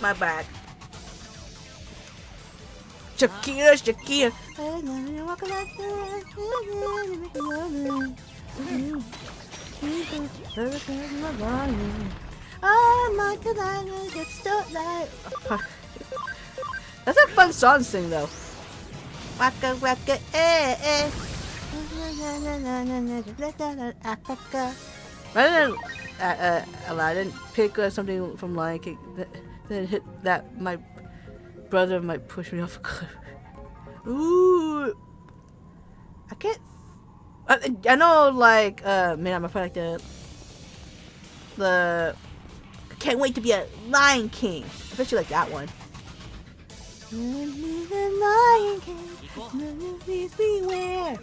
My back. Shakira, Shakira. That's a fun song to sing though. Waka waka eh eh. Africa. Rather than Aladdin, pick something from Lion King that hit that my brother might push me off a cliff. Ooh, I can't. I know, like, man, I'm afraid like the. I can't wait to be a Lion King. I bet you like that one. Lion King, please beware.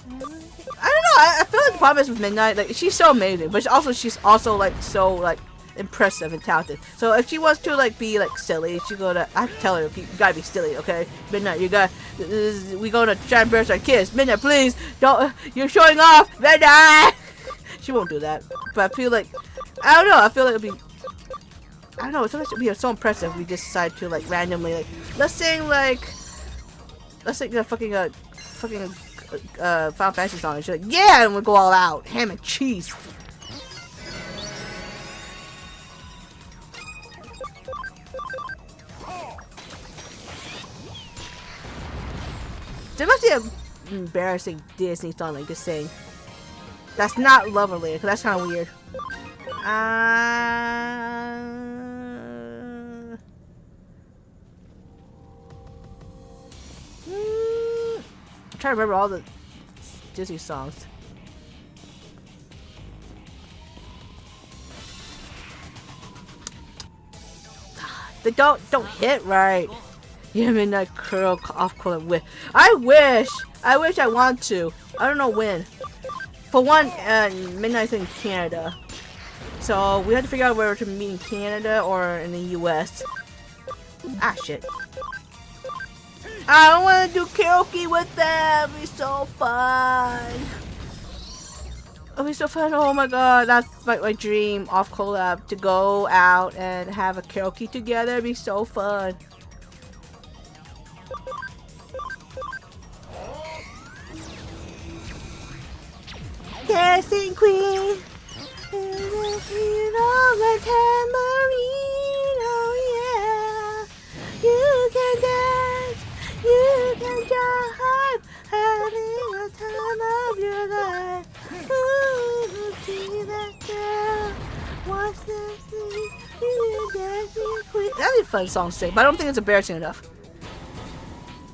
I don't know. I feel like the problem is with Midnight. Like, she's so amazing, but she's also like so like impressive and talented. So if she wants to like be like silly, she go to. I have to tell her, you gotta be silly, okay? Midnight, you got. We go to try and burst our kiss. Midnight, please don't. You're showing off, Midnight. She won't do that. But I feel like, I don't know. I feel like it'd be. I don't know. It's supposed to be so impressive. If we just decide to like randomly like let's sing the fucking Final Fantasy song. And she's like, yeah, and we'll go all out, ham and cheese. There must be an embarrassing Disney song like this sing. That's not love related, because that's kind of weird. I'm trying to remember all the Disney songs. They don't hit right. Yeah, Midnight curl off color whip. I wish I want to. I don't know when. For one, Midnight's in Canada, so we had to figure out whether to meet in Canada or in the U.S. Ah, shit. I don't want to do karaoke with them. It's so fun. It'll be so fun. Oh my god, that's my dream off collab, to go out and have a karaoke together. It'd be so fun. Dancing queen, you know my tambourine, oh yeah. You can dance, you can jive, having the time of your life. Ooh, see that girl, watch that thing, you dancing queen. That'd be a fun song to sing, but I don't think it's embarrassing enough.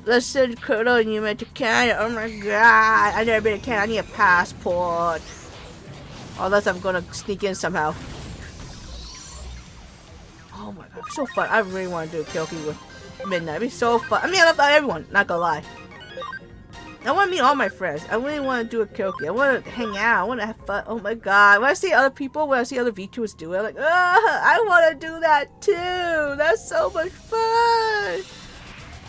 Let's send Kuro and Yume to Canada. Oh my god, I've never been to Canada. I need a passport. Unless I'm gonna sneak in somehow. Oh my god, so fun. I really want to do a karaoke with Midnight. It'd be so fun. I mean, I love everyone, not gonna lie. I want to meet all my friends. I really want to do a karaoke. I want to hang out. I want to have fun. Oh my god. When I see other people, when I see other VTubers do it, I'm like, I want to do that too. That's so much fun.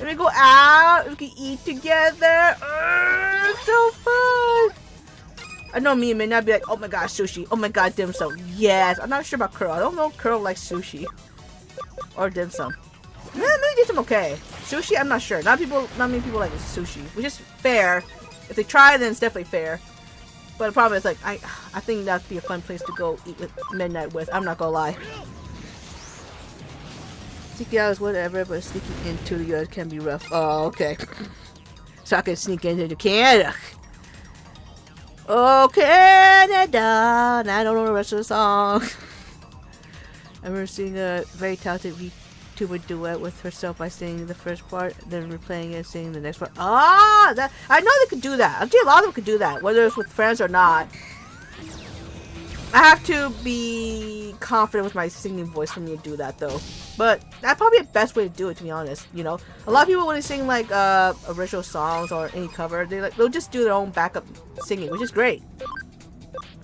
Let me go out. We can eat together. It's so fun. I know me and Midnight be like, oh my god, sushi. Oh my god, dim sum. Yes. I'm not sure about Kuro. I don't know if Kuro likes sushi or dim sum. Yeah, maybe dim sum okay. Sushi, I'm not sure. Not many people like sushi, which is fair. If they try, then it's definitely fair. But the problem is, like, I think that'd be a fun place to go eat with Midnight with. I'm not gonna lie. Sneaking out is whatever, but sneaking into the US can be rough. Oh, okay. So I can sneak into Canada. Oh, Canada! And I don't know the rest of the song. I remember seeing a very talented VTuber duet with herself by singing the first part, then replaying it and singing the next part. Ah! That, I know they could do that. Actually, a lot of them could do that, whether it's with friends or not. I have to be confident with my singing voice for me to do that, though. But that's probably the best way to do it, to be honest. You know, a lot of people when they sing like original songs or any cover, they'll just do their own backup singing, which is great.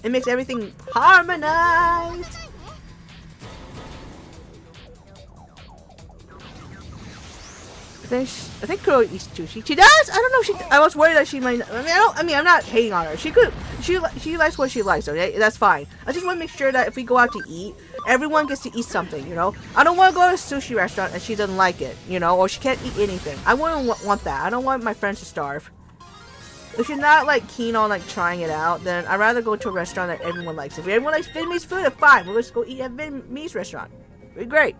It makes everything harmonized. I think Kuro eats sushi. She does. I don't know. I was worried that she might. I mean, I'm not hating on her. She could. She likes what she likes. Okay, that's fine. I just want to make sure that if we go out to eat, everyone gets to eat something. You know, I don't want to go to a sushi restaurant and she doesn't like it. You know, or she can't eat anything. I wouldn't want that. I don't want my friends to starve. If she's not like keen on like trying it out, then I'd rather go to a restaurant that everyone likes. If everyone likes Vietnamese food, then fine. We'll just go eat at a Vietnamese restaurant. It'd be great.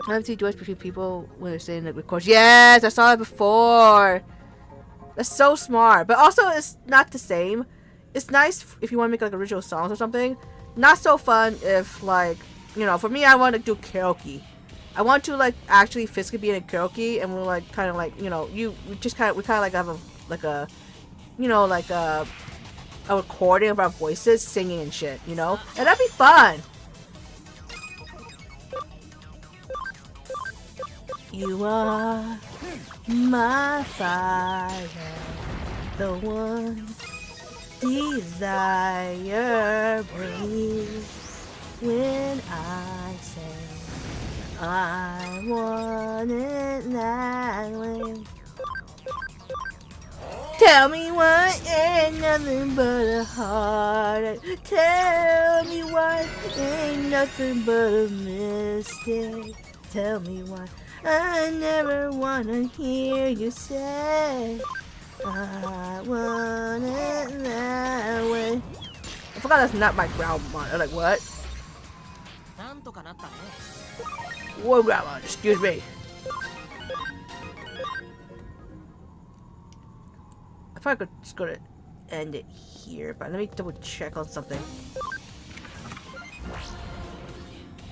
I have to join between people when they're saying that records. Yes, I saw that before. That's so smart. But also, it's not the same. It's nice if you want to make like original songs or something. Not so fun if like, you know, for me, I want to do karaoke. I want to like actually physically be in a karaoke and we're like kind of like, you know, we kind of like have a recording of our voices singing and shit, you know, and that'd be fun. You are my fire, the one desire breathes when I say I want it that way. Tell me why ain't nothing but a heart. Tell me why ain't nothing but a mistake. Tell me why I never wanna hear you say I want it that way. I forgot that's not my ground mod. I'm like, what? Whoa, grandma, excuse me. I thought I could just go to end it here, but let me double check on something.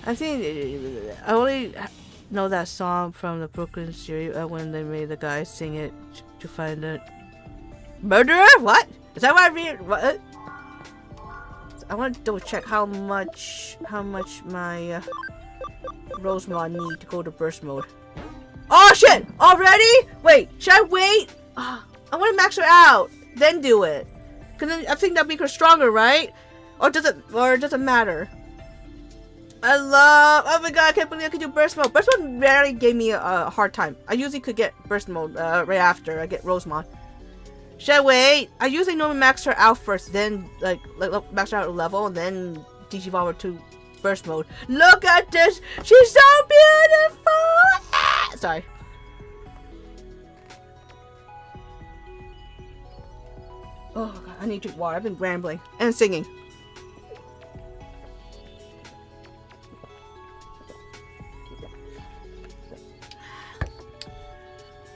I think I only know that song from the Brooklyn series when they made the guy sing it to find a murderer. What is that? What I read? What? I want to double check how much my Rosemont need to go to burst mode. Oh shit! Already? Wait, should I wait? I want to max her out, then do it. Cause then I think that'll make her stronger, right? Or does it matter? Oh my god, I can't believe I could do burst mode. Burst mode rarely gave me a hard time. I usually could get burst mode right after I get Rosemont. Should I wait? I usually normally max her out first, then like max her out a level, and then Digivolve her to burst mode. Look at this! She's so beautiful! Ah! Sorry. Oh god, I need to drink water. I've been rambling and singing.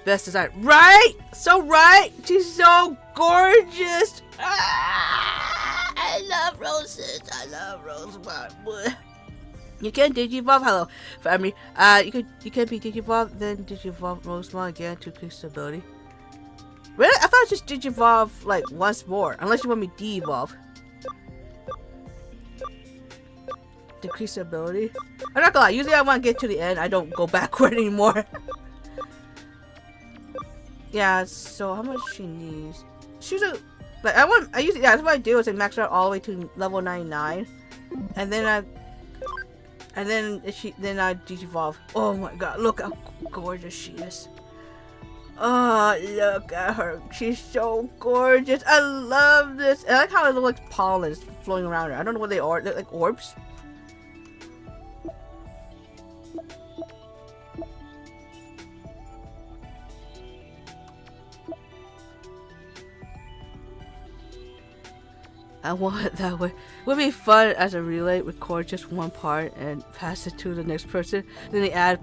Best design, right? So right. She's so gorgeous. Ah, I love roses. I love roses. You can Digivolve. Hello, family. You can be Digivolve, then Digivolve Rosemont again to increase stability. Really? I thought it was just Digivolve like once more. Unless you want me de-evolve. Decrease ability. I'm not gonna lie. Usually I want to get to the end. I don't go backward anymore. Yeah, so how much she needs? She's a like I usually that's what I do is I max her out all the way to level 99, and then I Digivolve. Oh my god, look how gorgeous she is. Oh, look at her. She's so gorgeous. I love this. I like how it looks like pollen floating around her. I don't know what they are. They're like orbs. I want it that way. It would be fun as a relay, record just one part and pass it to the next person. Then they add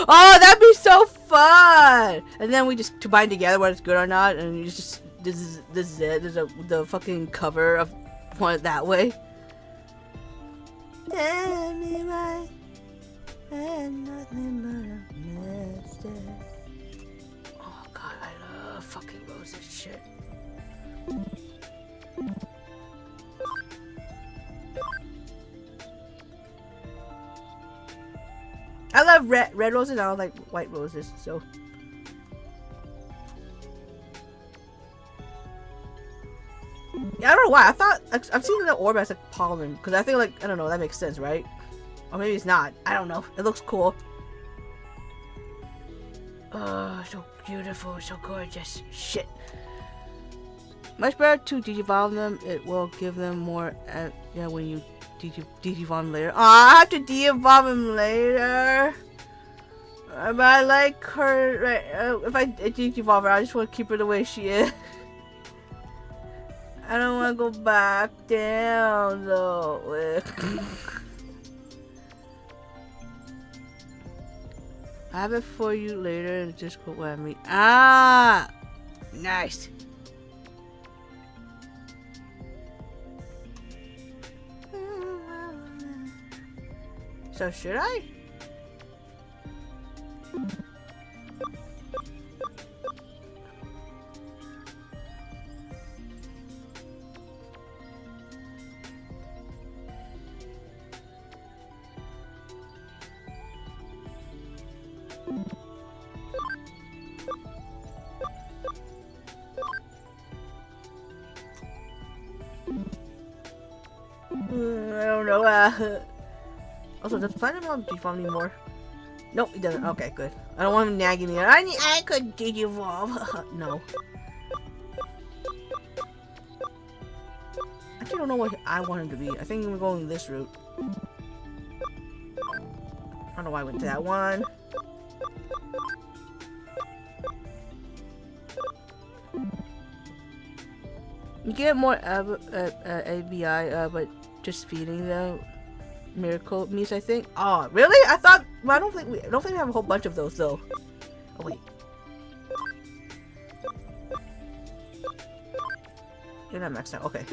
oh, that'd be so fun! And then we just combine together whether it's good or not, and you just this is it. There's the fucking cover of one that way. Tell me why and nothing but a mistake. Oh god, I love fucking roses shit. I love red roses. I don't like white roses. So yeah, I don't know why. I thought I'm seeing the orb as like pollen because I think like I don't know. That makes sense, right? Or maybe it's not. I don't know. It looks cool. Oh, so beautiful, so gorgeous. Shit. Much better to digivolve them. It will give them more. Yeah, when you digivolve them later. Oh, I have to de-evolve him later. But I like her. Right? If I digivolve her, I just want to keep her the way she is. I don't want to go back down though. I have it for you later and just go with me. Ah, nice. So should I? I don't know. Also, does Platinum not devolve anymore? Nope, he doesn't. Okay, good. I don't want him nagging me. I could digivolve. No. I actually don't know what I want him to be. I think we're going this route. I don't know why I went to that one. You get more ABI, but just feeding them. Miracle means I think. Oh, really? I thought. Well, I don't think we have a whole bunch of those though. Oh wait. You're not maxed out. Okay.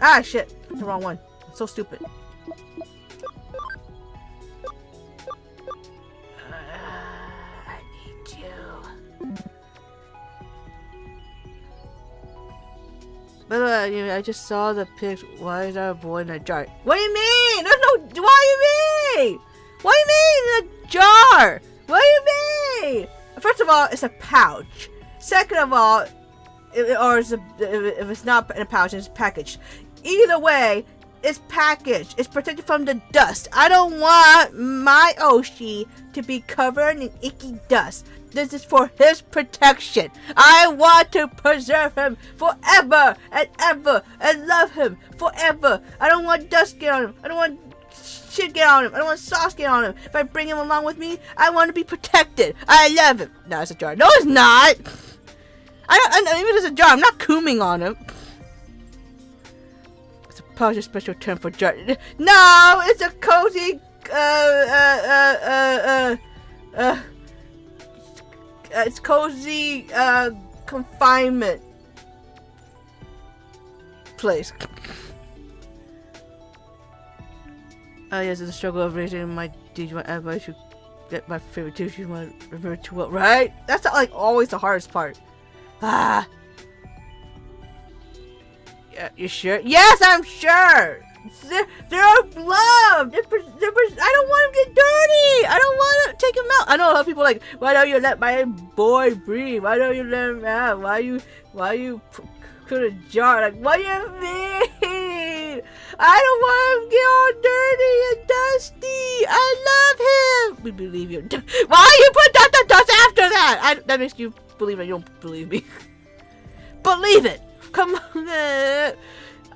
Ah, shit. It's the wrong one. It's so stupid. I need you. By the way, you know, I just saw the pics. Why is our boy in a jar? What do you mean? There's no. What do you mean? What do you mean in a jar? What do you mean? First of all, it's a pouch. Second of all, or if it's not in a pouch, it's packaged. Either way, it's packaged. It's protected from the dust. I don't want my Oshi to be covered in icky dust. This is for his protection. I want to preserve him forever and ever and love him forever. I don't want dust get on him. I don't want shit get on him. I don't want sauce get on him. If I bring him along with me, I want to be protected. I love him. No, it's a jar. No, it's not. I even if it's a jar, I'm not cooming on him. It's a pouch, a special term for jar. No, it's a cozy it's cozy confinement place. Oh yes, it's a struggle of raising my Digimon. Everybody should get my favorite Digimon referred to well, right? That's not, like always the hardest part. Ah. Yeah, you sure? Yes, I'm sure. They're loved. I don't want him to get dirty. I don't want to take him out. I know a lot of people are like, why don't you let my boy breathe? Why don't you let him out? Why you put a jar? Like, what do you mean? I don't want him to get all dirty and dusty. I love him. We believe you. Why you put the dust after that? That makes you believe it. You don't believe me. Believe it. Come on.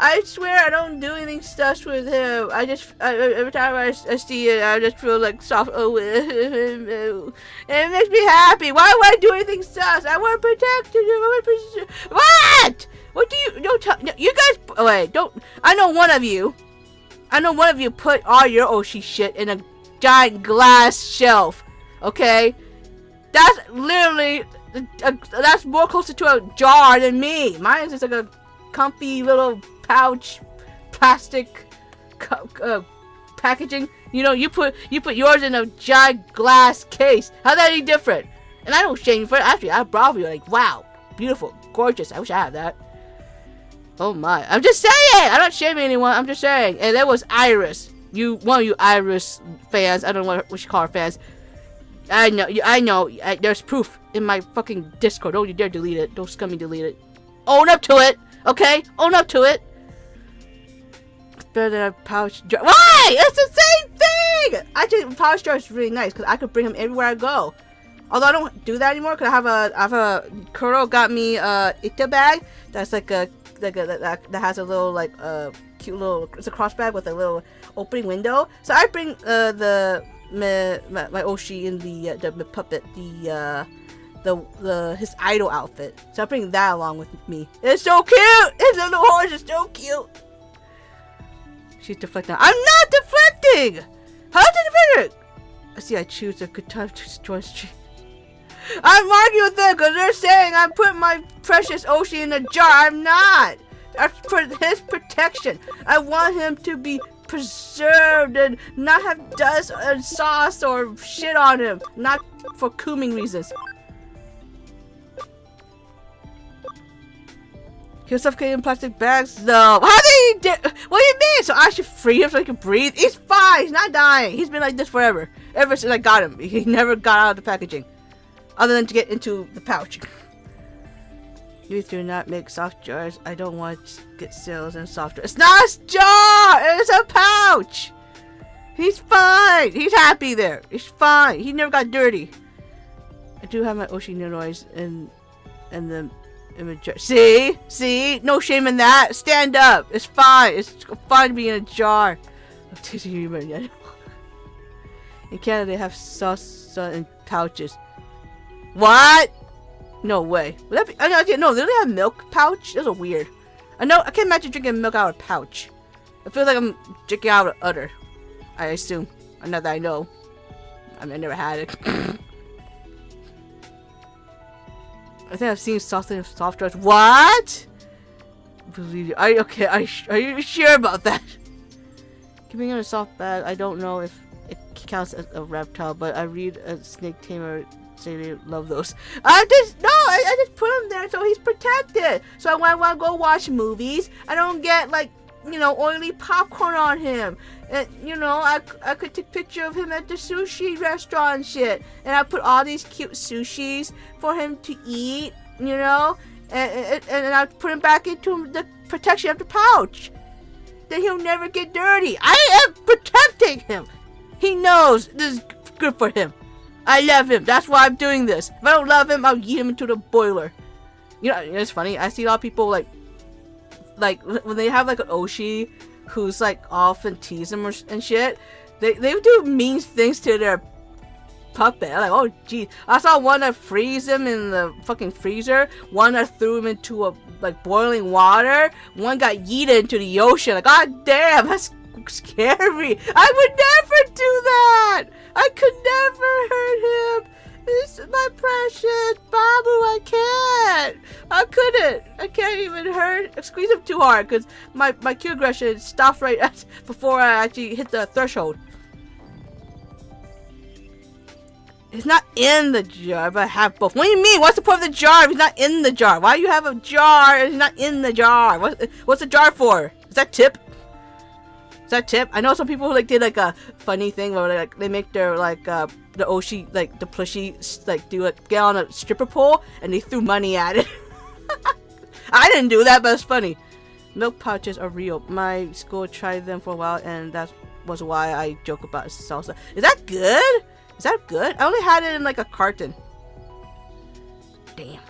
I swear I don't do anything sus with him. Every time I see it, I just feel like soft. Oh, and it makes me happy. Why would I do anything sus? I want to protect you. What? What do you? Don't tell. No, you guys. Oh, wait, don't. I know one of you put all your Oshi shit in a giant glass shelf. Okay, that's literally. That's more closer to a jar than me. Mine is just like a comfy little pouch, plastic packaging. You know, you put yours in a giant glass case. How's that any different? And I don't shame you for it. Actually, I bravo you. Like, wow, beautiful, gorgeous. I wish I had that. Oh my! I'm just saying. I'm not shaming anyone. I'm just saying. And that was Iris. One of you Iris fans. I don't know what you call her fans. I know. There's proof in my fucking Discord. Don't you dare delete it. Don't scummy delete it. Own up to it. Okay? Own up to it. It's better than a pouch jar. Why? It's the same thing! Actually, pouch jar is really nice because I could bring him everywhere I go. Although I don't do that anymore because I have a Kuro got me a Ita bag that's that has a little like cute little, it's a cross bag with a little opening window. So I bring my Oshi in the puppet, his idol outfit. So I bring that along with me. It's so cute! His little horse is so cute! She's deflecting. I'm not deflecting! How's it deflecting? I see I choose a good time to destroy stream. I'm arguing with them because they're saying I'm putting my precious Oshi in a jar. I'm not! That's for his protection. I want him to be preserved and not have dust and sauce or shit on him. Not for cooming reasons. He was suffocating in plastic bags though. How did he what do you mean? So I should free him so he can breathe? He's fine. He's not dying. He's been like this forever. Ever since I got him. He never got out of the packaging. Other than to get into the pouch. You do not make soft jars. I don't want to get sales in soft jars. It's not a jar! It's a pouch! He's fine. He's happy there. He's fine. He never got dirty. I do have my Oshi noise in the image. See? See? No shame in that. Stand up. It's fine. It's fine to be in a jar. In Canada, they have sauce in pouches. What? No way. Would that be? No, they have milk pouch. Those are weird. I can't imagine drinking milk out of a pouch. It feels like I'm drinking out of udder. I assume. Not that I know. I mean, I never had it. I think I've seen sauce in soft jars. What? Believe you. Are you sure about that? Keeping in a soft bag. I don't know if it counts as a reptile, but I read a snake tamer say they love those. I just put him there so he's protected. So when I want to go watch movies, I don't get like, oily popcorn on him. And I could take a picture of him at the sushi restaurant and shit. And I put all these cute sushis for him to eat, and I put him back into the protection of the pouch. Then he'll never get dirty. I am protecting him. He knows this is good for him. I love him. That's why I'm doing this. If I don't love him, I'll yeet him into the boiler. You know, it's funny. I see a lot of people like when they have like an Oshi who's like off and tease them and shit. They do mean things to their puppet. Like, oh geez, I saw one that freeze him in the fucking freezer. One that threw him into a like boiling water. One got yeeted into the ocean. Like, god damn, that's scary. I would never do that. I could never hurt him. This is my precious Babu. I can't. I couldn't. I can't even squeeze him too hard because my Q aggression stops right before I actually hit the threshold. It's not in the jar, but I have both. What do you mean? What's the point of the jar if he's not in the jar? Why do you have a jar if he's not in the jar? What's the jar for? Is that tip? Is that tip? I know some people like did like a funny thing where like they make their like the Oshi like the plushie like do like get on a stripper pole and they threw money at it. I didn't do that, but it's funny. Milk pouches are real. My school tried them for a while, and that was why I joke about salsa. Is that good? Is that good? I only had it in like a carton. Damn.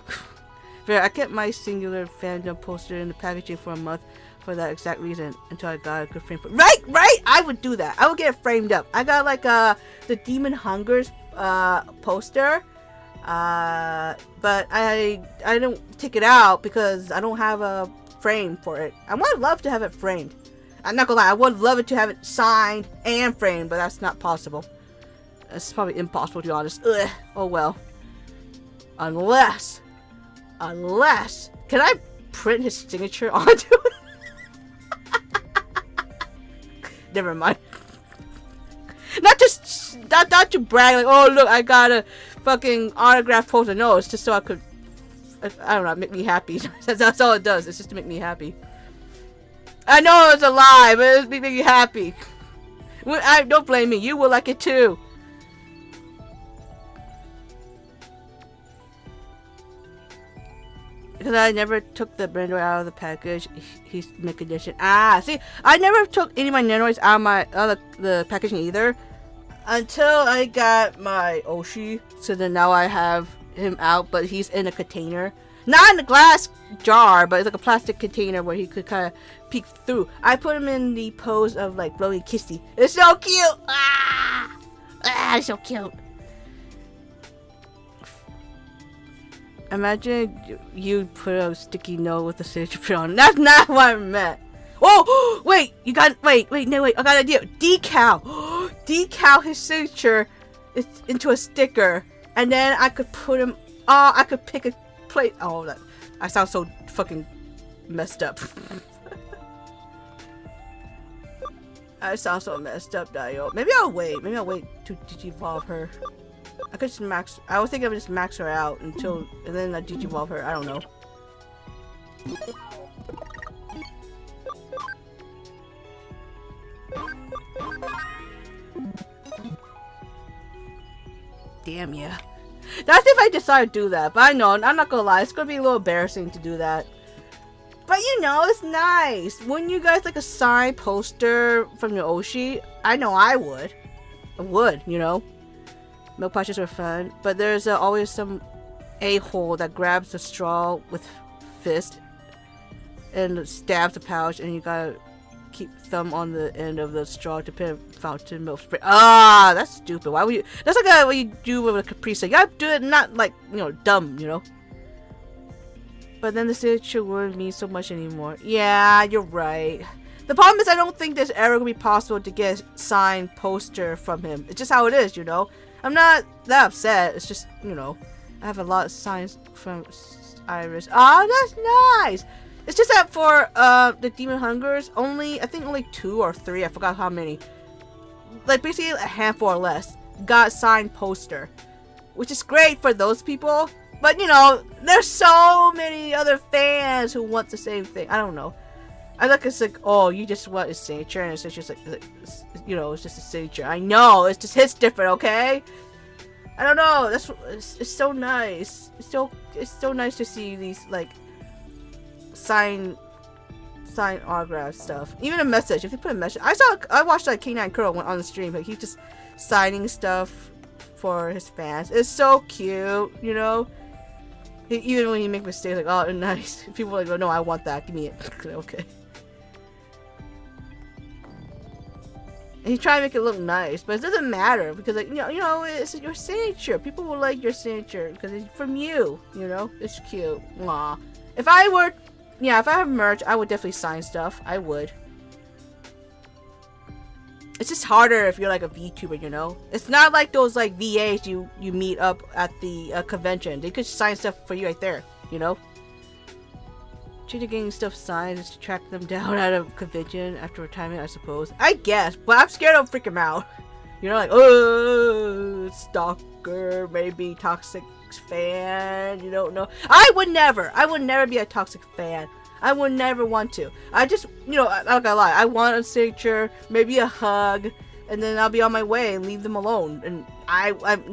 Fair, I kept my singular fandom poster in the packaging for a month for that exact reason until I got a good frame. Right! I would do that. I would get it framed up. I got like the Demon Hungers poster. But I don't take it out because I don't have a frame for it. I would love to have it framed. I'm not gonna lie, I would love it to have it signed and framed, but that's not possible. It's probably impossible to be honest. Ugh. Oh well. Unless, can I print his signature onto it? Never mind. Not to brag, like, oh look, I got a fucking autograph poster. No, it's just so I could, I don't know, make me happy. That's all it does. It's just to make me happy. I know it's a lie, but it's make me happy. Don't blame me. You will like it too. Because I never took the Nendoroid out of the package. He's mint condition. Ah, see, I never took any of my Nendoroids out of the packaging either. Until I got my Oshi. So then now I have him out, but he's in a container. Not in a glass jar, but it's like a plastic container where he could kind of peek through. I put him in the pose of like blowing kissy. It's so cute! Ah! Ah, it's so cute. Imagine you put a sticky note with a signature print on. That's not what I meant. Oh, wait, wait, I got an idea. Decal. Decal his signature into a sticker. And then I could put him, I could pick a plate. Oh, that, I sound so fucking messed up. I sound so messed up, Dio. Maybe I'll wait to digivolve her. I could just max. I was thinking of just max her out and then I digivolve her. I don't know. Damn yeah. That's if I decide to do that. But I know, I'm not gonna lie, it's gonna be a little embarrassing to do that. But you know, it's nice. Wouldn't you guys like a signed poster from your Oshi? I know I would. I would, you know. Milk pouches are fun, but there's always some a-hole that grabs the straw with fist and stabs the pouch, and you gotta keep thumb on the end of the straw to put a fountain milk spray. Ah, that's stupid. Why would you? That's like what you do with a Capri Sun. You gotta do it not like, you know, dumb, you know. But then the signature wouldn't mean so much anymore. Yeah, you're right. The problem is I don't think there's ever gonna be possible to get a signed poster from him. It's just how it is, you know. I'm not that upset. It's just, you know, I have a lot of signs from Iris. Ah, that's nice. It's just that for the Demon Hungers, I think only 2 or 3, I forgot how many. Like basically a handful or less got signed poster, which is great for those people. But you know, there's so many other fans who want the same thing. I don't know. I look, it's like, oh, you just want a signature, and it's just like, you know, it's just a signature. I know, it's just hits different, okay? I don't know. It's so nice. It's so nice to see these like sign autograph stuff. Even a message. If you put a message, I watched like K9 Curl on the stream, but he's just signing stuff for his fans. It's so cute, you know. Even when you make mistakes, like, oh, nice. People are like, oh, no, I want that. Give me it. Okay. And he's trying to make it look nice, but it doesn't matter because, like, you know, it's your signature. People will like your signature because it's from you. You know, it's cute. Aw. If I have merch, I would definitely sign stuff. I would. It's just harder if you're like a VTuber, you know? It's not like those like VAs you meet up at the convention. They could sign stuff for you right there, you know? Cheater getting stuff signed is to track them down at a convention after retirement, I suppose. I guess, but I'm scared I'll freak him out. You know, like, oh, stalker, maybe toxic fan, you don't know. I would never be a toxic fan. I would never want to. I just, you know, I'm not gonna lie. I want a signature, maybe a hug, and then I'll be on my way and leave them alone. And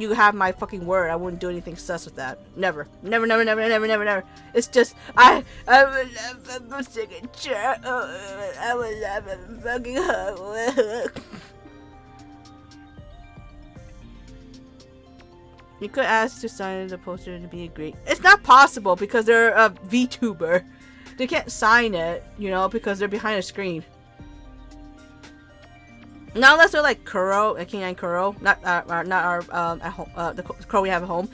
you have my fucking word. I wouldn't do anything sus with that. Never. Never, never, never, never, never, never. It's just, I would love a signature. I would love a fucking hug. You could ask to sign the poster to be agreed. It's not possible because they're a VTuber. They can't sign it, you know, because they're behind a screen. Not unless they're like Kuro, K9 Kuro, not our at home, the Kuro we have at home.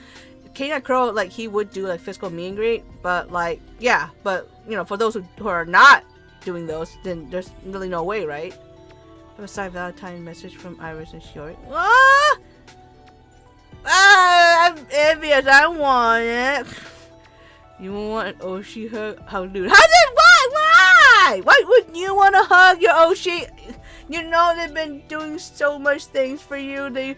K9 Kuro, like, he would do like physical meet and greet, but like, yeah, but you know, for those who are not doing those, then there's really no way, right? I have a side Valentine message from Iris and Short. I'm envious. I want it. You want an Oshi hug? How dude? Why? Why wouldn't you want to hug your Oshi? You know they've been doing so much things for you. They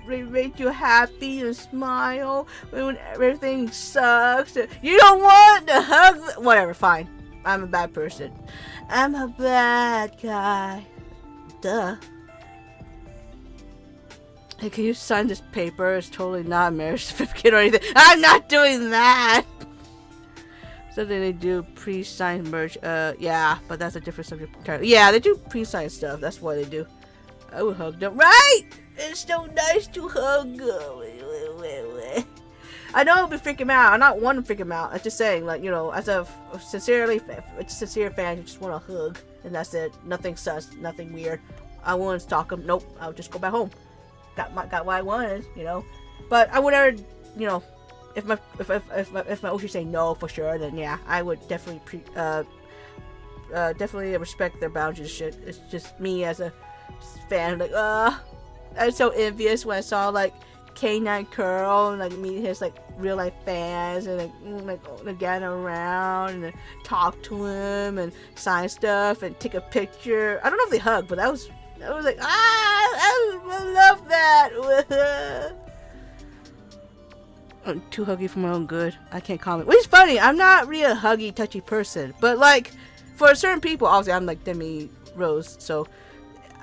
make you happy and smile when everything sucks. You don't want to hug. Whatever, fine. I'm a bad person. I'm a bad guy. Duh. Hey, can you sign this paper? It's totally not a marriage certificate or anything. I'm not doing that. Something they do pre-signed merch. Yeah, but that's a different subject entirely. Yeah, they do pre-signed stuff. That's what they do. I would hug them. Right? It's so nice to hug. I know it'll be freaking him out. I don't want to freak him out. I'm just saying, like, you know, as a sincere fan, you just want to hug, and that's it. Nothing sus, nothing weird. I won't stalk him. Nope. I'll just go back home. Got what I wanted, you know. But I would never, you know. If my Oshi say no for sure, then yeah, I would definitely definitely respect their boundaries and shit. It's just me as a fan, like, I was so envious when I saw like K9 Curl and like meet his like real life fans and like gather around and talk to him and sign stuff and take a picture. I don't know if they hug, but that was like, I love that. I'm too huggy for my own good. I can't comment. Which is funny. I'm not really a huggy, touchy person. But like, for certain people, obviously I'm like Demi Rose. So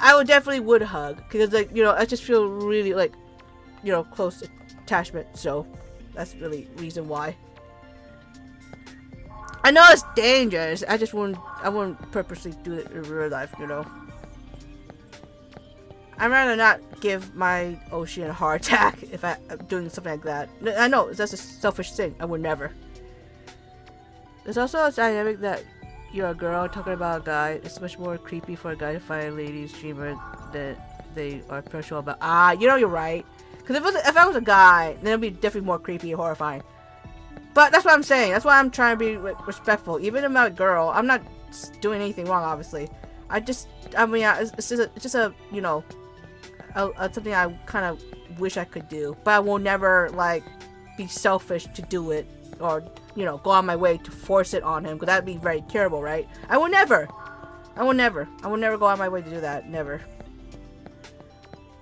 I would hug. Because like, you know, I just feel really like, you know, close attachment. So that's really reason why. I know it's dangerous. I wouldn't purposely do it in real life, you know. I'd rather not give my Oshi a heart attack if I'm doing something like that. I know, that's a selfish thing. I would never. There's also a dynamic that you're a girl talking about a guy. It's much more creepy for a guy to find a lady streamer that they are personal about. You know, you're right. Because if I was a guy, then it'd be definitely more creepy and horrifying. But that's what I'm saying. That's why I'm trying to be respectful. Even if I'm a girl, I'm not doing anything wrong, obviously. It's just a, you know, something I kind of wish I could do, but I will never like be selfish to do it or, you know, go on my way to force it on him, because that'd be very terrible, right? I will never go on my way to do that. Never.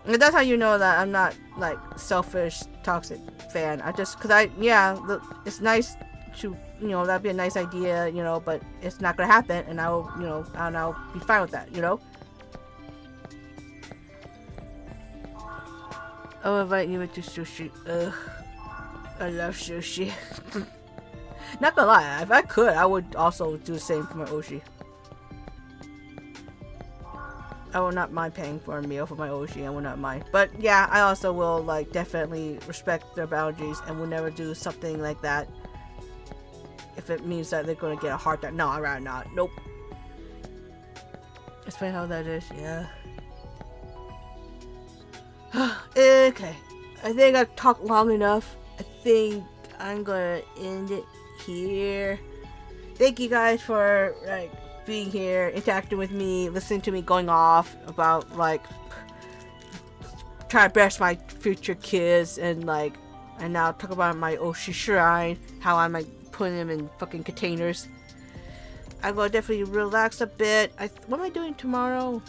And that's how you know that I'm not like selfish, toxic fan. It's nice to, you know, that'd be a nice idea, you know, but it's not gonna happen, and I'll be fine with that, you know. I'll invite you to sushi. Ugh. I love sushi. Not gonna lie, if I could, I would also do the same for my Oshi. I will not mind paying for a meal for my Oshi. I will not mind. But yeah, I also will like definitely respect their boundaries and will never do something like that if it means that they're gonna get a heart attack. No, I'd rather not. Nope. That's funny how that is. Yeah. Okay. I think I've talked long enough. I think I'm gonna end it here. Thank you guys for like being here, interacting with me, listening to me going off about like trying to bash my future kids and like, and now talk about my Oshi shrine, how I might put them in fucking containers. I'm gonna definitely relax a bit. What am I doing tomorrow?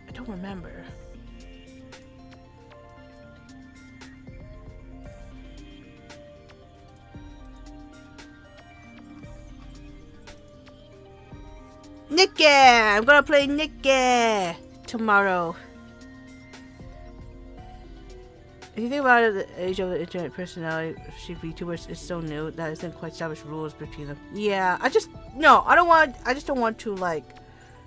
I don't remember. Nikki! I'm gonna play Nikki tomorrow. If you think about it, the age of the internet personality, VTubers is so new that it isn't quite established rules between them. Yeah, I just don't want to like,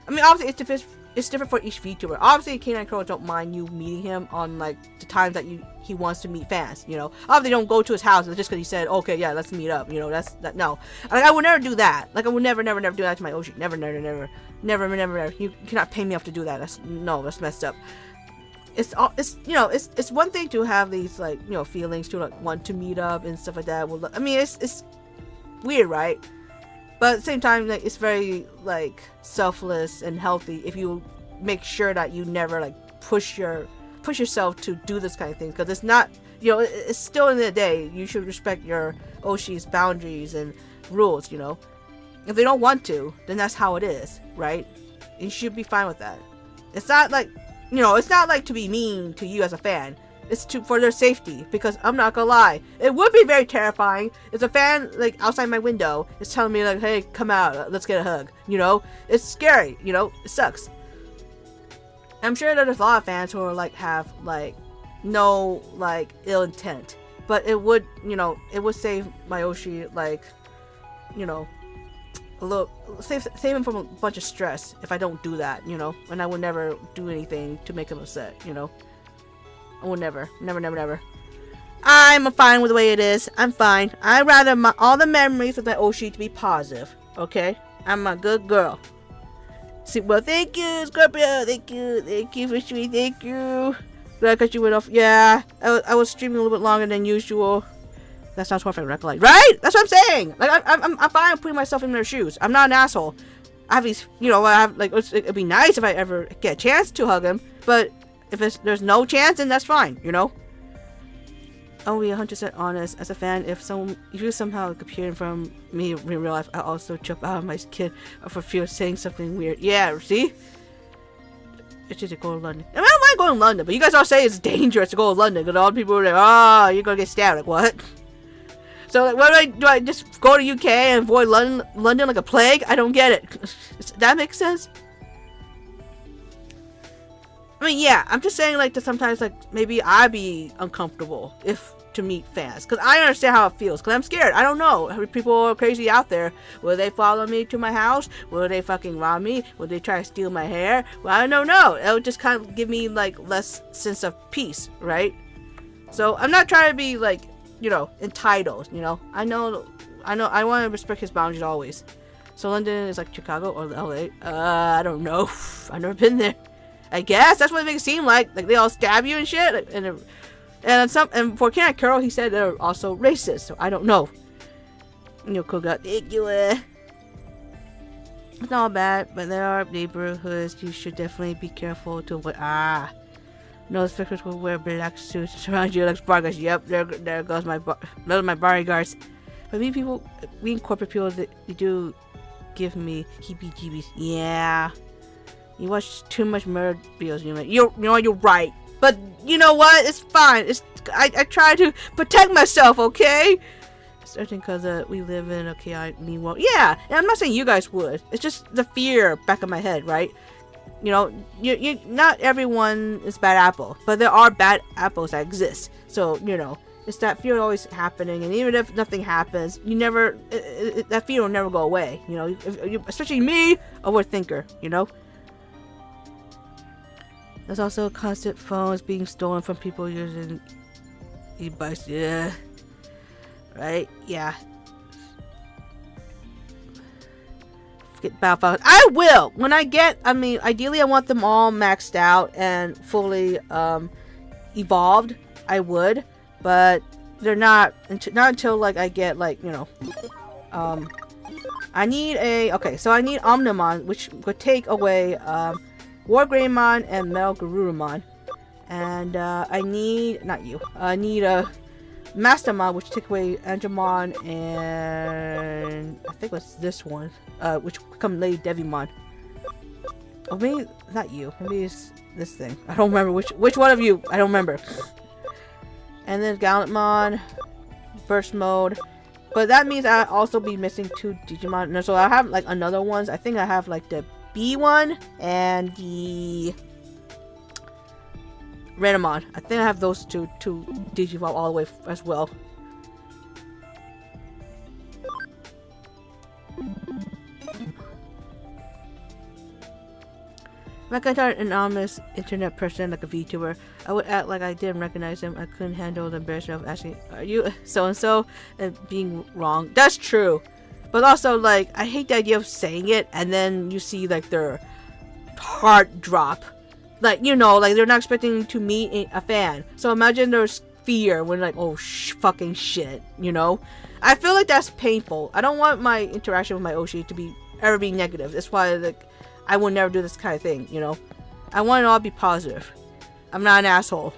I mean obviously it's different for each VTuber. Obviously K9 Crow don't mind you meeting him on like the times that he wants to meet fans, you know. Obviously don't go to his house just because he said, okay, yeah, let's meet up, you know. No. Like, I would never do that. Like I would never do that to my Oshi. Never. You cannot pay me off to do that. That's messed up. It's one thing to have these like, you know, feelings to like want to meet up and stuff like that. Well, I mean it's weird, right? But at the same time, like, it's very like selfless and healthy if you make sure that you never like push yourself to do this kind of thing, because it's not, you know, it's still in the day you should respect your Oshi's boundaries and rules, you know. If they don't want to, then that's how it is, right? You should be fine with that. It's not like, you know, it's not like to be mean to you as a fan. It's for their safety, because I'm not gonna lie, it would be very terrifying if a fan like outside my window is telling me like, hey, come out, let's get a hug, you know. It's scary, you know. It sucks. I'm sure that there's a lot of fans who are like have like no like ill intent, but it would, you know, it would save my Oshi like, you know, a little, save him from a bunch of stress if I don't do that, you know. And I would never do anything to make him upset, you know. I will never. I'm fine with the way it is. I'm fine. I'd rather all the memories with my Oshi to be positive. Okay? I'm a good girl. See, well, thank you, Scorpio. Thank you for streaming. Thank you. Glad that you went off. Yeah, I was streaming a little bit longer than usual. That sounds perfect, recollect. Right? That's what I'm saying. Like, I'm fine putting myself in their shoes. I'm not an asshole. I have these, you know, it'd be nice if I ever get a chance to hug him, but if there's no chance, then that's fine, you know. I'll be 100% honest. As a fan, if you somehow appear from me in real life, I also jump out of my skin for fear of saying something weird. Yeah, see? It's just to go to London. I mean, I don't mind going to London, but you guys all say it's dangerous to go to London because all the people are like, you're gonna get stabbed. Like, what? So, like, what do I just go to UK and avoid London like a plague? I don't get it. Does that make sense? I mean, yeah, I'm just saying, like, that sometimes, like, maybe I'd be uncomfortable to meet fans, because I understand how it feels, because I'm scared. I don't know. People are crazy out there. Will they follow me to my house? Will they fucking rob me? Will they try to steal my hair? Well, I don't know. It would just kind of give me, like, less sense of peace, right? So, I'm not trying to be, like, you know, entitled, you know? I know, I want to respect his boundaries always. So, London is, like, Chicago or LA? I don't know. I've never been there. I guess that's what it makes it seem like they all stab you and shit. Like, and for Ken Carol, he said they're also racist. So I don't know. Koga, thank you. It's not bad, but there are neighborhoods you should definitely be careful to avoid. No inspectors will wear black suits surround you like bodyguards. Yep, there goes those are my bodyguards. But we corporate people, they do give me heebie-jeebies. Yeah. You watch too much murder videos, you know, you're right. But you know what? It's fine. I try to protect myself, okay? Certain because we live in a chaotic mean world. Yeah, and I'm not saying you guys would. It's just the fear back of my head, right? You know, you not everyone is bad apple, but there are bad apples that exist. So, you know, It's that fear always happening, and even if nothing happens, you never that fear will never go away. You know, especially me, a overthinker. You know. There's also constant phones being stolen from people using e-bikes. Yeah. Right? Yeah. Get Battlefield. I will! When I get, I mean, ideally I want them all maxed out and fully evolved. I would. But they're not until like I get like, you know, I need okay, so I need Omnimon, which would take away War Greymon and Metal Garurumon. And I need, I need a Mastermon, which take away Angemon and I think it's this one, which become Lady Devimon. Oh, maybe not you. Maybe it's this thing. I don't remember which one of you. I don't remember. And then Gallantmon, Burst Mode. But that means I'll also be missing 2 Digimon. So I have like another ones. I think I have like the B one and the Renamon. I think I have those two to Digivolve all the way as well. If I could an anonymous internet person like a VTuber, I would act like I didn't recognize him. I couldn't handle the embarrassment of asking, "Are you so-and-so?" and being wrong. That's true. But also, like, I hate the idea of saying it and then you see, like, their heart drop. Like, you know, like, they're not expecting to meet a fan. So imagine there's fear when, like, oh, fucking shit, you know? I feel like that's painful. I don't want my interaction with my Oshi to ever be negative. That's why, like, I will never do this kind of thing, you know? I want it all to be positive. I'm not an asshole.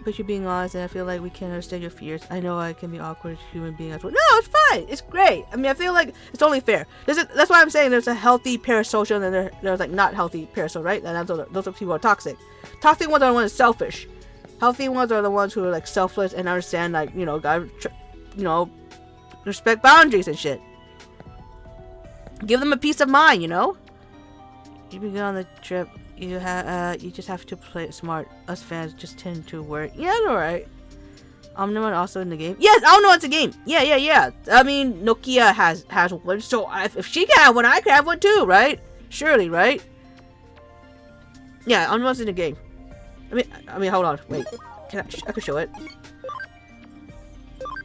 But you're being honest, and I feel like we can understand your fears. I know I can be awkward as a human being as well. No, it's fine. It's great. I mean, I feel like it's only fair. That's why I'm saying there's a healthy parasocial, and then there's like not healthy parasocial, right? And those are people who are toxic. Toxic ones are the ones selfish. Healthy ones are the ones who are like selfless and understand, like, you know, gotta, you know, respect boundaries and shit. Give them a peace of mind, you know? You begin on the trip. You just have to play it smart. Us fans just tend to worry. Yeah, alright. Omnimon also in the game. Yes, Omnimon's a game. Yeah. I mean, Nokia has one, so if she can have one, I can have one too, right? Surely, right? Yeah, Omnimon's in the game. I mean, hold on, wait. I can show it.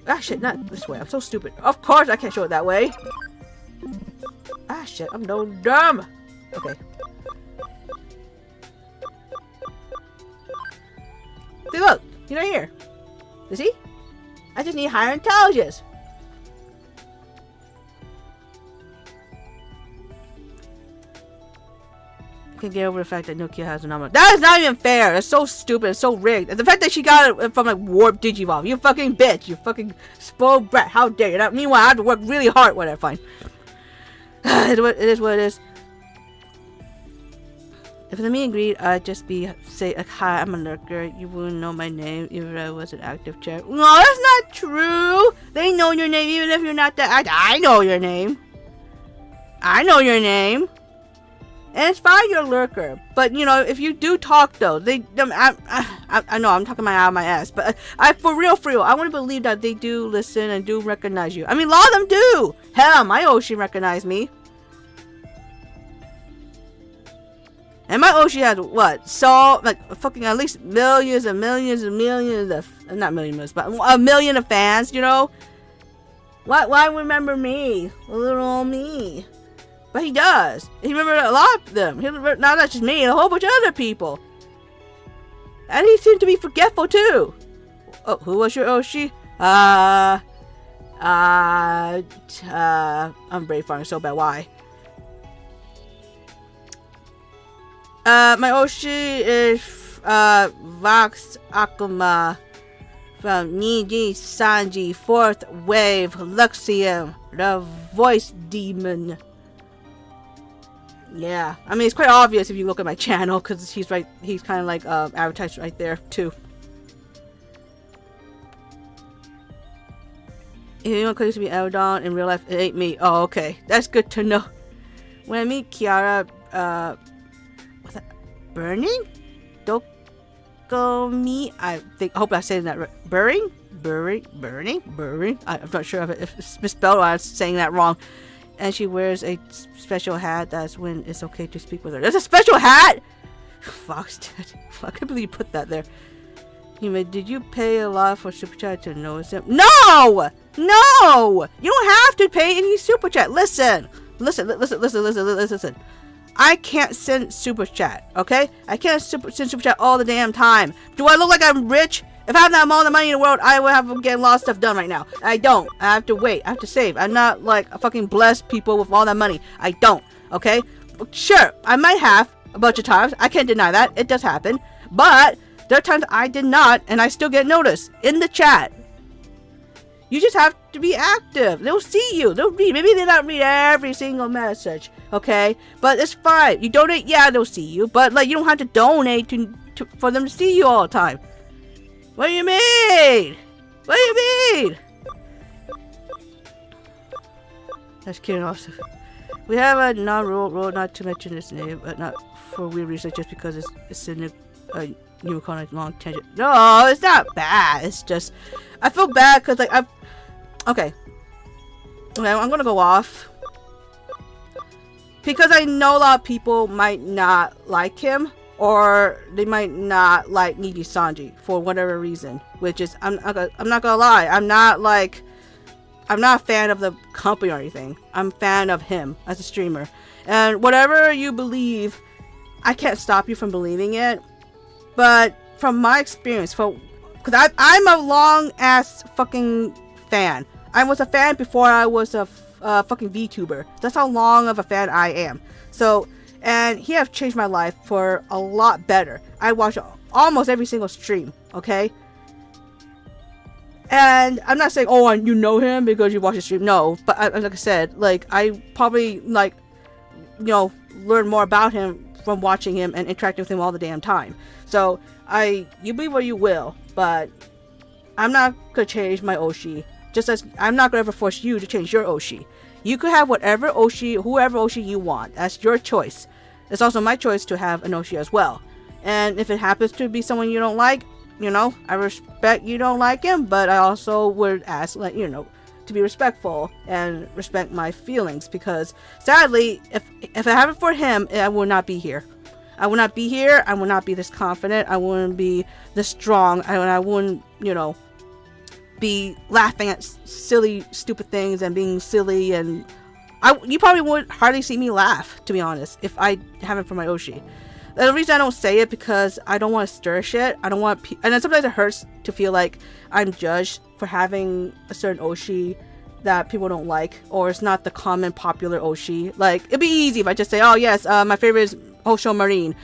Ah, shit, not this way. I'm so stupid. Of course, I can't show it that way. Ah, shit, I'm no dumb. Okay. See, look, he's right here. You see? I just need higher intelligence. I can't get over the fact that Nokia has an armor. That is not even fair. It's so stupid. It's so rigged. And the fact that she got it from like Warp Digivolve. You fucking bitch. You fucking spoiled brat. How dare you? Meanwhile, I have to work really hard. Whatever, fine. It is what it is. If the meet and greet, I'd just say, hi, I'm a lurker. You wouldn't know my name even if I was an active chat. No, that's not true. They know your name even if you're not that. I know your name. I know your name. And it's fine you're a lurker. But, you know, if you do talk, though, I know I'm talking out of my ass. But for real, I want to believe that they do listen and do recognize you. I mean, a lot of them do. Hell, my Oshi recognized me. And my Oshi has what? So, like, fucking at least millions and millions and millions of, not millions, but a million of fans, you know? Why remember me? Little old me. But he does. He remembers a lot of them. Not just me, a whole bunch of other people. And he seemed to be forgetful, too. Oh, who was your Oshi? I'm brave farming so bad. Why? My Oshi is Vox Akuma from Niji Sanji 4th Wave Luxium, the voice demon. Yeah, I mean it's quite obvious if you look at my channel because he's kind of like advertised right there too. If anyone claims to be Eldon in real life, it ain't me. Oh, okay, that's good to know. When I meet Kiara, what's that? Burning? Burning. I hope I said that right. Burning. I'm not sure if it's misspelled or I'm saying that wrong. And she wears a special hat. That's when it's okay to speak with her. There's a special hat. Fox did. I can't believe you put that there. Did you pay a lot for super chat to notice him? No! You don't have to pay any super chat. Listen. I can't send super chat, okay? I can't send super chat all the damn time. Do I look like I'm rich? If I had that all the money in the world, I would have getting a lot of stuff done right now. I don't. I have to wait. I have to save. I'm not like a fucking blessed people with all that money. I don't, okay? Sure, I might have a bunch of times. I can't deny that. It does happen. But there are times I did not, and I still get noticed in the chat. You just have to be active. They'll see you. They'll read. Maybe they don't read every single message, okay? But it's fine. You donate, yeah, they'll see you. But like, you don't have to donate for them to see you all the time. What do you mean? That's kidding. Also, we have a non-rule not to mention this name, but not for weird reason, just because it's in a new iconic long tangent. No, it's not bad. It's just I feel bad because like okay, I'm gonna go off because I know a lot of people might not like him, or they might not like Nibi Sanji for whatever reason. Which is I'm not gonna lie. I'm not a fan of the company or anything. I'm a fan of him as a streamer, and whatever you believe, I can't stop you from believing it. But from my experience, because I'm a long ass fucking fan. I was a fan before I was a fucking VTuber. That's how long of a fan I am. So, and he have changed my life for a lot better. I watch almost every single stream, okay? And I'm not saying, oh, you know him because you watch the stream. No, but like I said, like, I probably, like, you know, learn more about him from watching him and interacting with him all the damn time. So, you believe what you will, but I'm not gonna change my Oshi. Just as I'm not gonna ever force you to change your Oshi. You could have whatever Oshi, whoever Oshi you want. That's your choice. It's also my choice to have an Oshi as well. And if it happens to be someone you don't like, you know, I respect you don't like him, but I also would ask, like, you know, to be respectful and respect my feelings, because sadly, if it happened for him, I would not be here. I would not be here. I would not be this confident. I wouldn't be this strong. I wouldn't, you know, be laughing at silly, stupid things and being silly. And you probably would hardly see me laugh, to be honest, if I haven't for my Oshi. The reason I don't say it because I don't want to stir shit. I don't want, and then sometimes it hurts to feel like I'm judged for having a certain Oshi that people don't like, or it's not the common popular Oshi. Like, it'd be easy if I just say, oh yes, my favorite is Hosho Marine.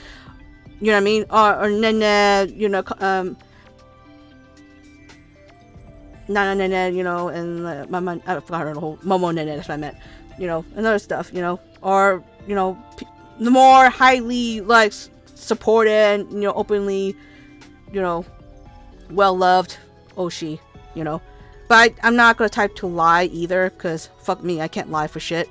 You know what I mean? Or Nene, you know, Nana Nene, you know, and Mama, I forgot her whole Momo Nene, that's what I meant. You know, and other stuff, you know, or, you know, the more highly, like, supported, you know, openly, you know, well-loved Oshi, you know. But I'm not gonna type to lie either, because fuck me, I can't lie for shit.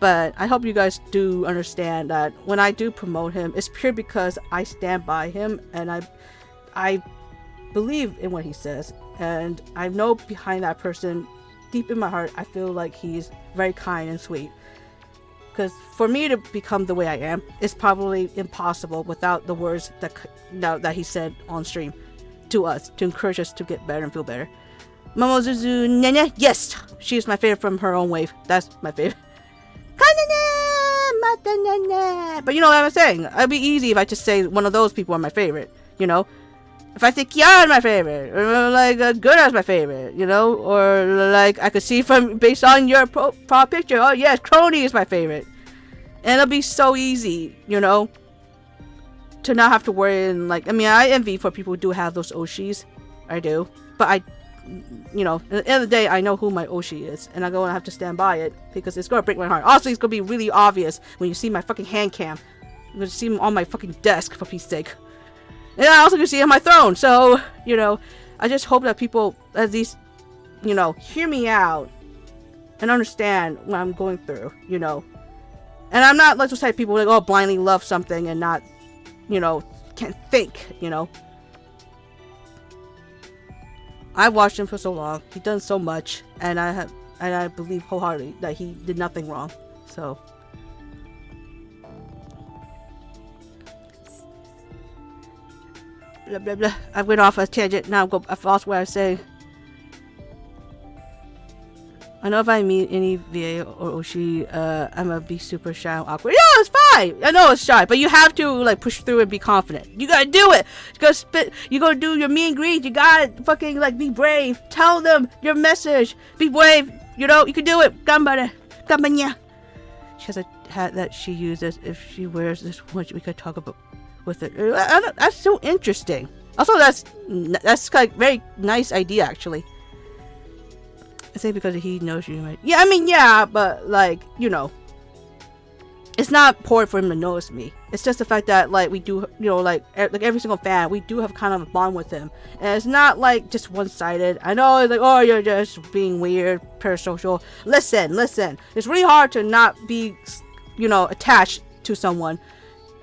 But I hope you guys do understand that when I do promote him, it's pure because I stand by him, and I believe in what he says. And I know behind that person, deep in my heart, I feel like he's very kind and sweet. Because for me to become the way I am, it's probably impossible without the words that he said on stream to us, to encourage us to get better and feel better. Momozuzu Nene, yes! She's my favorite from her own wave. That's my favorite. But you know what I'm saying? It'd be easy if I just say one of those people are my favorite, you know? If I think Kiara is my favorite, or like Gura is my favorite, you know? Or like I could see from, based on your profile picture, oh yes, Crony is my favorite. And it'll be so easy, you know? To not have to worry and like, I mean, I envy for people who do have those Oshis. I do. But you know, at the end of the day, I know who my Oshi is, and I'm gonna have to stand by it because it's gonna break my heart. Also, it's gonna be really obvious when you see my fucking hand cam. You're gonna see him on my fucking desk, for peace sake. And I also gonna see him on my throne. So, you know, I just hope that people at least, you know, hear me out and understand what I'm going through, you know. And I'm not like those type of people like, oh, blindly love something and not, you know, can't think, you know. I've watched him for so long. He's done so much, and I believe wholeheartedly that he did nothing wrong. So. Blah blah blah. I went off a tangent. Now I've lost what I was saying. I know if I meet any VA or Oshi, I'm gonna be super shy and awkward. Yeah, it's fine. I know it's shy, but you have to like push through and be confident. You gotta do it. You gotta spit. You gotta do your meet and greet. You gotta fucking like be brave. Tell them your message. Be brave. You know you can do it. Ganbare. Ganbanya. She has a hat that she uses. If she wears this one, we could talk about with it. That's so interesting. Also, that's like very nice idea actually. I say because he knows you, right? Yeah, I mean, yeah, but like, you know, it's not important for him to notice me. It's just the fact that like we do, you know, like every single fan, we do have kind of a bond with him, and it's not like just one-sided. I know it's like, oh, you're just being weird, parasocial. Listen, it's really hard to not be, you know, attached to someone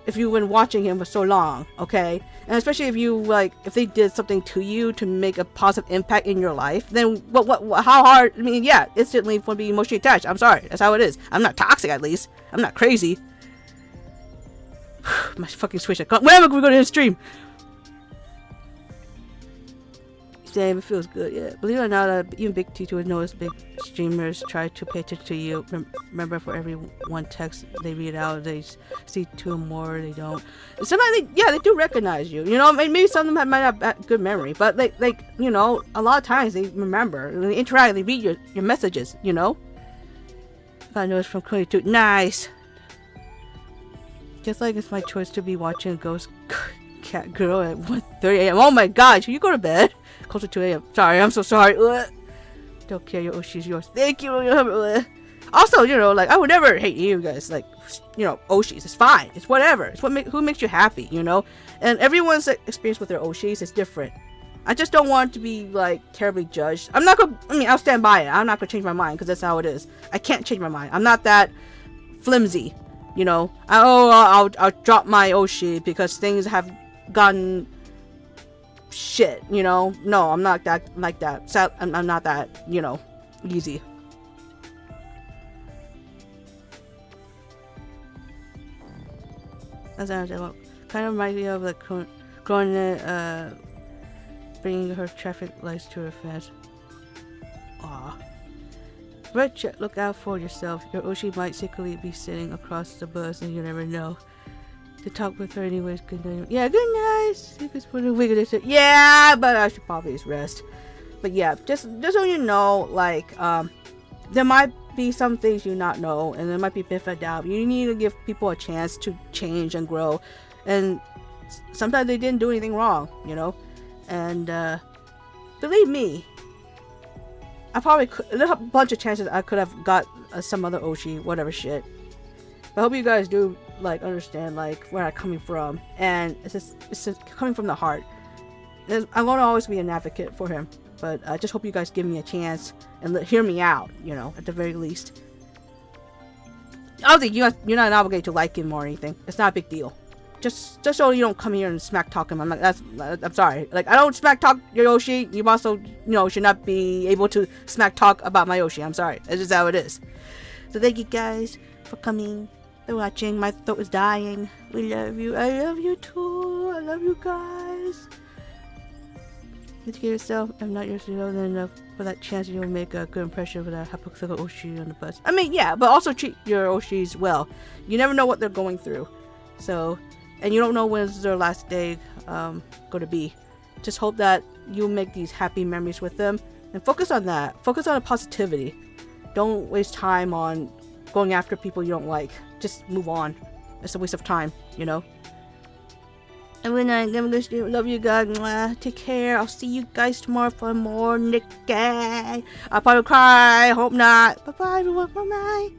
if you've been watching him for so long, okay? And especially if you like, if they did something to you to make a positive impact in your life, then how hard? I mean, yeah, instantly want to be emotionally attached. I'm sorry, that's how it is. I'm not toxic, at least. I'm not crazy. My fucking switch. When am I going to go to the stream? Same, it feels good. Yeah, believe it or not, even big T2 knows big streamers try to pay attention to you. Remember, for every one text they read out, they see two or more. They don't. Sometimes they do recognize you. You know, maybe some of them might have good memory, but like you know, a lot of times they remember. They interact. They read your messages. You know. I know it's from 22. Nice. Just like it's my choice to be watching a ghost cat girl at 1:30 a.m. Oh my god, should you go to bed? Closer to 2 a.m. Sorry, I'm so sorry. Don't care, your Oshi's yours. Thank you. Also, you know, like I would never hate you guys. Like, you know, Oshis. It's fine. It's whatever. It's who makes you happy, you know. And everyone's experience with their Oshis is different. I just don't want to be like terribly judged. I'm not gonna. I mean, I'll stand by it. I'm not gonna change my mind because that's how it is. I can't change my mind. I'm not that flimsy, you know. I'll drop my Oshi because things have gotten shit, you know. No, I'm not that like that. I'm not that, you know, easy. That's what kind of reminds me of like Corona bringing her traffic lights to her fans. Aw. Red check, look out for yourself. Your Oshi might secretly be sitting across the bus and you never know. To talk with her anyways, good night. Yeah, good night. Yeah, but I should probably just rest. But yeah, just so you know, like, there might be some things you not know, and there might be a bit of a doubt. You need to give people a chance to change and grow. And sometimes they didn't do anything wrong, you know? And, believe me, I probably could, there's a bunch of chances I could have got some other Oshi, whatever shit. I hope you guys do like understand like where I'm coming from, and it's just coming from the heart. I'm gonna always be an advocate for him, but I just hope you guys give me a chance and hear me out, you know, at the very least. Obviously, you're not obligated to like him or anything. It's not a big deal. Just so you don't come here and smack talk him. I'm sorry. Like, I don't smack talk your Yoshi. You also, you know, should not be able to smack talk about my Yoshi. I'm sorry. That's just how it is. So thank you guys for coming. For watching. My throat is dying. We love you. I love you too. I love you guys. Educate yourself. I'm not yourself enough for that chance you'll make a good impression with that hypocritical Oshi on the bus. I mean, yeah, but also treat your Oshis well. You never know what they're going through. So, and you don't know when's their last day going to be. Just hope that you make these happy memories with them and focus on that. Focus on the positivity. Don't waste time on going after people you don't like. Just move on. It's a waste of time, you know. And when I'm gonna stream, love you guys. Mwah. Take care. I'll see you guys tomorrow for more Nick. I'll probably cry. Hope not. Bye bye everyone. Bye bye.